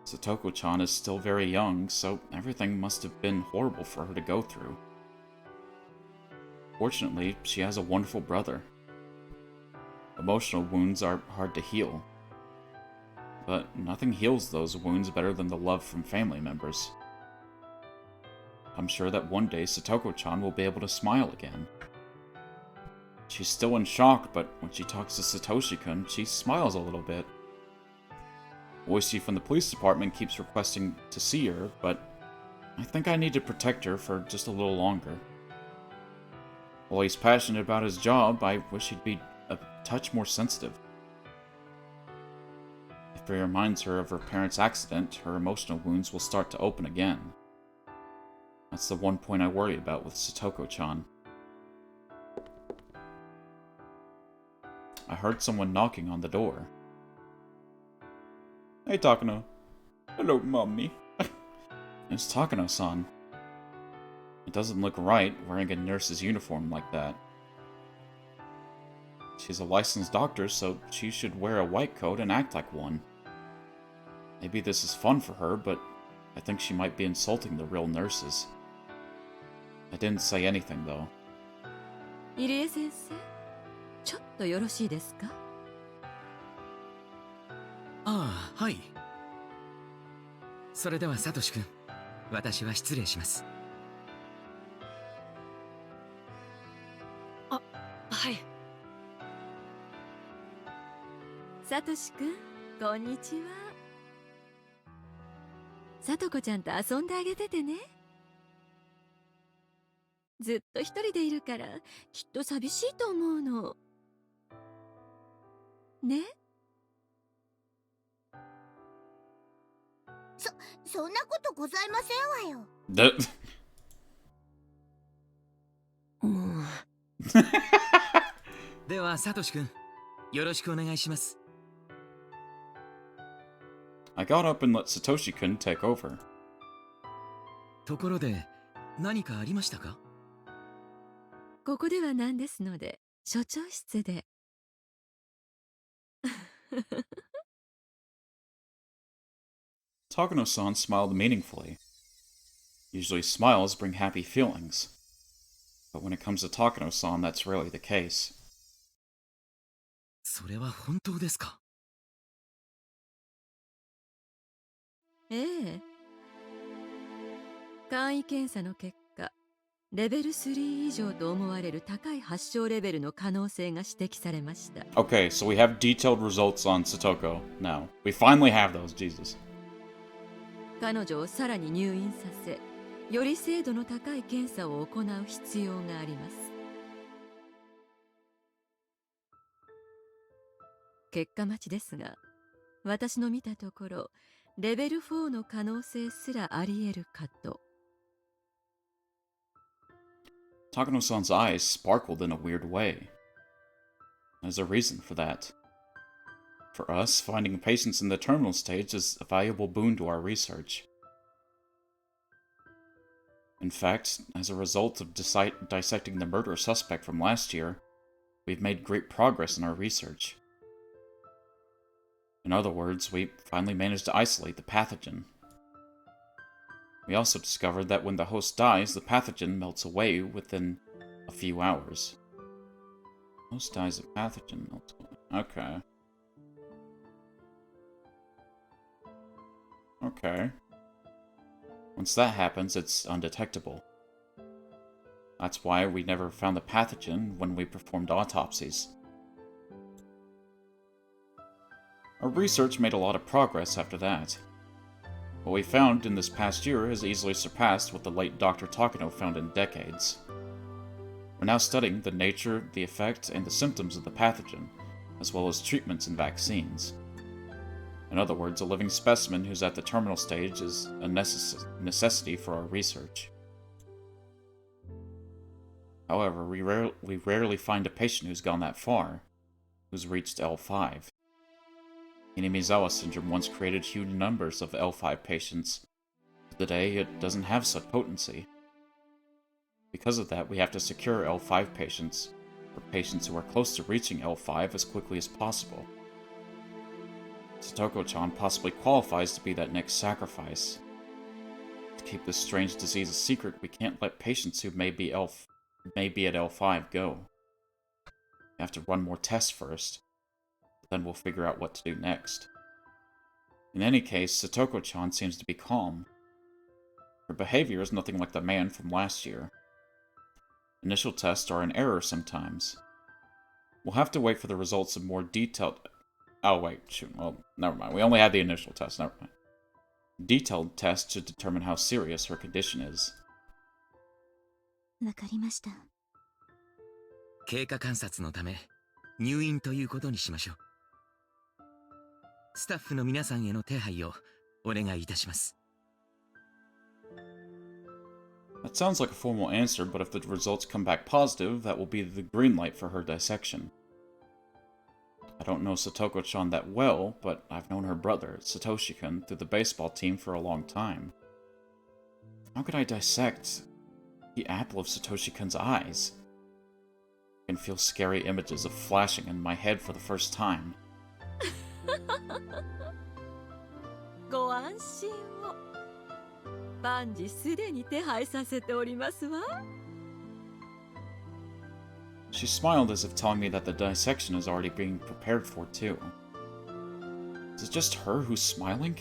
Satoko-chan is still very young, so everything must have been horrible for her to go through. Fortunately, she has a wonderful brother. Emotional wounds are hard to heal. But nothing heals those wounds better than the love from family members. I'm sure that one day Satoko-chan will be able to smile again. She's still in shock, but when she talks to Satoshi-kun, she smiles a little bit. Oishi from the police department keeps requesting to see her, but I think I need to protect her for just a little longer. While he's passionate about his job, I wish he'd be a touch more sensitive. If he reminds her of her parents' accident, her emotional wounds will start to open again. That's the one point I worry about with Satoko-chan. I heard someone knocking on the door. Hey, Takano. Hello, mommy. It's Takano-san. It doesn't look right wearing a nurse's uniform like that. She's a licensed doctor, so she should wear a white coat and act like one. Maybe this is fun for her, but I think she might be insulting the real nurses. I didn't say anything, though. 入江先生、ちょっとよろしいですか？ああ、はい。それではサトシ君、私は失礼します。あ、はい。サトシ君、こんにちは。サトコちゃんと遊んであげててね。ずっと一人でいるからきっと寂しいと思うの。ね？そんなことございませんわよ。ではサトシ君、よろしくお願いします。I got up and let Satoshi-kun take over. ところで、何かありましたか？ここではなんですので、所長室で。Takano-san smiled meaningfully. Usually smiles bring happy feelings. But when it comes to Takano-san, that's rarely the case. それは本当ですか？ええ。簡易検査の結果、レベル3以上と思われる高い発症レベルの可能性が指摘されました。Okay, so we have detailed results on Satoko now. We finally have those, Jesus. 彼女をさらに入院させ、より精度の高い検査を行う必要があります。結果待ちですが、私の見たところ、レベル4の可能性すらあり得るかと。Takano-san's eyes sparkled in a weird way. There's a reason for that. For us, finding patients in the terminal stage is a valuable boon to our research. In fact, as a result of dissecting the murder suspect from last year, we've made great progress in our research. In other words, we finally managed to isolate the pathogen. We also discovered that when the host dies, the pathogen melts away within a few hours. Host dies, the pathogen melts away. Okay. Okay. Once that happens, it's undetectable. That's why we never found the pathogen when we performed autopsies. Our research made a lot of progress after that. What we found in this past year has easily surpassed what the late Dr. Takano found in decades. We're now studying the nature, the effect, and the symptoms of the pathogen, as well as treatments and vaccines. In other words, a living specimen who's at the terminal stage is a necessity for our research. However, we rarely find a patient who's gone that far, who's reached L5. Hinamizawa syndrome once created huge numbers of L5 patients, but today it doesn't have such potency. Because of that, we have to secure L5 patients, or patients who are close to reaching L5 as quickly as possible. Satoko-chan possibly qualifies to be that next sacrifice. To keep this strange disease a secret, we can't let patients who may be at L5 go. We have to run more tests first. Then we'll figure out what to do next. In any case, Satoko-chan seems to be calm. Her behavior is nothing like the man from last year. Initial tests are in error sometimes. We'll have to wait for the results of more detailed... Oh, wait, shoot, well, never mind. We only had the initial test, never mind. Detailed tests to determine how serious her condition is. わかりました。経過観察のため入院ということにしましょう。スタッフの皆さんへの手配をお願いいたします。That sounds like a formal answer, but if the results come back positive, that will be the green light for her dissection. I don't know Satoko-chan that well, but I've known her brother, Satoshi-kun, through the baseball team for a long time. How could I dissect the apple of Satoshi-kun's eyes? I can feel scary images of flashing in my head for the first time. ご安心を。万事すでに手配させておりますわ。She smiled as if telling me that the dissection is already being prepared for, too. Is it just her who's smiling?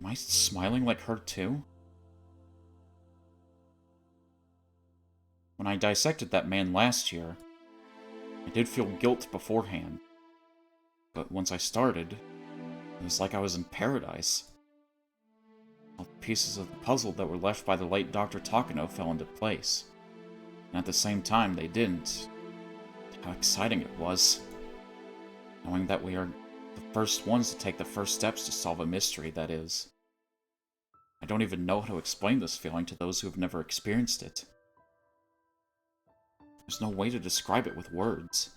Am I smiling like her, too? When I dissected that man last year, I did feel guilt beforehand. But once I started, it was like I was in paradise. All the pieces of the puzzle that were left by the late Dr. Takano fell into place. And at the same time, they didn't. How exciting it was. Knowing that we are the first ones to take the first steps to solve a mystery, that is. I don't even know how to explain this feeling to those who have never experienced it. There's no way to describe it with words.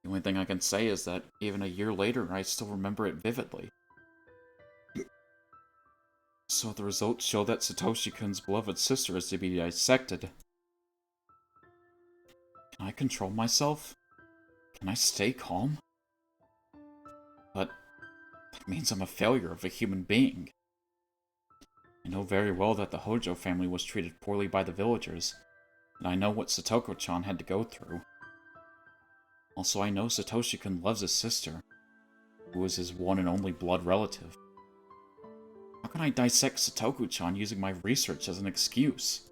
The only thing I can say is that even a year later, I still remember it vividly. So the results show that Satoshi-kun's beloved sister is to be dissected. Can I control myself? Can I stay calm? But that means I'm a failure of a human being. I know very well that the Hojo family was treated poorly by the villagers, and I know what Satoko-chan had to go through. Also, I know Satoshi-kun loves his sister, who is his one and only blood relative. How can I dissect Satoko-chan using my research as an excuse?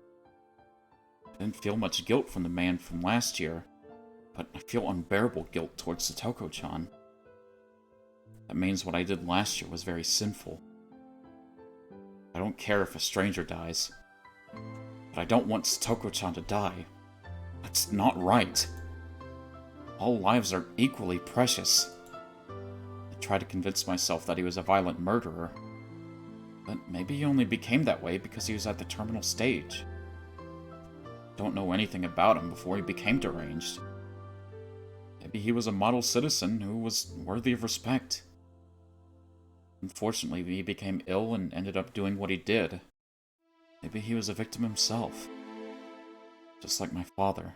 I didn't feel much guilt from the man from last year, but I feel unbearable guilt towards Satoko-chan. That means what I did last year was very sinful. I don't care if a stranger dies, but I don't want Satoko-chan to die. That's not right. All lives are equally precious. I tried to convince myself that he was a violent murderer, but maybe he only became that way because he was at the terminal stage. Don't know anything about him before he became deranged. Maybe he was a model citizen who was worthy of respect. Unfortunately, he became ill and ended up doing what he did. Maybe he was a victim himself. Just like my father.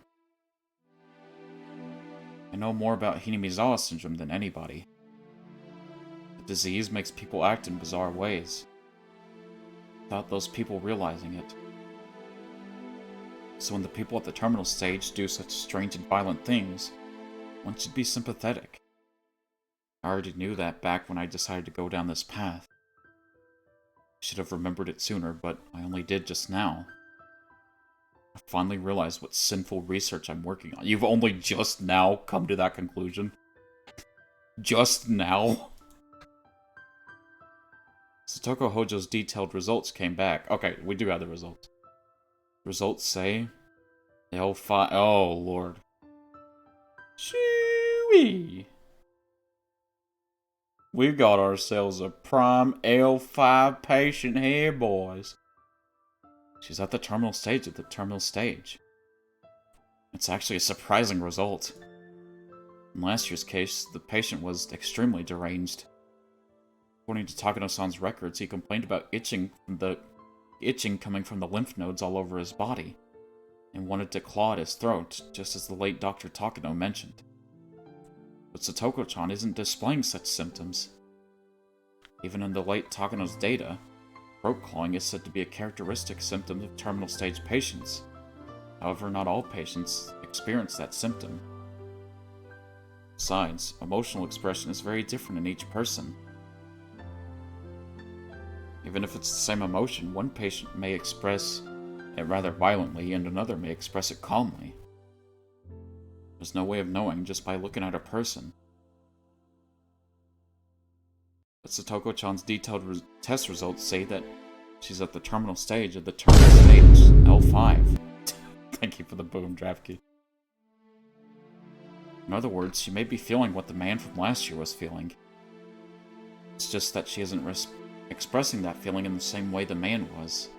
I know more about Hinamizawa syndrome than anybody. The disease makes people act in bizarre ways, without those people realizing it. So when the people at the terminal stage do such strange and violent things, one should be sympathetic. I already knew that back when I decided to go down this path. I should have remembered it sooner, but I only did just now. I finally realized what sinful research I'm working on. You've only just now come to that conclusion? Just now? Satoko Hojo's detailed results came back. Okay, we do have the results. Results say L5. Oh, Lord. Shoo-wee. We've got ourselves a prime L5 patient here, boys. She's at the terminal stage of the terminal stage. It's actually a surprising result. In last year's case, the patient was extremely deranged. According to Takano-san's records, he complained about itching coming from the lymph nodes all over his body, and wanted to claw at his throat, just as the late Dr. Takano mentioned. But Satoko-chan isn't displaying such symptoms. Even in the late Takano's data, throat clawing is said to be a characteristic symptom of terminal stage patients. However, not all patients experience that symptom. Besides, emotional expression is very different in each person. Even if it's the same emotion, one patient may express it rather violently and another may express it calmly. There's no way of knowing just by looking at a person. But Satoko-chan's detailed test results say that she's at the terminal stage of the terminal stage L5. Thank you for the boom, Draftkey. In other words, she may be feeling what the man from last year was feeling. It's just that she isn't expressing that feeling in the same way the man was.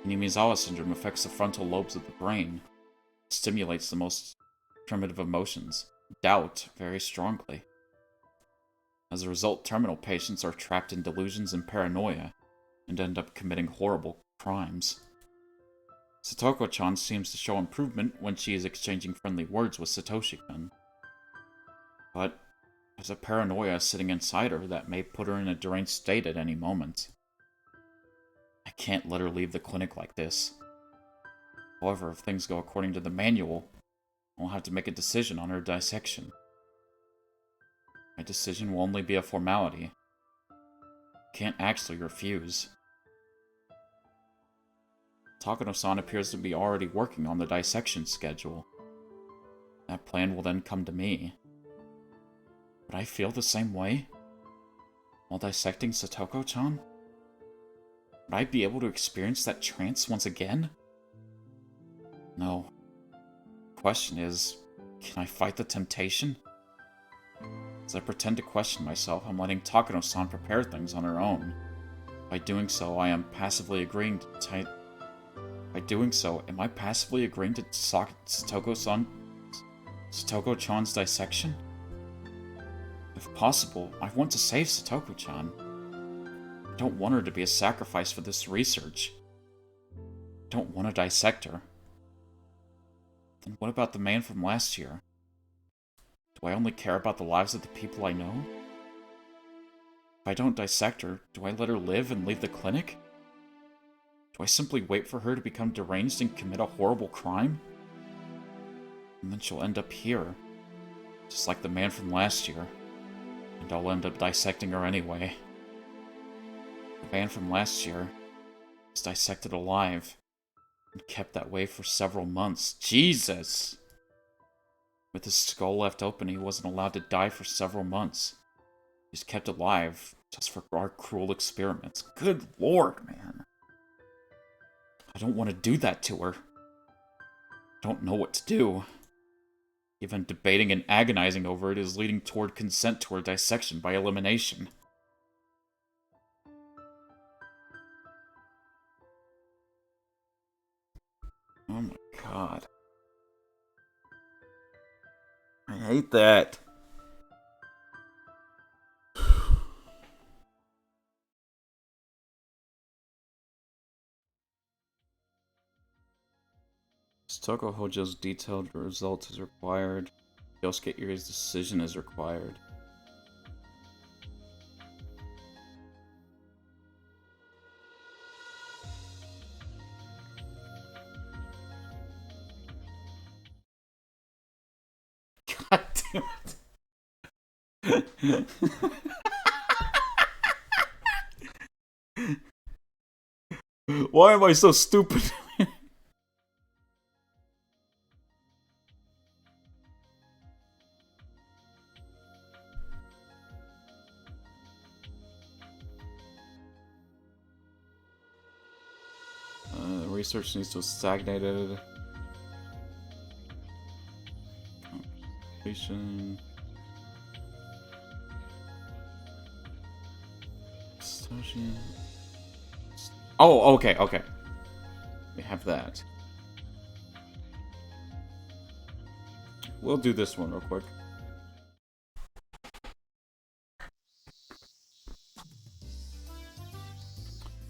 Hinamizawa syndrome affects the frontal lobes of the brain. It stimulates the most primitive emotions, doubt, very strongly. As a result, terminal patients are trapped in delusions and paranoia, and end up committing horrible crimes. Satoko-chan seems to show improvement when she is exchanging friendly words with Satoshi-kun. But there's a paranoia sitting inside her that may put her in a deranged state at any moment. I can't let her leave the clinic like this. However, if things go according to the manual, I'll have to make a decision on her dissection. My decision will only be a formality. I can't actually refuse. Takano-san appears to be already working on the dissection schedule. That plan will then come to me. Would I feel the same way? While dissecting Satoko-chan? Would I be able to experience that trance once again? No. The question is, can I fight the temptation? As I pretend to question myself, I'm letting Takano-san prepare things on her own. By doing so, I am passively agreeing to By doing so, am I passively agreeing to Satoko-chan's dissection? If possible, I want to save Satoko-chan. I don't want her to be a sacrifice for this research. I don't want to dissect her. Then what about the man from last year? Do I only care about the lives of the people I know? If I don't dissect her, do I let her live and leave the clinic? Do I simply wait for her to become deranged and commit a horrible crime? And then she'll end up here, just like the man from last year, and I'll end up dissecting her anyway. The man from last year was dissected alive, and kept that way for several months. Jesus! With his skull left open, he wasn't allowed to die for several months. He was kept alive just for our cruel experiments. Good lord, man. I don't want to do that to her. I don't know what to do. Even debating and agonizing over it is leading toward consent to her dissection by elimination. Oh my god. I hate that. Satoko Hojo's detailed results is required. Yosuke Iri's decision is required. God damn it. Why am I so stupid? Research needs to have stagnated. Completion. Oh, okay, okay. We have that. We'll do this one real quick.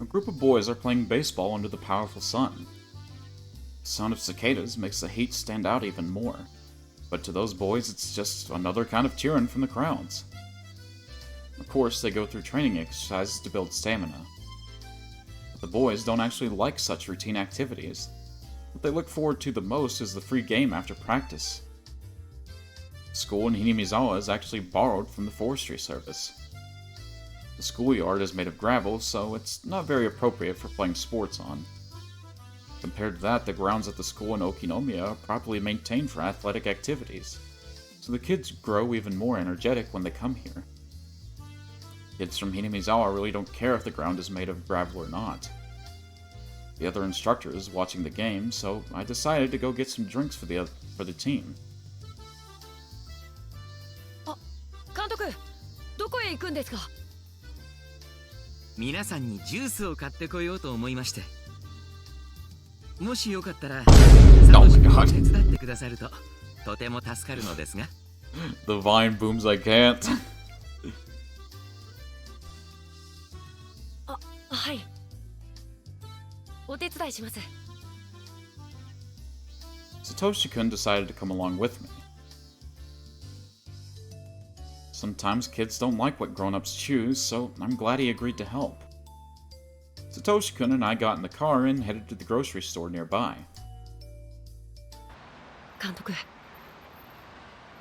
A group of boys are playing baseball under the powerful sun. The sound of cicadas makes the heat stand out even more, but to those boys it's just another kind of cheering from the crowds. Of course, they go through training exercises to build stamina. But the boys don't actually like such routine activities. What they look forward to the most is the free game after practice. The school in Hinamizawa is actually borrowed from the forestry service. The schoolyard is made of gravel, so it's not very appropriate for playing sports on. Compared to that, the grounds at the school in Okinomiya are properly maintained for athletic activities, so the kids grow even more energetic when they come here. Kids from Hinamizawa really don't care if the ground is made of gravel or not. The other instructor is watching the game, so I decided to go get some drinks for the team. 監督、どこへ行くんですか？皆さんにジュースを買ってこようと思いまして。もしよかったら、サトシ君を手伝ってくださるととても助かるのですが。The vine booms I can't. はい。お手伝いします。Satoshi-kun decided to come along with me. Sometimes kids don't like what grown-ups choose, so I'm glad he agreed to help. Satoshi-kun and I got in the car and headed to the grocery store nearby. 監督、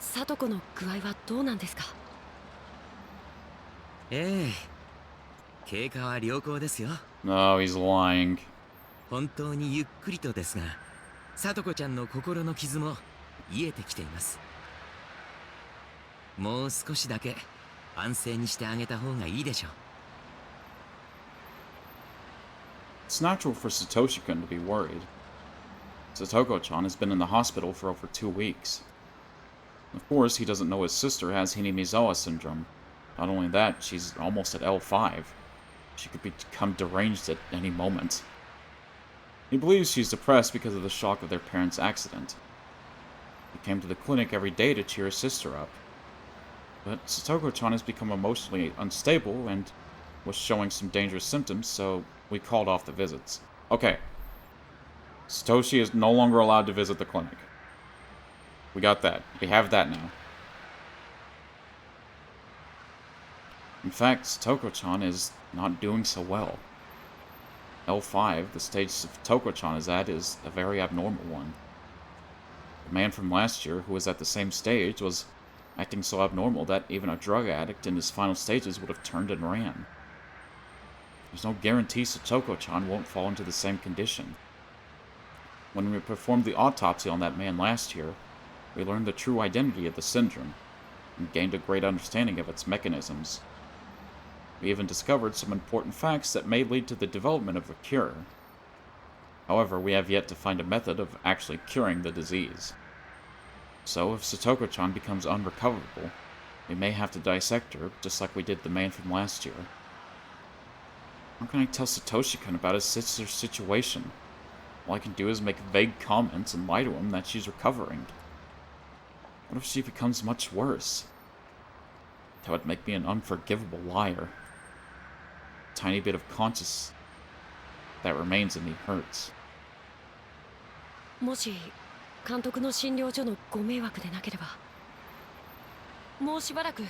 聡子の具合はどうなんですか？ええ、経過は良好ですよ。No, he's lying. 本当にゆっくりとですが、聡子ちゃんの心の傷も癒えてきています。もう少しだけ安静にしてあげた方がいいでしょう。It's natural for Satoshi-kun to be worried. Satoko-chan has been in the hospital for over 2 weeks. Of course, he doesn't know his sister has Hinamizawa syndrome. Not only that, she's almost at L5. She could become deranged at any moment. He believes she's depressed because of the shock of their parents' accident. He came to the clinic every day to cheer his sister up. But Satoko-chan has become emotionally unstable and was showing some dangerous symptoms, so we called off the visits. Okay. Satoshi is no longer allowed to visit the clinic. We got that. We have that now. In fact, Satoko-chan is not doing so well. L5, the stage Satoko-chan is at, is a very abnormal one. The man from last year, who was at the same stage, was acting so abnormal that even a drug addict in his final stages would have turned and ran. There's no guarantee Satoko-chan won't fall into the same condition. When we performed the autopsy on that man last year, we learned the true identity of the syndrome, and gained a great understanding of its mechanisms. We even discovered some important facts that may lead to the development of a cure. However, we have yet to find a method of actually curing the disease. So, if Satoko-chan becomes unrecoverable, we may have to dissect her, just like we did the man from last year. How can I tell Satoshi-kun about his sister's situation? All I can do is make vague comments and lie to him that she's recovering. What if she becomes much worse? That would make me an unforgivable liar. A tiny bit of conscience that remains in me hurts. もし監督の診療所のご迷惑でなければ、もうしばらく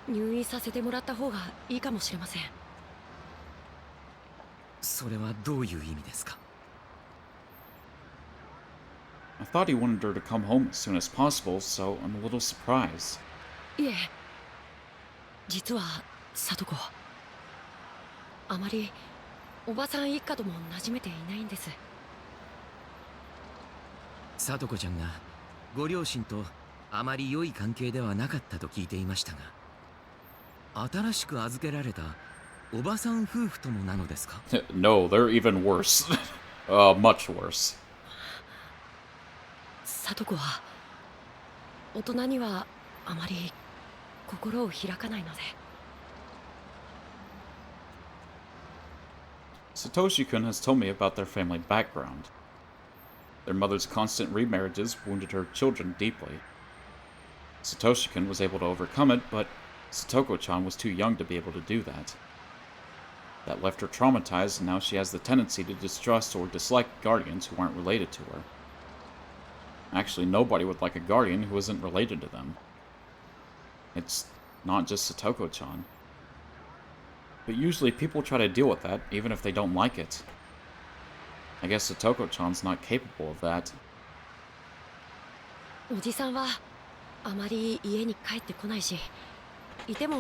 入院させてもらった方がいいかもしれません。それはどういう意味ですか？ I thought he wanted her to come home as soon as possible, so I'm a little surprised. いえ、実は聡子、あまりおばさん一家とも馴染めていないんです。聡子ちゃんがご両親とあまり良い関係ではなかったと聞いていましたが、新しく預けられたおばさん夫婦ともなのですか？ No, they're even worse. Much worse. 聡子は大人にはあまり心を開かないので。Satoshi-kun has told me about their family background. Their mother's constant remarriages wounded her children deeply. Satoshi-kun was able to overcome it, but Satoko-chan was too young to be able to do that. That left her traumatized, and now she has the tendency to distrust or dislike guardians who aren't related to her. Actually, nobody would like a guardian who isn't related to them. It's not just Satoko-chan. But usually people try to deal with that, even if they don't like it. I guess Satoko-chan's not capable of that. おじさんはあまり家に帰ってこないし、いても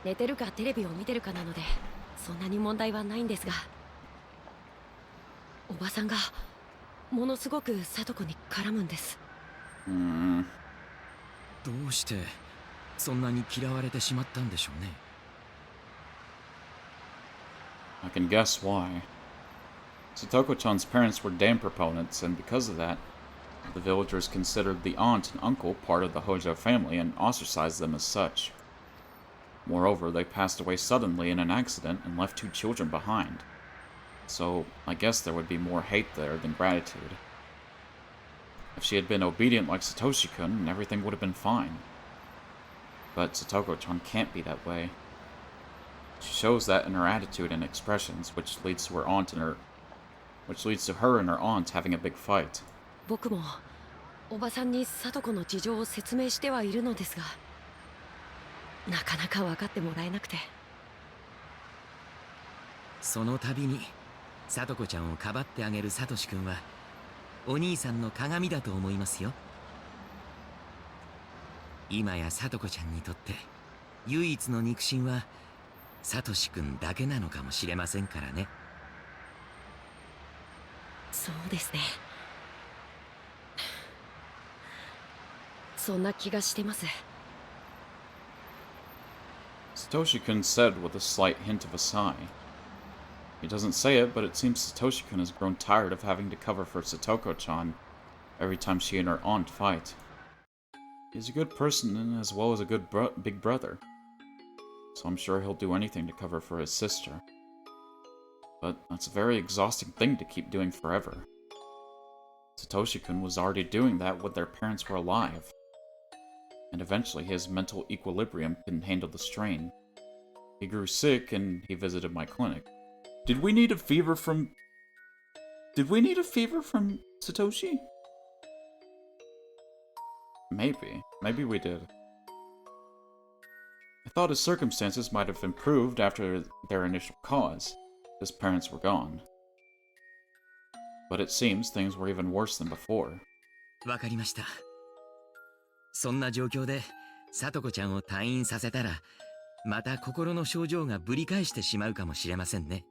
寝てるかテレビを見てるかなのでそんなに問題はないんですが、おばさんがものすごく聡子に絡むんです。どうしてそんなに嫌われてしまったんでしょうね。I can guess why. Satoko-chan's parents were dam proponents, and because of that, the villagers considered the aunt and uncle part of the Hojo family and ostracized them as such. Moreover, they passed away suddenly in an accident and left 2 children behind. So, I guess there would be more hate there than gratitude. If she had been obedient like Satoshi-kun, everything would have been fine. But Satoko-chan can't be that way. She shows that in her attitude and expressions, which leads to her and her aunt having a big fight. 僕もおばさんに聡子の事情を説明してはいるのですが、なかなか分かってもらえなくて。その度に聡子ちゃんをかばってあげるサトシ君はお兄さんの鏡だと思いますよ。今や聡子ちゃんにとって唯一の肉親はサトシ君だけなのかもしれませんからね。そうですね。そんな気がしてます。Satoshi-kun said with a slight hint of a sigh. He doesn't say it, but it seems Satoshi-kun has grown tired of having to cover for Satoko-chan every time she and her aunt fight. He's a good person as well as a good big brother, so I'm sure he'll do anything to cover for his sister. But that's a very exhausting thing to keep doing forever. Satoshi-kun was already doing that when their parents were alive, and eventually his mental equilibrium couldn't handle the strain. He grew sick and he visited my clinic. Did we need a fever from Satoshi? Maybe we did. I thought his circumstances might have improved after their initial cause. His parents were gone. But it seems things were even worse than before. わかりました。そんな状況で聡子ちゃんを退院させたらまた心の症状がぶり返してしまうかもしれませんね。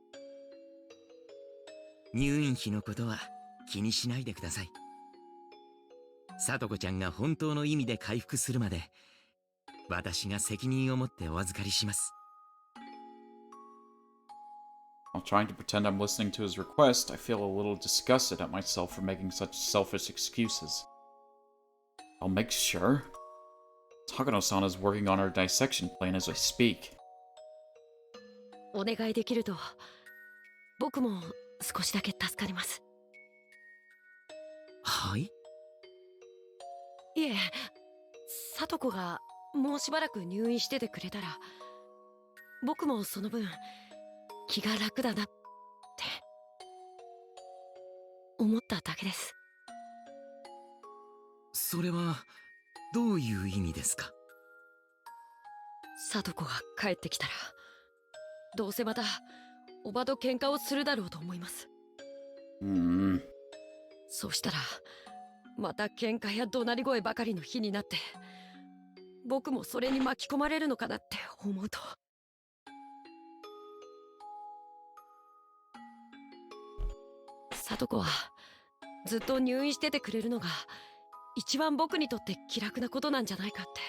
入院費のことは気にしないでください。聡子ちゃんが本当の意味で回復するまで私が責任を持ってお預かりします。While trying to pretend I'm listening to his request, I feel a little disgusted at myself for making such selfish excuses. I'll make sure. Takano-san is working on our dissection plan as I speak. お願いできると僕も少しだけ助かります。はい？いえ、聡子がもうしばらく入院しててくれたら僕もその分気が楽だなって思っただけです。それはどういう意味ですか？聡子が帰ってきたらどうせまたおばと喧嘩をするだろうと思います。そうしたらまた喧嘩や怒鳴り声ばかりの日になって僕もそれに巻き込まれるのかなって思うと。聡子はずっと入院しててくれるのが一番僕にとって気楽なことなんじゃないかって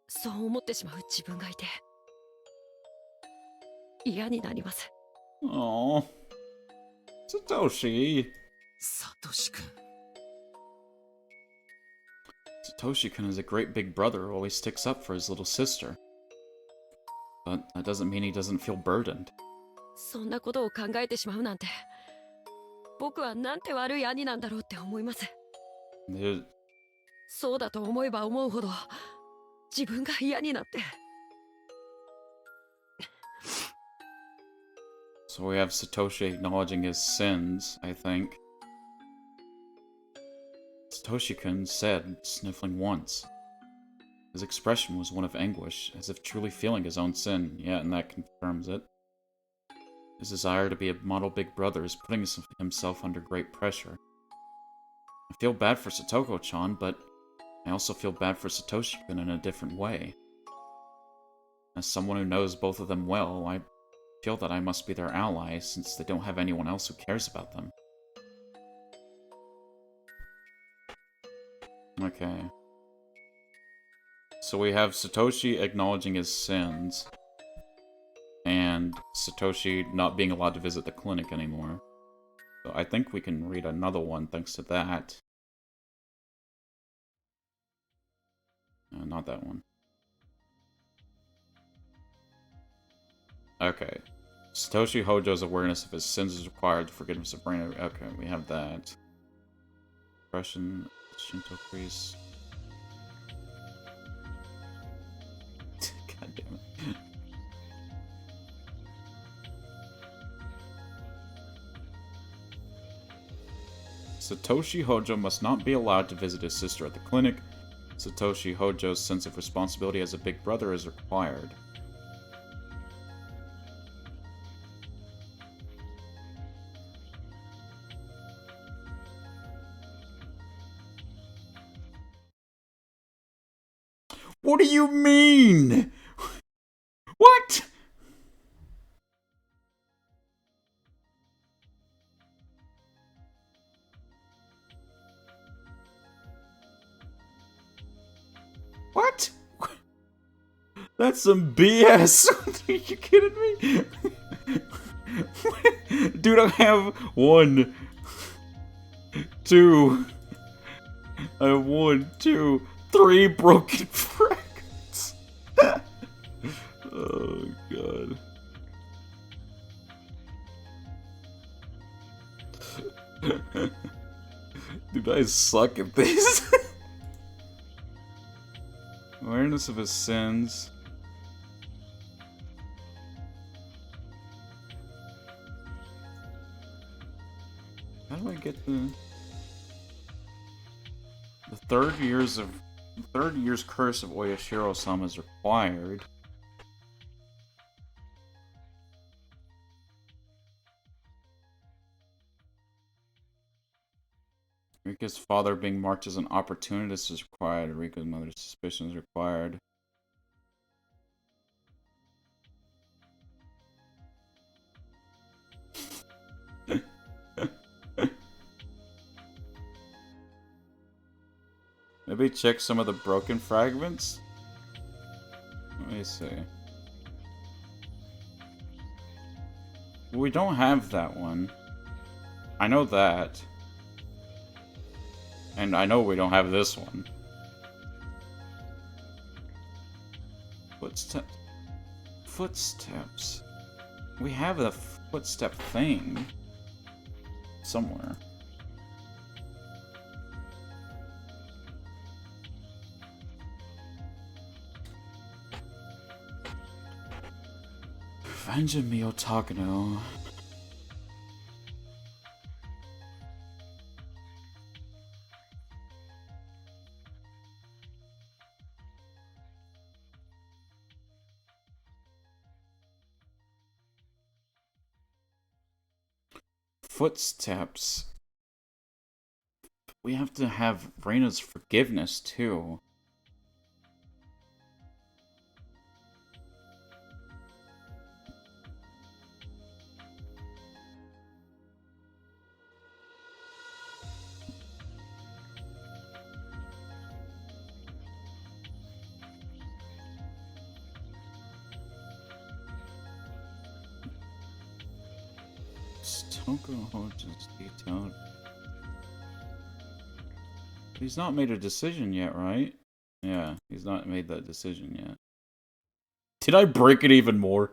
そう思ってしまう自分がいて嫌になります。Aww. Satoshi. サトシ君。Satoshi-kun is a great big brother who always sticks up for his little sister. But that doesn't mean he doesn't feel burdened. そんなことを考えてしまうなんて僕はなんて悪い兄なんだろうって思います。そうだと思えば思うほど自分が嫌になって。So we have Satoshi acknowledging his sins, I think. Satoshi-kun said, sniffling once. His expression was one of anguish, as if truly feeling his own sin, yeah, and that confirms it. His desire to be a model big brother is putting himself under great pressure. I feel bad for Satoko-chan, but I also feel bad for Satoshi-kun in a different way. As someone who knows both of them well, I feel that I must be their ally, since they don't have anyone else who cares about them. Okay. So we have Satoshi acknowledging his sins, and Satoshi not being allowed to visit the clinic anymore. So I think we can read another one thanks to that. Not that one. Okay. Satoshi Hojo's awareness of his sins is required to forgive Sabrina. Okay, we have that. Russian Shinto priest. God damn it. Satoshi Hojo must not be allowed to visit his sister at the clinic. Satoshi Hojo's sense of responsibility as a big brother is required. What do you mean? What? What? That's some BS. Are you kidding me? Dude, I have 1, 2. I have 1, 2, 3 broken fragments. Oh, God. Dude, I suck at this. Awareness of his sins. How do I get the third year's curse of Oyashiro-sama is required? Rika's father being marked as an opportunist is required. Rika's mother's suspicion is required. Maybe check some of the broken fragments? Let me see. We don't have that one. I know that. And I know we don't have this one. Footsteps. We have the footstep thing. Somewhere. Revenge of Miyotagano. Footsteps. We have to have Reina's forgiveness too. Toko Hojo's detailed. He's not made a decision yet, right? Yeah, he's not made that decision yet. Did I break it even more?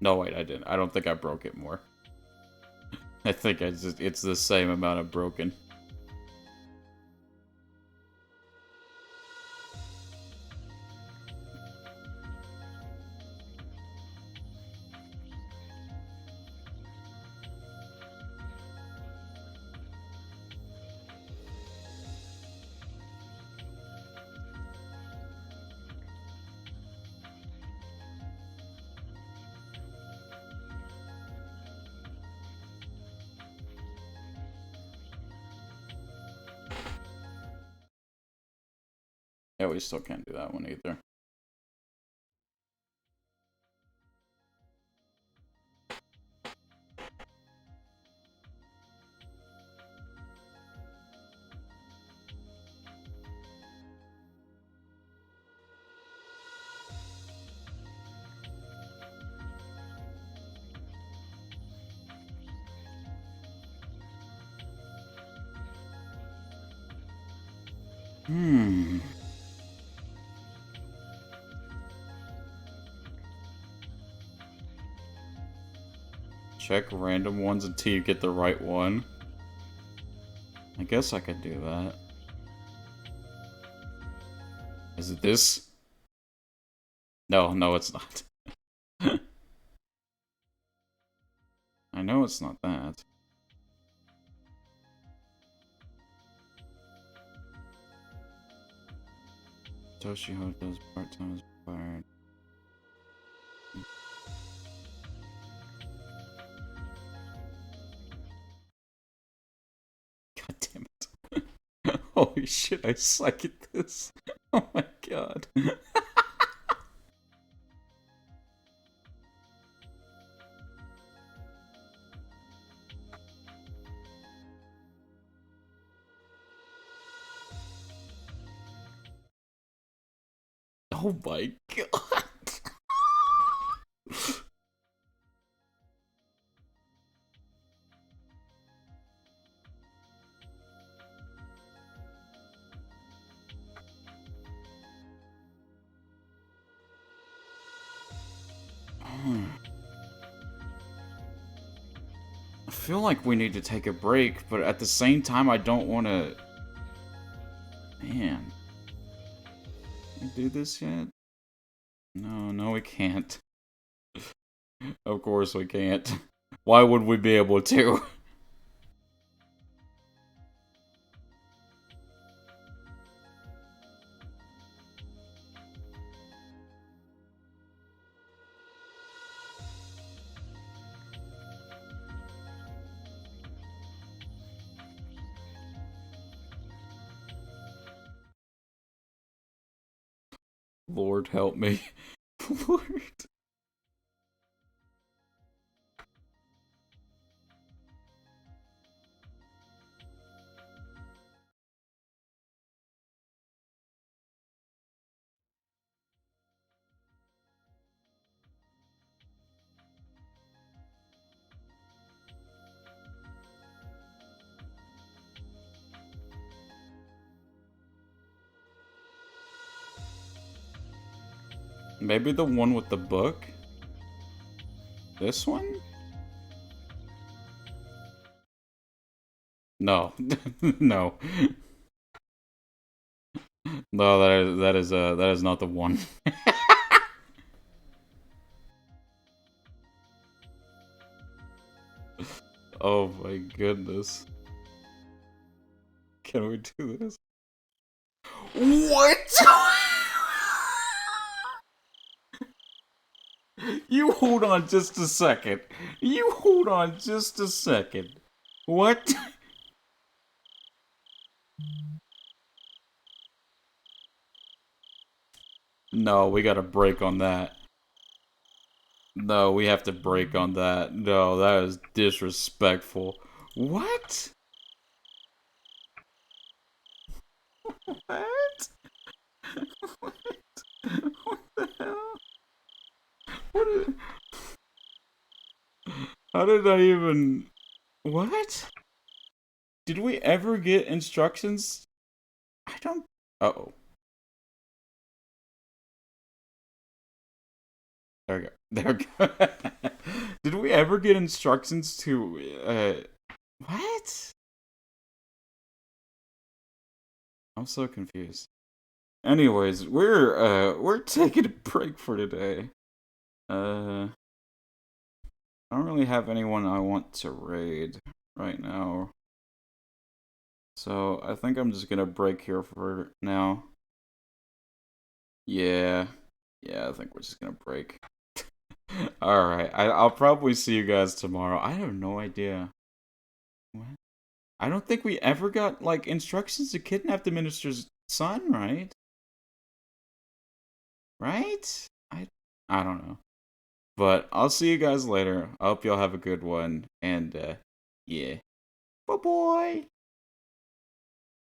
No, wait, I didn't. I don't think I broke it more. I think it's the same amount of broken. Yeah, we still can't do that one either. Check random ones until you get the right one. I guess I could do that. Is it this? No, it's not. I know it's not that. Toshiho does part-time as required. God damn it. Holy shit, I suck at this. Oh my god. Oh my god. I feel like we need to take a break, but at the same time, I don't want to... Man. Can we do this yet? No, we can't. Of course we can't. Why would we be able to? Lord help me. Lord. Maybe the one with the book? This one? No. No. No, that is not the one. Oh my goodness. Can we do this? What? You hold on just a second. You hold on just a second. What? No, we gotta break on that. No, we have to break on that. No, that is disrespectful. What? What? What? What the hell? What is... How did I even... What? Did we ever get instructions? I don't... Uh-oh. There we go. There we go. Did we ever get instructions to, what? I'm so confused. Anyways, we're taking a break for today. I don't really have anyone I want to raid right now. So, I think I'm just gonna break here for now. Yeah. Yeah, I think we're just gonna break. Alright, I'll probably see you guys tomorrow. I have no idea. What? I don't think we ever got, like, instructions to kidnap the minister's son, right? Right? I don't know. But I'll see you guys later. I hope y'all have a good one. And yeah. Bye-bye.